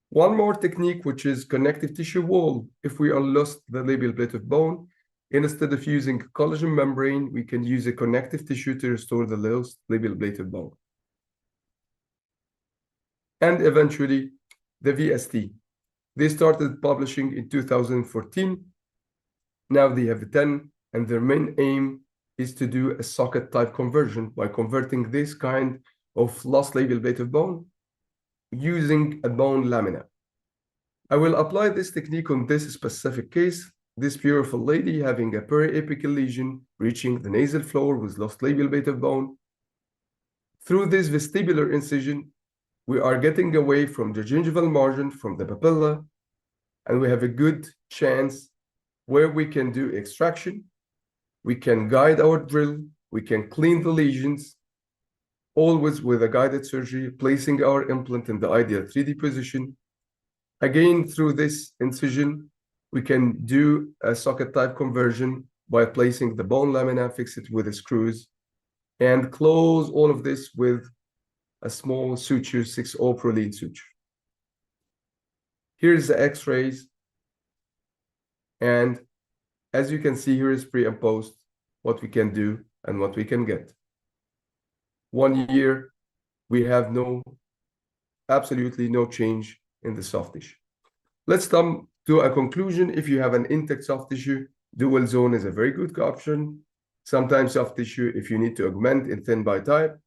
One more technique, which is connective tissue wall. If we are lost the labial plate of bone, instead of using collagen membrane, we can use a connective tissue to restore the lost labial plate of bone. And eventually, the VST. They started publishing in 2014. Now they have 10, and their main aim is to do a socket type conversion by converting this kind of lost labial plate of bone using a bone lamina. I will apply this technique on this specific case. This beautiful lady having a periapical lesion reaching the nasal floor with lost labial plate of bone. Through this vestibular incision, we are getting away from the gingival margin, from the papilla, and we have a good chance where we can do extraction, we can guide our drill, we can clean the lesions, always with a guided surgery, placing our implant in the ideal 3D position. Again, through this incision, we can do a socket type conversion by placing the bone lamina, fix it with the screws, and close all of this with a small suture, 6/0 Prolene suture. Here's the x-rays. And as you can see, here is pre and post, what we can do and what we can get. 1 year, we have absolutely no change in the soft tissue. Let's come to a conclusion. If you have an intact soft tissue, dual zone is a very good option. Sometimes soft tissue, if you need to augment in thin by type.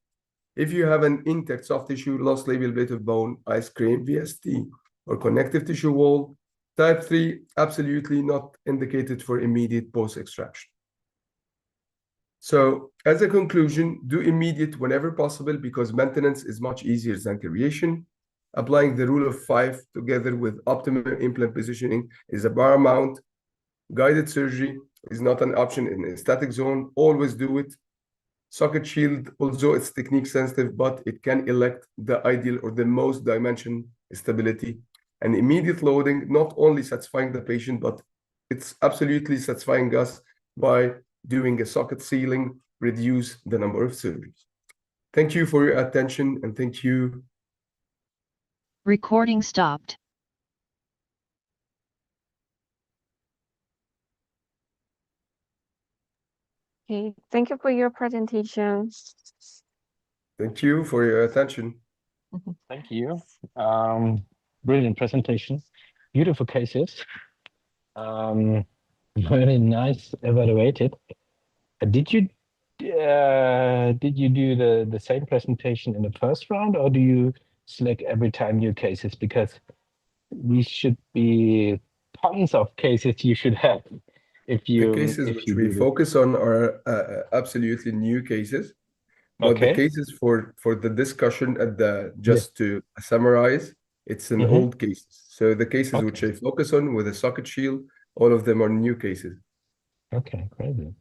If you have an intact soft tissue, lost labial plate of bone, ice cream, VST, or connective tissue wall, type 3, absolutely not indicated for immediate post-extraction. So as a conclusion, do immediate whenever possible because maintenance is much easier than creation. Applying the rule of 5 together with optimal implant positioning is a paramount. Guided surgery is not an option in the aesthetic zone. Always do it. Socket shield, although it's technique sensitive, but it can elect the ideal or the most dimension stability. And immediate loading, not only satisfying the patient, but it's absolutely satisfying us by doing a socket sealing, reduce the number of surgeries. Thank you for your attention and thank you. Recording stopped. Okay, thank you for your presentation. Thank you for your attention. Thank you. brilliant presentation. Beautiful cases. Very nice, evaluated. Did you do the same presentation in the first round, or do you select every time new cases? Because we should be tons of cases you should have if you The cases if which you we do focus on are absolutely new cases, but the Okay. cases for the discussion at the just to summarize, it's an Mhm. old cases. So the cases which I focus on with a socket shield, all of them are new cases. Okay, crazy.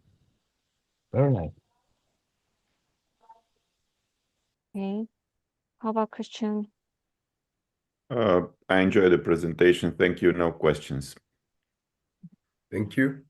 Very nice. Okay. How about Christian? I enjoyed the presentation. Thank you. No questions. Thank you.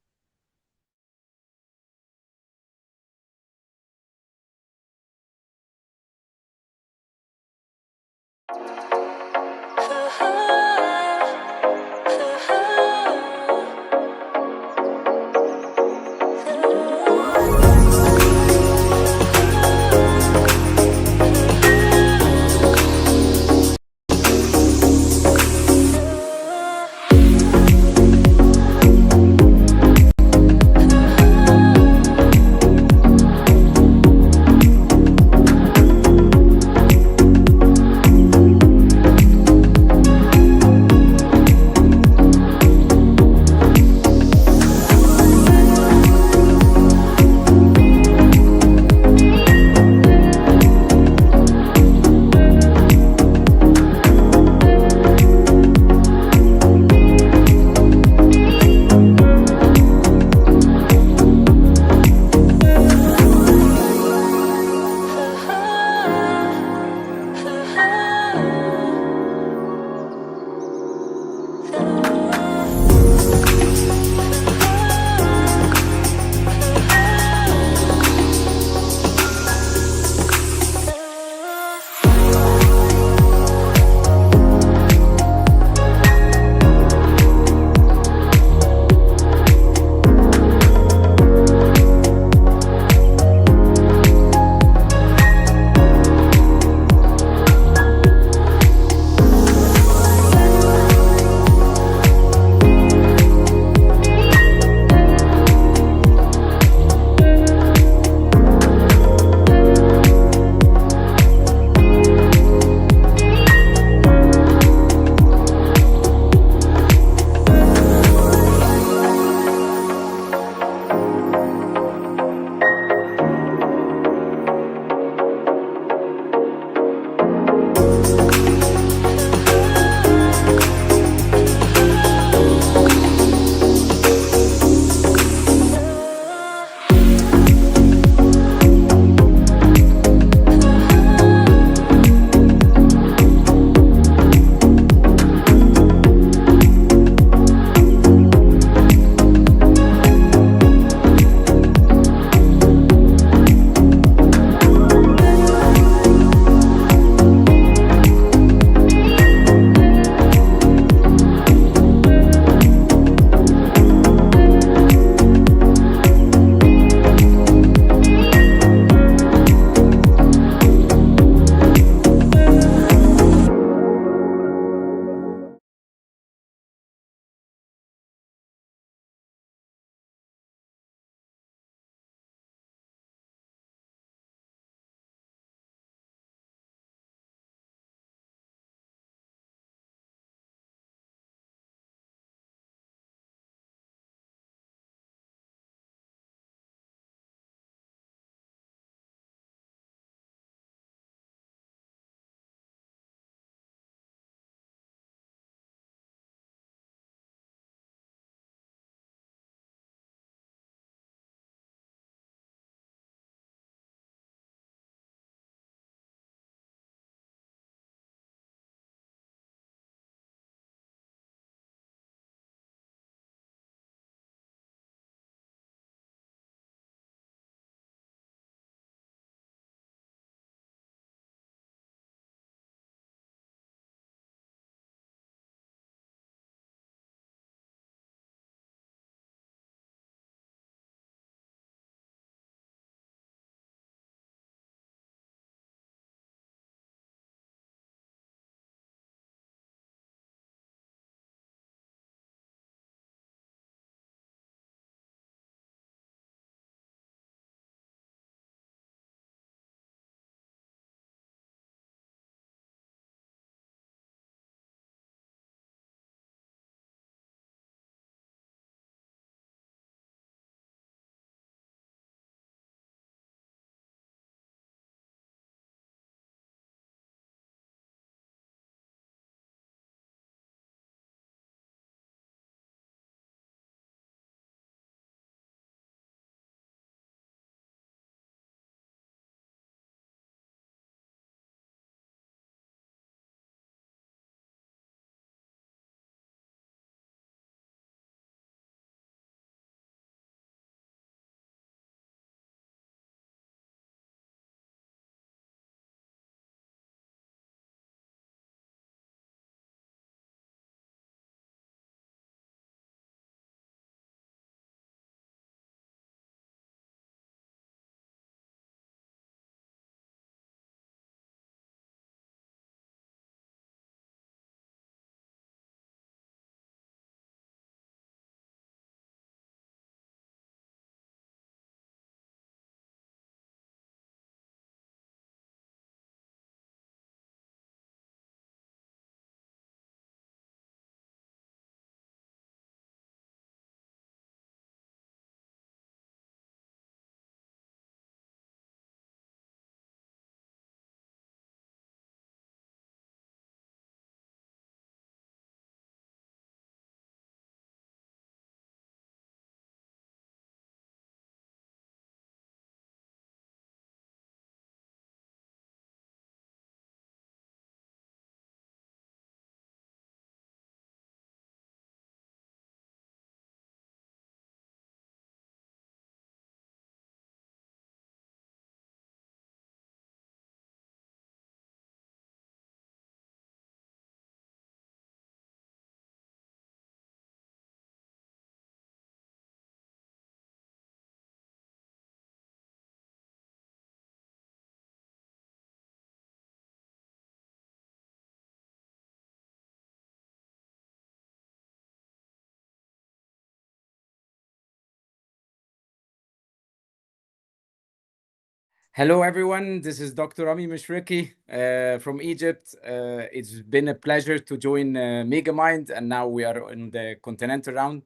Hello, everyone. This is Dr. Rami Meshreki from Egypt. It's been a pleasure to join Megamind, and now we are in the Continental round.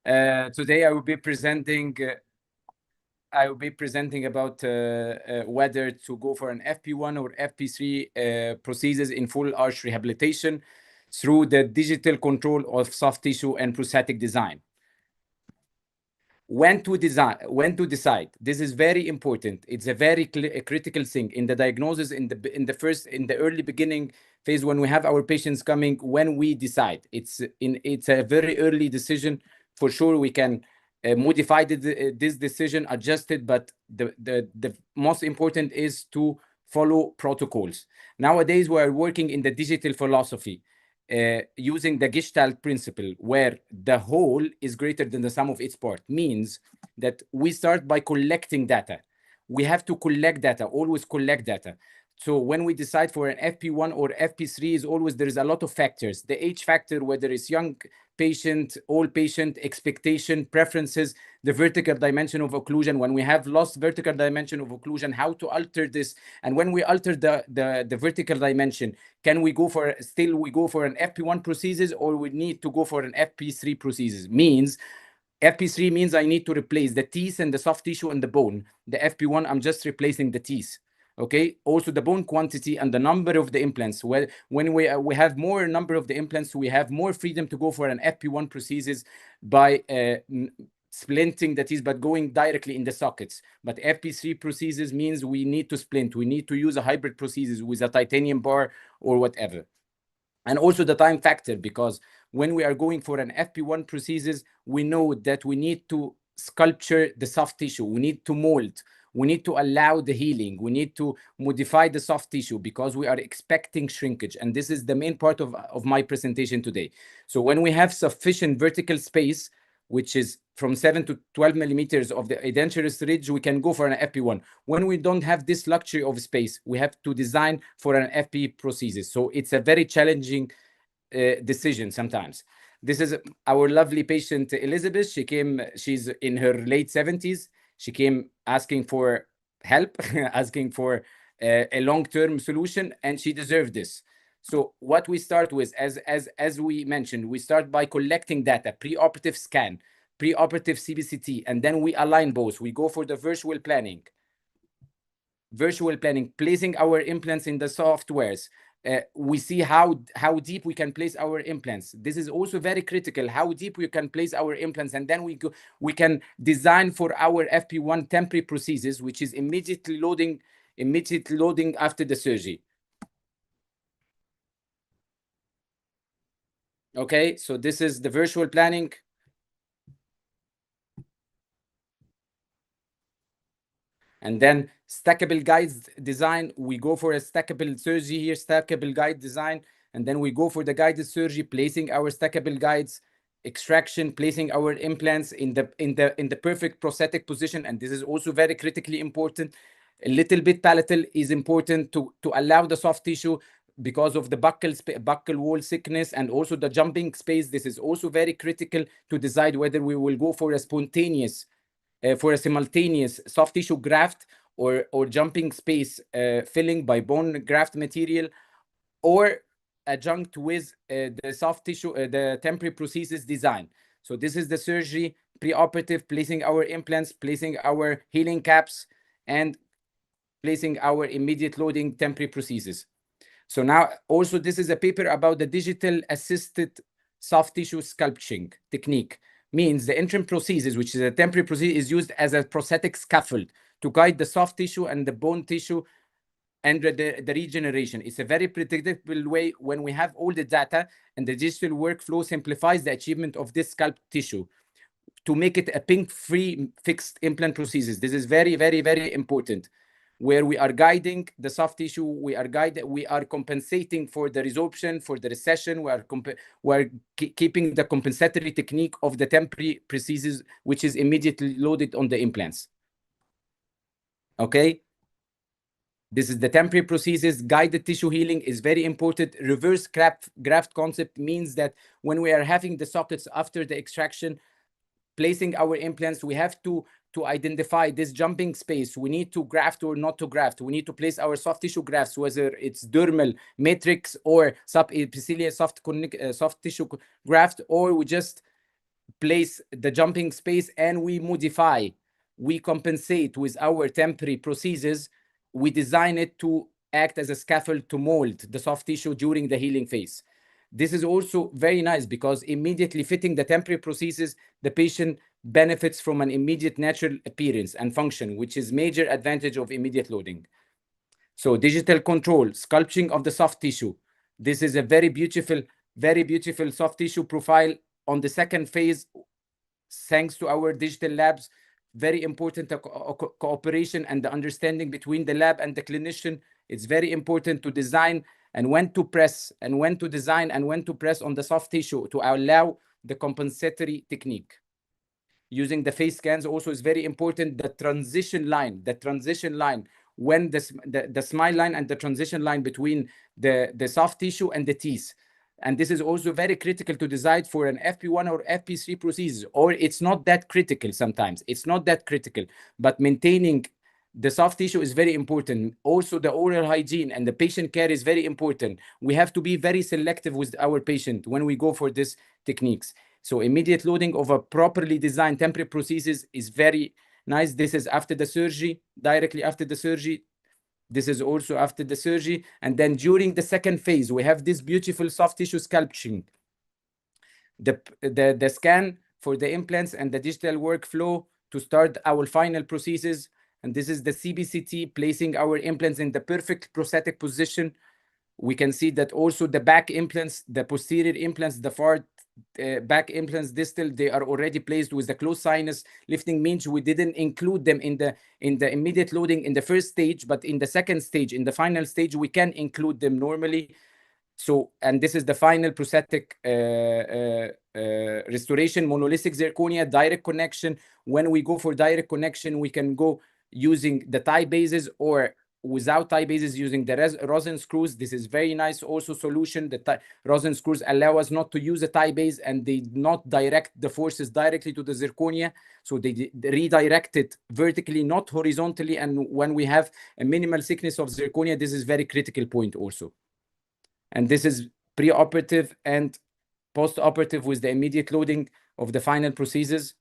Today, I will be presenting. About whether to go for an FP1 or FP3 prosthesis in full arch rehabilitation through the digital control of soft tissue and prosthetic design. When to decide. This is very important. It's a very critical thing in the diagnosis, in the early beginning phase when we have our patients coming. When we decide, it's a very early decision. For sure, we can modify this decision, adjust it, but the most important is to follow protocols. Nowadays, we are working in the digital philosophy. Using the Gestalt principle, where the whole is greater than the sum of its parts, means that we start by collecting data. We have to collect data, always collect data. So when we decide for an FP1 or FP3, is always there is a lot of factors. The age factor, whether it's young patient, old patient, expectation, preferences, the vertical dimension of occlusion. When we have lost vertical dimension of occlusion, how to alter this? And when we alter the vertical dimension, can we go for an FP1 prosthesis, or we need to go for an FP3 prosthesis? FP3 means I need to replace the teeth and the soft tissue and the bone. The FP1, I'm just replacing the teeth. Okay. Also, the bone quantity and the number of the implants. Well, when we have more number of the implants, we have more freedom to go for an FP1 prosthesis by splinting the teeth, but going directly in the sockets. But FP3 prosthesis means we need to splint. We need to use a hybrid prosthesis with a titanium bar or whatever. And also the time factor, because when we are going for an FP1 prosthesis, we know that we need to sculpture the soft tissue. We need to mold. We need to allow the healing. We need to modify the soft tissue because we are expecting shrinkage. And this is the main part of my presentation today. So when we have sufficient vertical space, which is from 7 to 12 millimeters of the edentulous ridge, we can go for an FP1. When we don't have this luxury of space, we have to design for an FP prosthesis. So it's a very challenging decision sometimes. This is our lovely patient, Elizabeth. She's in her late 70s. She came asking for help, asking for a long-term solution, and she deserved this. So what we start with, as we mentioned, we start by collecting data, preoperative scan, preoperative CBCT, and then we align both. We go for the visual planning, placing our implants in the softwares. We see how deep we can place our implants. This is also very critical, how deep we can place our implants. And then we can design for our FP1 temporary prosthesis, which is immediately loading after the surgery. Okay, so this is the virtual planning. And then stackable guides design, we go for a stackable surgery here, stackable guide design, and then we go for the guided surgery, placing our stackable guides, extraction, placing our implants in the perfect prosthetic position. And this is also very critically important. A little bit palatal is important to allow the soft tissue because of the buccal wall thickness and also the jumping space. This is also very critical to decide whether we will go for a spontaneous for a simultaneous soft tissue graft or jumping space filling by bone graft material, or adjunct with the soft tissue, the temporary prosthesis design. So this is the surgery, preoperative, placing our implants, placing our healing caps, and placing our immediate loading temporary prosthesis. So now also this is a paper about the digital assisted soft tissue sculpting technique. Means the interim prosthesis, which is a temporary prosthesis, is used as a prosthetic scaffold to guide the soft tissue and the bone tissue and the regeneration. It's a very predictable way when we have all the data, and the digital workflow simplifies the achievement of this sculpt tissue to make it a pink-free fixed implant prosthesis. This is very, very, very important. Where we are guiding the soft tissue, we are compensating for the resorption, for the recession. We are keeping the compensatory technique of the temporary prosthesis, which is immediately loaded on the implants. Okay. This is the temporary prosthesis. Guided tissue healing is very important. Reverse graft concept means that when we are having the sockets after the extraction, placing our implants, we have to to identify this jumping space. We need to graft or not to graft. We need to place our soft tissue grafts, whether it's dermal, matrix, or subepithelial soft tissue graft, or we just place the jumping space and we modify, we compensate with our temporary prostheses. We design it to act as a scaffold to mold the soft tissue during the healing phase. This is also very nice because immediately fitting the temporary prosthesis, the patient benefits from an immediate natural appearance and function, which is major advantage of immediate loading. So digital control, sculpting of the soft tissue. This is a very beautiful soft tissue profile on the second phase, thanks to our digital labs. Very important cooperation and the understanding between the lab and the clinician. It's very important to design and when to press and when to design and when to press on the soft tissue to allow the compensatory technique. Using the face scans also is very important. The transition line, when the smile line and the transition line between the soft tissue and the teeth. And this is also very critical to decide for an FP1 or FP3 prosthesis, or it's not that critical sometimes. It's not that critical, but maintaining the soft tissue is very important. Also, the oral hygiene and the patient care is very important. We have to be very selective with our patient when we go for these techniques. So immediate loading of a properly designed temporary prosthesis is very nice. This is after the surgery, directly after the surgery. This is also after the surgery. And then during the second phase, we have this beautiful soft tissue sculpting. The scan for the implants and the digital workflow to start our final prosthesis. And this is the CBCT, placing our implants in the perfect prosthetic position. We can see that also the back implants, the posterior implants, the far back implants distal, they are already placed with the closed sinus lifting, means we didn't include them in the immediate loading in the first stage, but in the second stage, in the final stage, we can include them normally. So, and this is the final prosthetic restoration, monolithic zirconia, direct connection. When we go for direct connection, we can go using the tie bases or without tie bases using the rosin screws. This is very nice also solution. The rosin screws allow us not to use a tie base and they not direct the forces directly to the zirconia. So they redirect it vertically, not horizontally. And when we have a minimal thickness of zirconia, this is very critical point also. And this is pre-operative and post-operative with the immediate loading of the final prosthesis.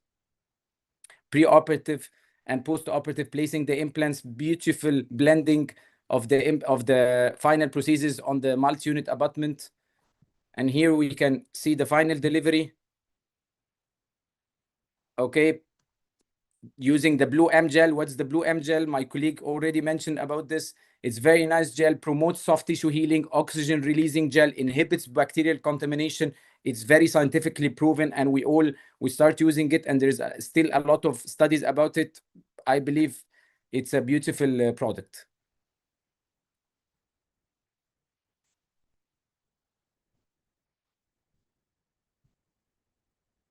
Pre-operative and post-operative placing the implants, beautiful blending of the final prosthesis on the multi-unit abutment. And here we can see the final delivery. Okay, using the blue M gel. What's the blue M gel? My colleague already mentioned about this. It's very nice gel, promotes soft tissue healing, oxygen releasing gel, inhibits bacterial contamination. It's very scientifically proven, and we start using it, and there's still a lot of studies about it. I believe it's a beautiful product.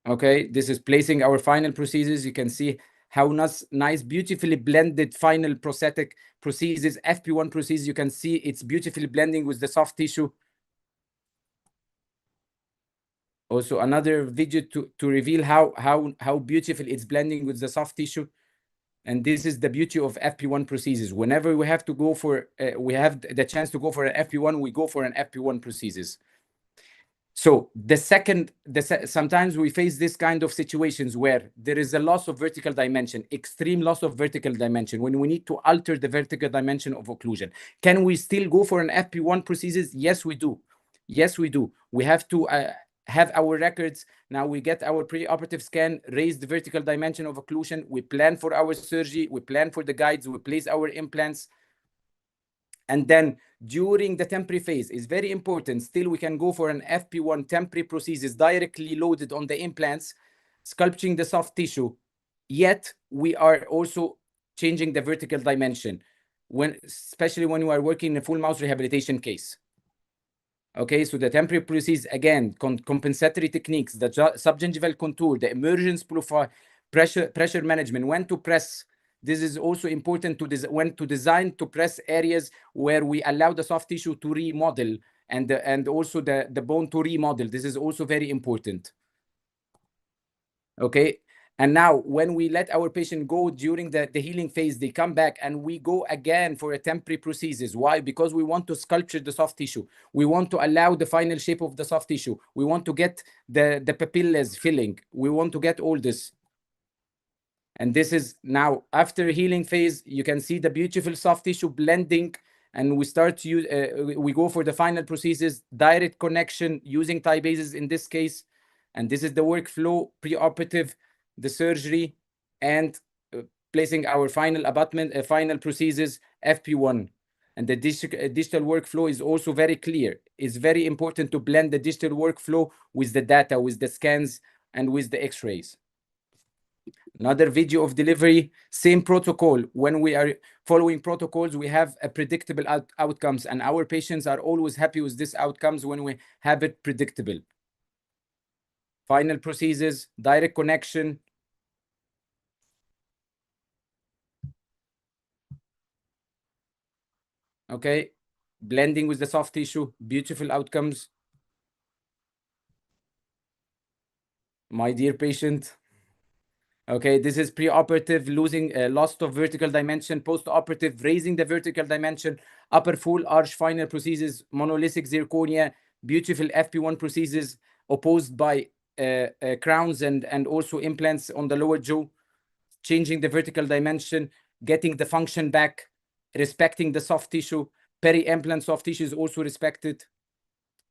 Okay, this is placing our final prosthesis. You can see how nice, beautifully blended final prosthetic prosthesis, FP1 prosthesis. You can see it's beautifully blending with the soft tissue. Also, another video to reveal how beautiful it's blending with the soft tissue. And this is the beauty of FP1 prosthesis. Whenever we have to go for, we have the chance to go for an FP1, we go for an FP1 prosthesis. So sometimes we face this kind of situations where there is a loss of vertical dimension, extreme loss of vertical dimension, when we need to alter the vertical dimension of occlusion. Can we still go for an FP1 prosthesis? Yes, we do. Yes, we do. We have to have our records. Now we get our pre-operative scan, raise the vertical dimension of occlusion. We plan for our surgery. We plan for the guides. We place our implants. And then during the temporary phase is very important. Still, we can go for an FP1 temporary prosthesis directly loaded on the implants, sculpting the soft tissue. Yet we are also changing the vertical dimension, especially when you are working in a full mouth rehabilitation case. Okay, so the temporary prosthesis, again, compensatory techniques, the subgingival contour, the emergence profile, pressure management, when to press. This is also important when to design to press areas where we allow the soft tissue to remodel and also the bone to remodel. This is also very important. Okay, And now when we let our patient go during the healing phase, they come back and we go again for a temporary prosthesis. Why? Because we want to sculpture the soft tissue. We want to allow the final shape of the soft tissue. We want to get the papillas filling. We want to get all this. And this is now after healing phase, you can see the beautiful soft tissue blending, and we start to use, we go for the final prosthesis, direct connection using tie bases in this case. And this is the workflow, preoperative, the surgery, and placing our final abutment, final prosthesis, FP1. And the digital workflow is also very clear. It's very important to blend the digital workflow with the data, with the scans, and with the x-rays. Another video of delivery, same protocol. When we are following protocols, we have a predictable outcomes, and our patients are always happy with these outcomes when we have it predictable. Final prosthesis, direct connection. Okay, blending with the soft tissue, beautiful outcomes. My dear patient. Okay, this is preoperative, losing loss of vertical dimension, post-operative, raising the vertical dimension, upper full arch final prosthesis, monolithic zirconia, beautiful FP1 prosthesis, opposed by crowns and also implants on the lower jaw, changing the vertical dimension, getting the function back, respecting the soft tissue, peri-implant soft tissue is also respected.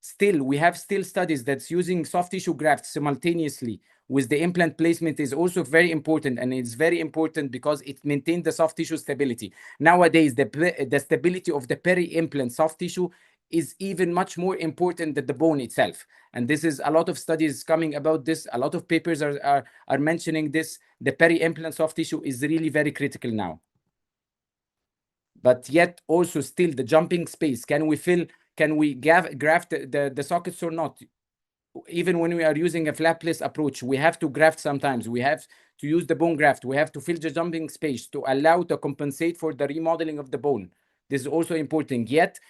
Still, we have studies that's using soft tissue grafts simultaneously with the implant placement is also very important, and it's very important because it maintains the soft tissue stability. Nowadays, the stability of the peri-implant soft tissue is even much more important than the bone itself. And this is a lot of studies coming about this. A lot of papers are mentioning this. The peri-implant soft tissue is really very critical now. But yet also still the jumping space, can we graft the sockets or not? Even when we are using a flapless approach, we have to graft sometimes. We have to use the bone graft. We have to fill the jumping space to allow to compensate for the remodeling of the bone. This is also important. Yet,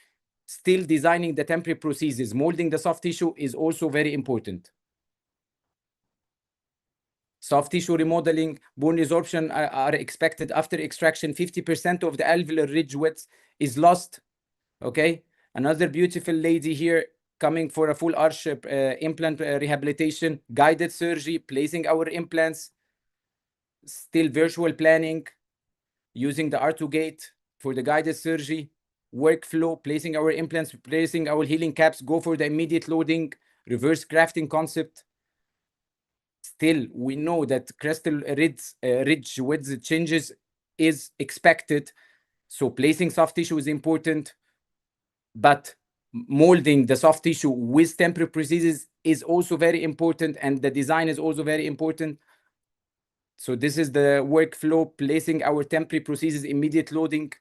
still designing the temporary prosthesis, molding the soft tissue is also very important. Soft tissue remodeling, bone resorption are expected after extraction. 50% of the alveolar ridge width is lost. Okay, another beautiful lady here coming for a full arch implant rehabilitation, guided surgery, placing our implants, still virtual planning, using the R2 gate for the guided surgery, workflow, placing our implants, placing our healing caps, go for the immediate loading, reverse grafting concept. Still, we know that crestal ridge width changes is expected. So placing soft tissue is important, but molding the soft tissue with temporary prosthesis is also very important, and the design is also very important. So this is the workflow, placing our temporary prosthesis, immediate loading.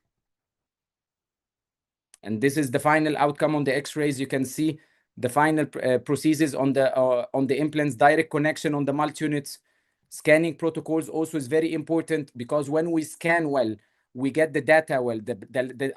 And this is the final outcome on the x-rays. You can see the final prosthesis on the implants, direct connection on the multi-units. Scanning protocols also is very important, because when we scan well, we get the data well.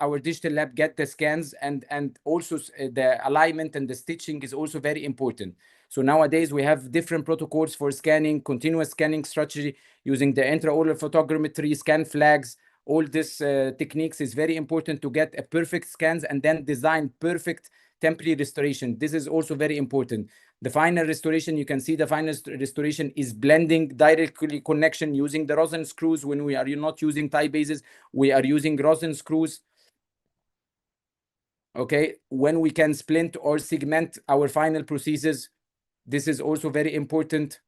Our digital lab get the scans, and also the alignment and the stitching is also very important. So nowadays we have different protocols for scanning, continuous scanning strategy using the intraoral photogrammetry, scan flags. All these techniques is very important to get a perfect scans and then design perfect temporary restoration. This is also very important. The final restoration, you can see the final restoration is blending directly connection using the rosin screws. When we are not using tie bases, we are using rosin screws. Okay, when we can splint or segment our final prosthesis, this is also very important.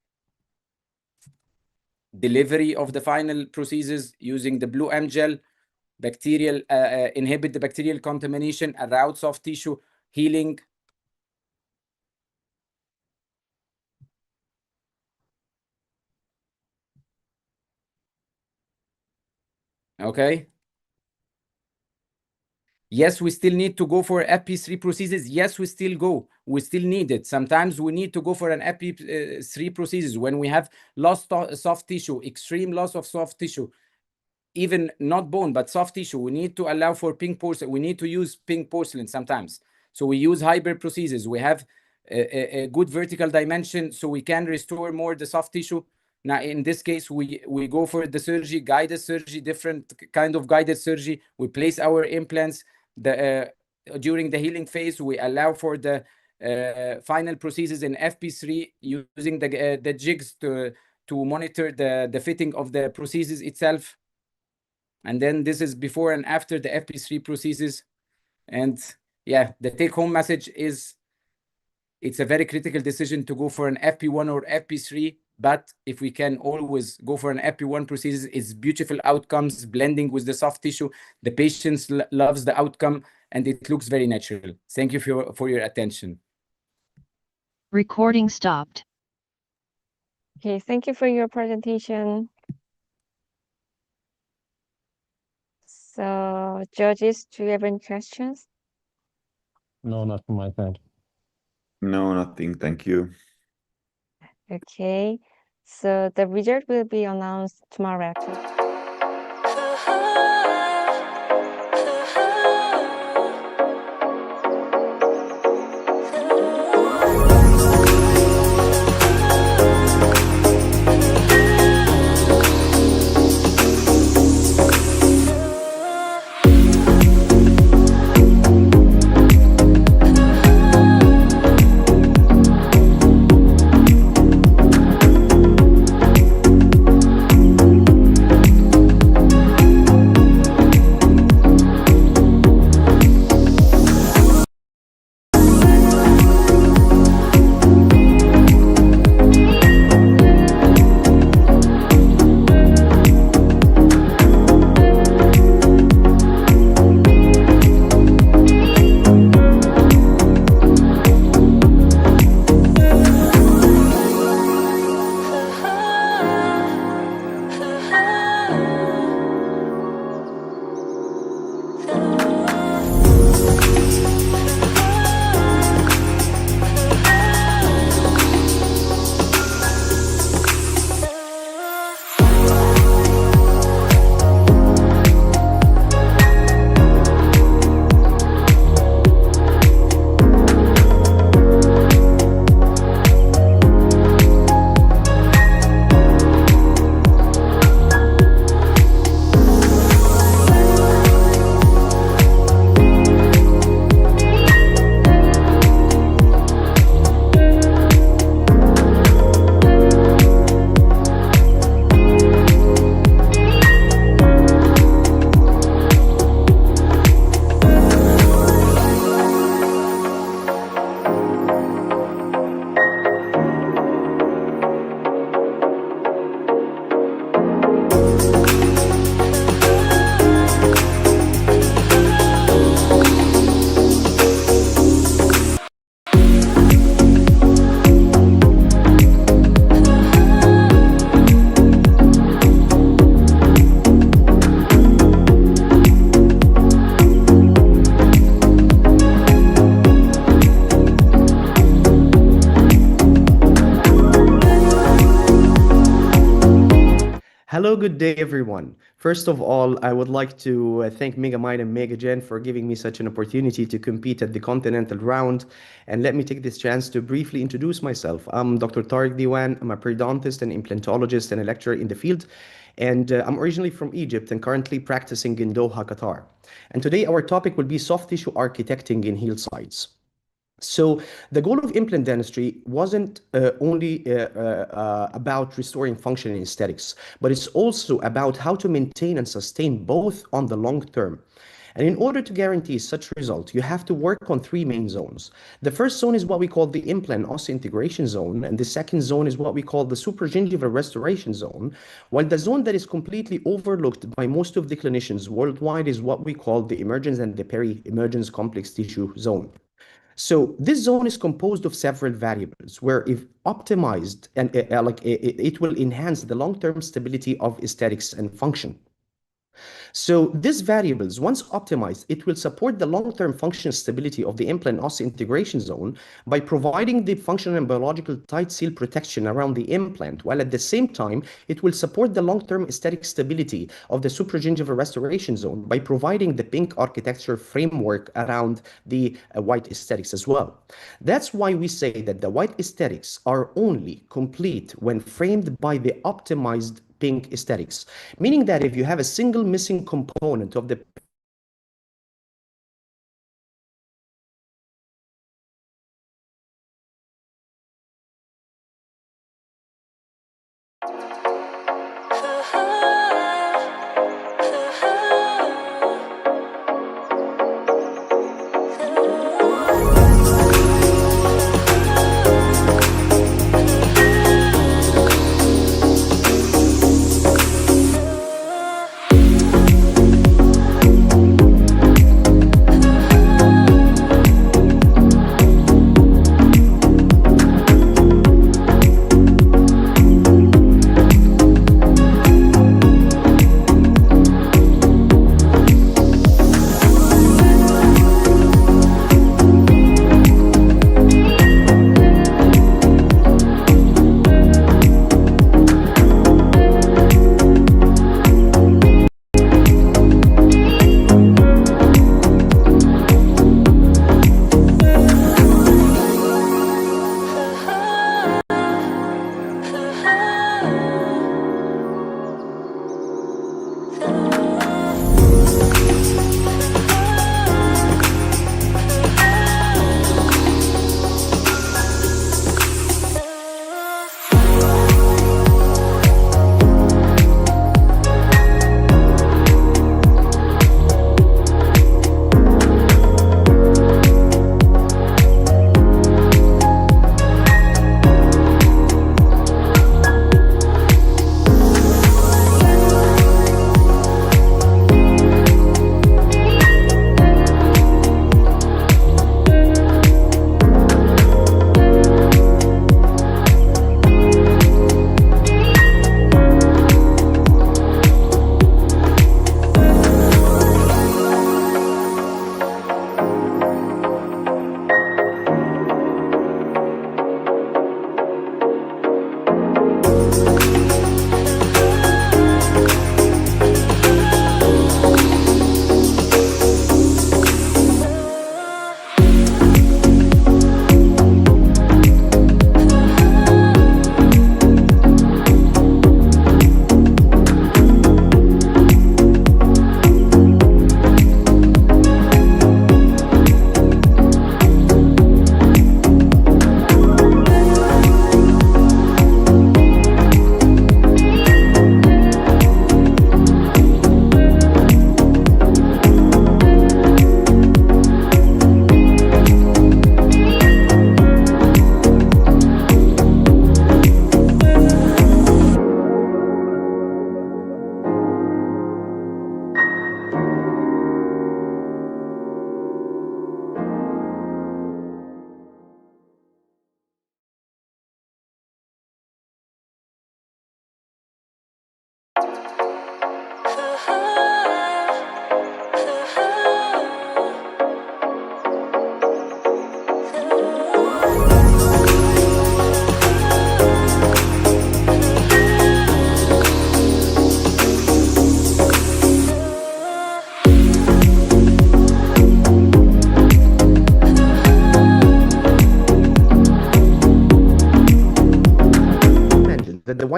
Delivery of the final prosthesis using the blue M gel, bacterial, inhibit the bacterial contamination around soft tissue, healing. Okay. Yes, we still need to go for FP3 prosthesis. Yes, we still go. We still need it. Sometimes we need to go for an FP3 prosthesis when we have lost soft tissue, extreme loss of soft tissue, even not bone, but soft tissue. We need to allow for pink porcelain. We need to use pink porcelain sometimes. So we use hybrid prosthesis. We have a good vertical dimension, so we can restore more the soft tissue. Now, in this case, we go for the surgery, guided surgery, different kind of guided surgery. We place our implants. During the healing phase, we allow for the final prosthesis in FP3 using the jigs to monitor the fitting of the prosthesis itself. And then this is before and after the FP3 prosthesis. And yeah, the take-home message is it's a very critical decision to go for an FP1 or FP3. But if we can always go for an FP1 prosthesis, it's beautiful outcomes, blending with the soft tissue. The patient loves the outcome, and it looks very natural. Thank you for your attention. Recording stopped. Okay, thank you for your presentation. So, judges, do you have any questions? No, not from my side. No, nothing. Thank you. Okay, so the result will be announced tomorrow actually. Hello, good day, everyone. First of all, I would like to thank Megamind and MegaGen for giving me such an opportunity to compete at the Continental round. And let me take this chance to briefly introduce myself. I'm Dr. TAREK DIWAN. I'm a periodontist and implantologist and a lecturer in the field. And I'm originally from Egypt and currently practicing in Doha, Qatar. And today our topic will be soft tissue architecting in heel sides. So the goal of implant dentistry wasn't only about restoring function and aesthetics, but it's also about how to maintain and sustain both on the long term. And in order to guarantee such result, you have to work on three main zones. The first zone is what we call the implant osseointegration zone, and the second zone is what we call the supragingival restoration zone, while the zone that is completely overlooked by most of the clinicians worldwide is what we call the emergence and the peri-emergence complex tissue zone. So this zone is composed of several variables where if optimized and it will enhance the long-term stability of aesthetics and function. So these variables, once optimized, it will support the long-term functional stability of the implant osseointegration zone by providing the functional and biological tight seal protection around the implant, while at the same time, it will support the long-term aesthetic stability of the supragingival restoration zone by providing the pink architecture framework around the white aesthetics as well. That's why we say that the white aesthetics are only complete when framed by the optimized pink aesthetics, meaning that if you have a single missing component of the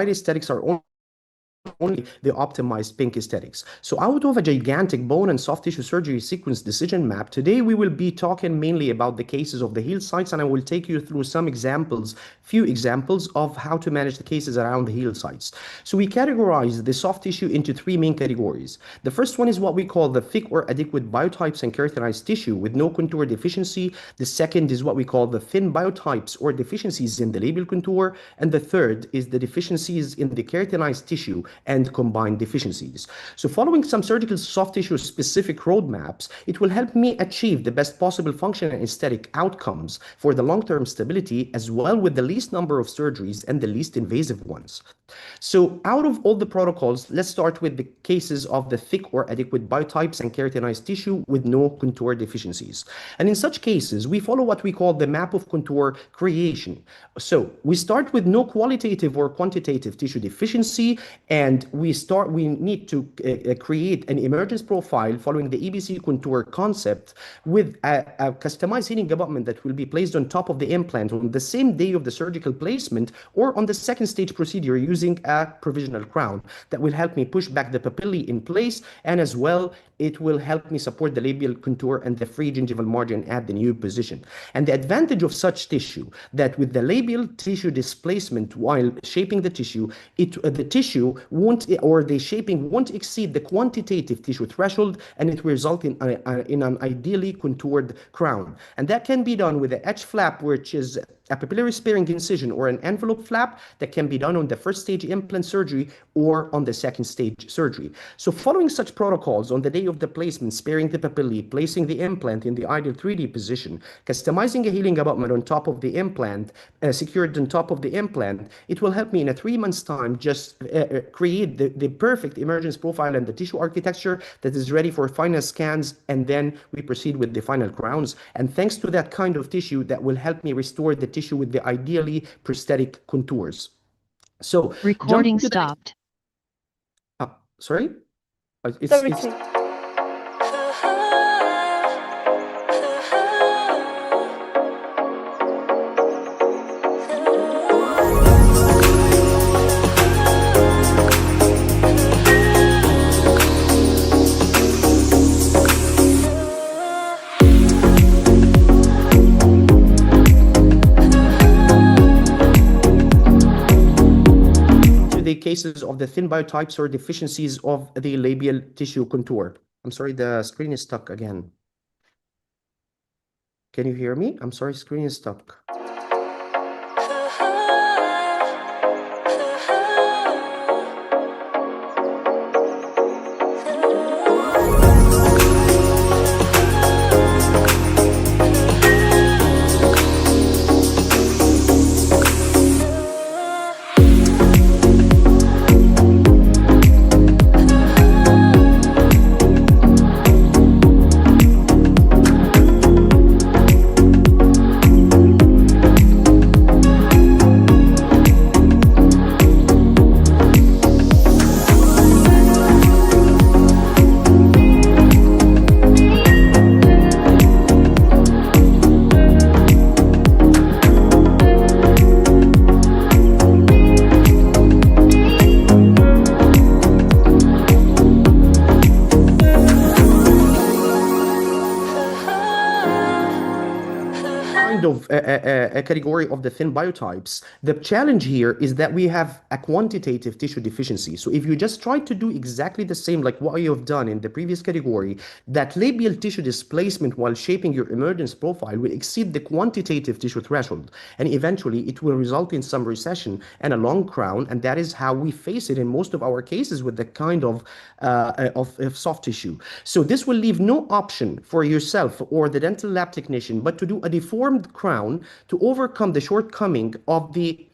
white aesthetics are only the optimized pink aesthetics. So out of a gigantic bone and soft tissue surgery sequence decision map, today we will be talking mainly about the cases of the heel sites, and I will take you through some examples, few examples of how to manage the cases around the heel sites. So we categorize the soft tissue into three main categories. The first one is what we call the thick or adequate biotypes and keratinized tissue with no contour deficiency. The second is what we call the thin biotypes or deficiencies in the labial contour. And the third is the deficiencies in the keratinized tissue and combined deficiencies. So following some surgical soft tissue specific roadmaps, it will help me achieve the best possible functional and aesthetic outcomes for the long-term stability, as well with the least number of surgeries and the least invasive ones. So out of all the protocols, let's start with the cases of the thick or adequate biotypes and keratinized tissue with no contour deficiencies. And in such cases, we follow what we call the map of contour creation. So we start with no qualitative or quantitative tissue deficiency, and we need to create an emergence profile following the EBC contour concept with a customized healing abutment that will be placed on top of the implant on the same day of the surgical placement or on the second stage procedure using a provisional crown that will help me push back the papillae in place, and as well it will help me support the labial contour and the free gingival margin at the new position. And the advantage of such tissue that with the labial tissue displacement while shaping the tissue, the tissue won't, or the shaping won't exceed the quantitative tissue threshold, and it will result in an ideally contoured crown. And that can be done with the edge flap, which is a papillary sparing incision, or an envelope flap that can be done on the first stage implant surgery or on the second stage surgery. So following such protocols on the day of the placement, sparing the papillae, placing the implant in the ideal 3D position, customizing a healing abutment on top of the implant, secured on top of the implant, it will help me in a 3 months time just create the perfect emergence profile and the tissue architecture that is ready for final scans, and then we proceed with the final crowns. And thanks to that kind of tissue, that will help me restore the tissue with the ideally prosthetic contours. So recording stopped. Sorry? Cases of the thin biotypes or deficiencies of the labial tissue contour. I'm sorry, the screen is stuck again. Can you hear me? I'm sorry, screen is stuck. A category of the thin biotypes. The challenge here is that we have a quantitative tissue deficiency. So if you just try to do exactly the same like what you have done in the previous category, that labial tissue displacement while shaping your emergence profile will exceed the quantitative tissue threshold, and eventually it will result in some recession and a long crown, and that is how we face it in most of our cases with the kind of soft tissue. So this will leave no option for yourself or the dental lab technician but to do a deformed crown to overcome the shortcoming of the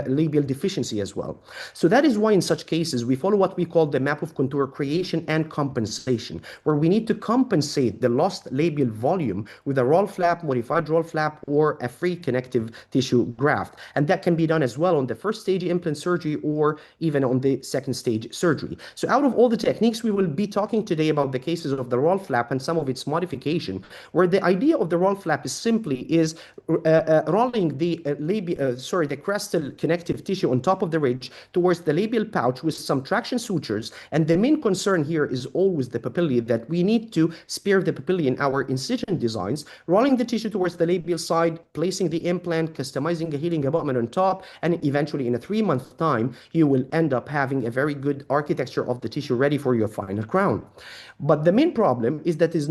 labial deficiency as well. So that is why in such cases we follow what we call the map of contour creation and compensation, where we need to compensate the lost labial volume with a roll flap, modified roll flap, or a free connective tissue graft. And that can be done as well on the first stage implant surgery or even on the second stage surgery. So out of all the techniques, we will be talking today about the cases of the roll flap and some of its modification, where the idea of the roll flap is simply rolling the the crestal connective tissue on top of the ridge towards the labial pouch with some traction sutures. And the main concern here is always the papillae, that we need to spare the papillae in our incision designs, rolling the tissue towards the labial side, placing the implant, customizing a healing abutment on top, and eventually in a 3-month time, you will end up having a very good architecture of the tissue ready for your final crown. But the main problem is that it's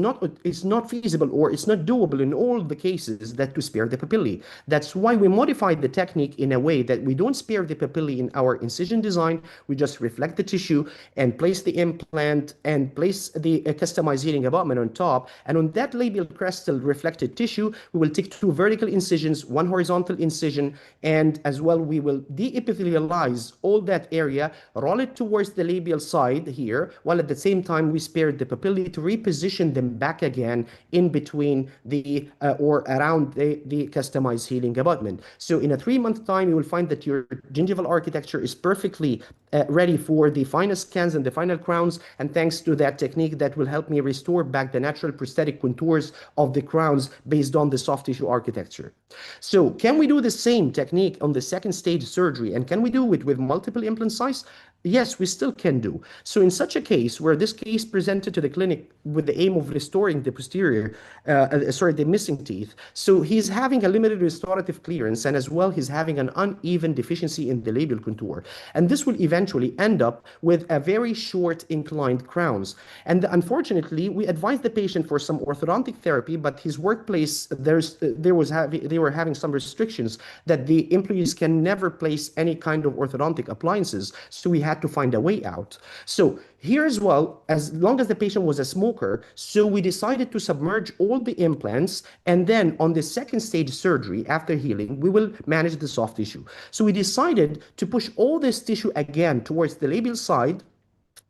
not feasible or it's not doable in all the cases that that to spare the papillae. That's why we modified the technique in a way that we don't spare the papillae in our incision design. We just reflect the tissue and place the implant and place the customized healing abutment on top. And on that labial crestal reflected tissue, we will take 2 vertical incisions, 1 horizontal incision, and as well we will de-epithelialize all that area, roll it towards the labial side here, while at the same time we spared the papillae to reposition them back again in between the or around the customized healing abutment. So in a 3-month time, you will find that your gingival architecture is perfectly ready for the final scans and the final crowns, and thanks to that technique that will help me restore back the natural prosthetic contours of the crowns based on the soft tissue architecture. So can we do the same technique on the second stage surgery, and can we do it with multiple implant sites? Yes, we still can do. So in such a case, where this case presented to the clinic with the aim of restoring the posterior, the missing teeth, so he's having a limited restorative clearance, and as well he's having an uneven deficiency in the labial contour. And this will eventually end up with a very short inclined crowns. And unfortunately, we advised the patient for some orthodontic therapy, but his workplace, they were having some restrictions that the employees can never place any kind of orthodontic appliances. So we had to find a way out. So here as well, as long as the patient was a smoker, so we decided to submerge all the implants, and then on the second stage surgery after healing, we will manage the soft tissue. So we decided to push all this tissue again towards the labial side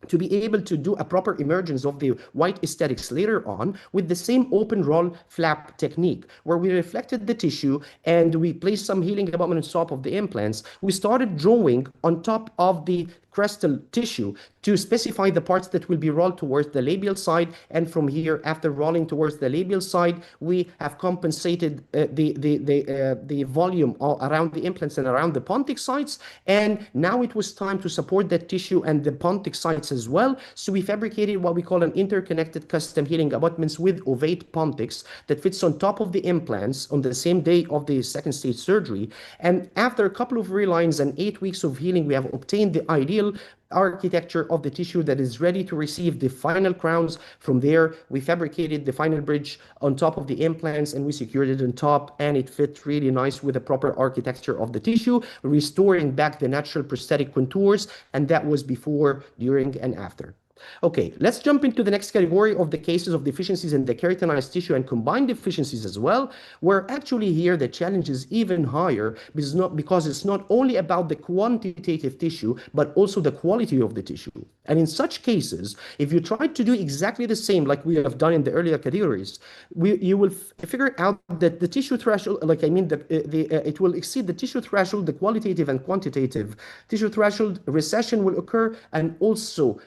to be able to do a proper emergence of the white aesthetics later on with the same open roll flap technique, where we reflected the tissue and we placed some healing abutment on top of the implants. We started drawing on top of the crestal tissue to specify the parts that will be rolled towards the labial side, and from here, after rolling towards the labial side, we have compensated the volume around the implants and around the pontic sites, and now it was time to support that tissue and the pontic sites as well. So we fabricated what we call an interconnected custom healing abutments with ovate pontics that fits on top of the implants on the same day of the second stage surgery. And after a couple of relines and 8 weeks of healing, we have obtained the ideal architecture of the tissue that is ready to receive the final crowns. From there, we fabricated the final bridge on top of the implants and we secured it on top, and it fit really nice with the proper architecture of the tissue, restoring back the natural prosthetic contours, and that was before, during, and after. Okay, let's jump into the next category of the cases of deficiencies in the keratinized tissue and combined deficiencies as well, where actually here the challenge is even higher because it's not only about the quantitative tissue, but also the quality of the tissue. And in such cases, if you try to do exactly the same like we have done in the earlier categories, you will figure out that the tissue threshold, it will exceed the tissue threshold, the qualitative and quantitative tissue threshold, recession will occur, and also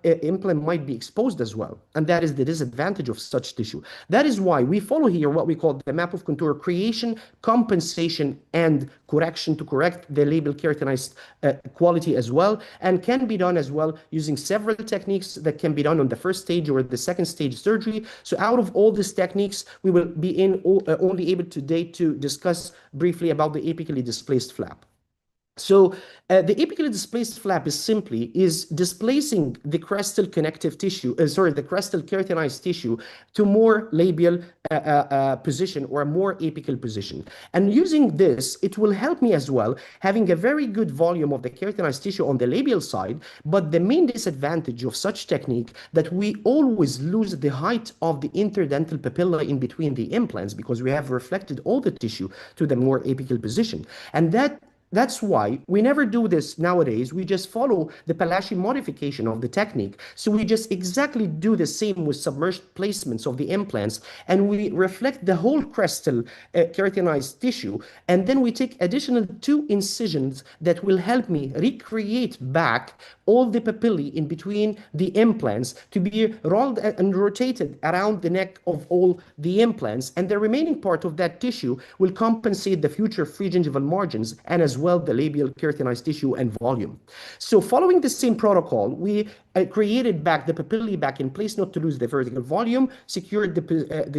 implant might be exposed as well, and that is the disadvantage of such tissue. That is why we follow here what we call the map of contour creation, compensation, and correction to correct the labial keratinized quality as well, and can be done as well using several techniques that can be done on the first stage or the second stage surgery. So out of all these techniques, we will be only able today to discuss briefly about the apically displaced flap. So the apically displaced flap is displacing the crestal connective tissue, the crestal keratinized tissue to more labial position or a more apical position. And using this, it will help me as well, having a very good volume of the keratinized tissue on the labial side. But the main disadvantage of such technique that we always lose the height of the interdental papilla in between the implants because we have reflected all the tissue to the more apical position. And that's why we never do this nowadays. We just follow the Palashi modification of the technique. So we just exactly do the same with submerged placements of the implants, and we reflect the whole crestal keratinized tissue, and then we take additional 2 incisions that will help me recreate back all the papillae in between the implants to be rolled and rotated around the neck of all the implants, and the remaining part of that tissue will compensate the future free gingival margins and as well the labial keratinized tissue and volume. So following the same protocol, we created back the papillae back in place not to lose the vertical volume, secured the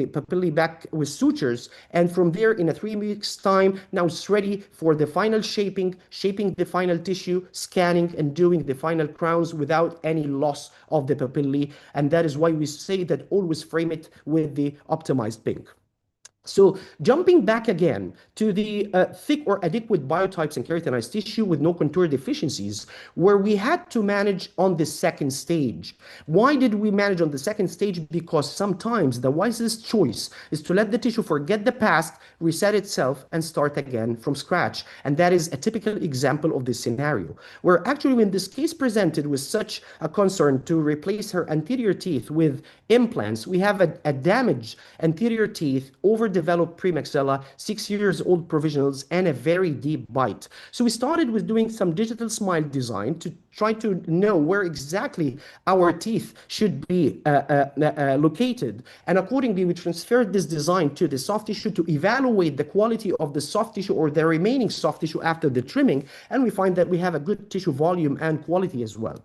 papillae back with sutures, and from there in a 3 weeks time, now it's ready for the final shaping the final tissue, scanning and doing the final crowns without any loss of the papillae. And that is why we say that always frame it with the optimized pink. So jumping back again to the thick or adequate biotypes and keratinized tissue with no contour deficiencies, where we had to manage on the second stage. Why did we manage on the second stage? Because sometimes the wisest choice is to let the tissue forget the past, reset itself, and start again from scratch. And that is a typical example of this scenario, where actually when this case presented with such a concern to replace her anterior teeth with implants, we have a damaged anterior teeth, overdeveloped premaxilla, 6 years old provisionals, and a very deep bite. So we started with doing some digital smile design to try to know where exactly our teeth should be located. And accordingly, we transferred this design to the soft tissue to evaluate the quality of the soft tissue or the remaining soft tissue after the trimming. And we find that we have a good tissue volume and quality as well.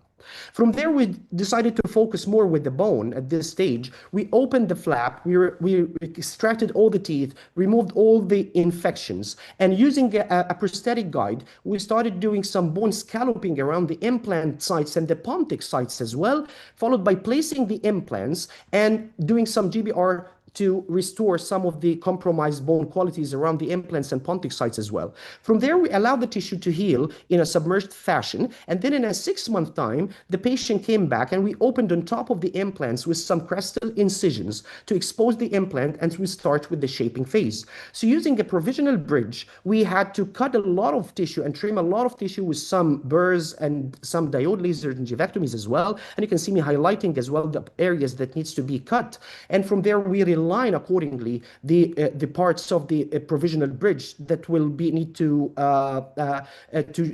From there, we decided to focus more with the bone at this stage. We opened the flap, we extracted all the teeth, removed all the infections, and using a prosthetic guide, we started doing some bone scalloping around the implant sites and the pontic sites as well, followed by placing the implants and doing some GBR to restore some of the compromised bone qualities around the implants and pontic sites as well. From there, we allowed the tissue to heal in a submerged fashion, and then in a 6-month time, the patient came back and we opened on top of the implants with some crestal incisions to expose the implant, and we start with the shaping phase. So using a provisional bridge, we had to cut a lot of tissue and trim a lot of tissue with some burrs and some diode laser gingivectomies as well. And you can see me highlighting as well the areas that needs to be cut. And from there, we line accordingly the parts of the provisional bridge that will need to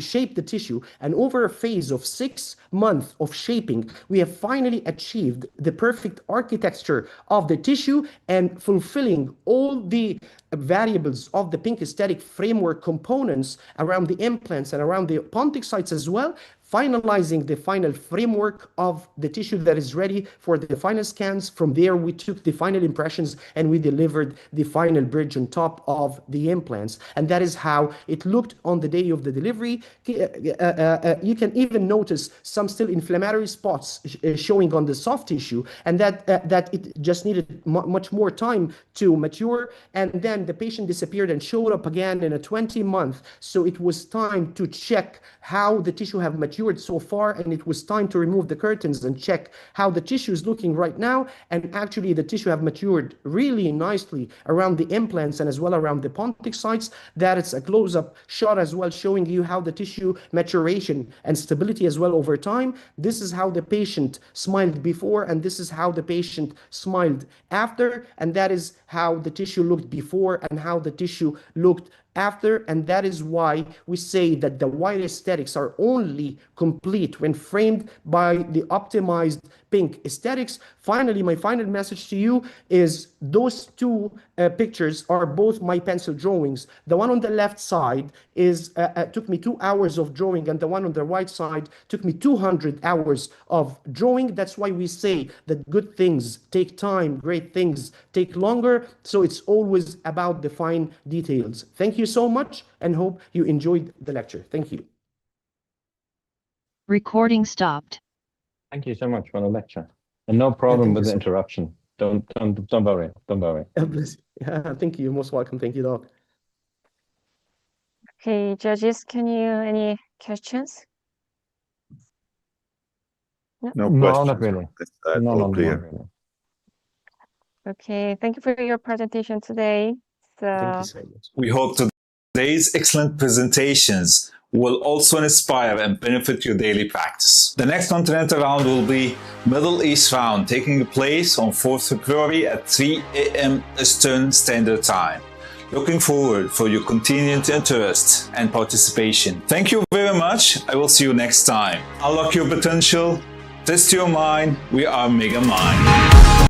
shape the tissue. And over a phase of 6 months of shaping, we have finally achieved the perfect architecture of the tissue and fulfilling all the variables of the pink aesthetic framework components around the implants and around the pontic sites as well, finalizing the final framework of the tissue that is ready for the final scans. From there, we took the final impressions and we delivered the final bridge on top of the implants. And that is how it looked on the day of the delivery. You can even notice some still inflammatory spots showing on the soft tissue, and that it just needed much more time to mature. And then the patient disappeared and showed up again in a 20-month. So it was time to check how the tissue have matured so far, and it was time to remove the curtains and check how the tissue is looking right now. And actually the tissue have matured really nicely around the implants and as well around the pontic sites. That is a close-up shot as well, showing you how the tissue maturation and stability as well over time. This is how the patient smiled before, and this is how the patient smiled after, and that is how the tissue looked before and how the tissue looked after. And that is why we say that the white aesthetics are only complete when framed by the optimized pink aesthetics. Finally, my final message to you is those two pictures are both my pencil drawings. The one on the left side is took me 2 hours of drawing, and the one on the right side took me 200 hours of drawing. That's why we say that good things take time, great things take longer. So it's always about the fine details. Thank you so much, and hope you enjoyed the lecture. Thank you. Recording stopped. Thank you so much for the lecture. And no problem with the interruption. Don't worry. Don't worry. Bless you. Yeah, thank you. You're most welcome. Thank you, Doc. Okay, judges, any questions? No No, questions. not really. All clear. Not really. Okay, thank you for your presentation today. Thank you so much. We hope today's excellent presentations will also inspire and benefit your daily practice. The next Continental round will be Middle East round, taking place on 4th February at 3 a.m. Eastern Standard Time. Looking forward for your continued interest and participation. Thank you very much. I will see you next time. Unlock your potential, test your mind. We are Mega Mind.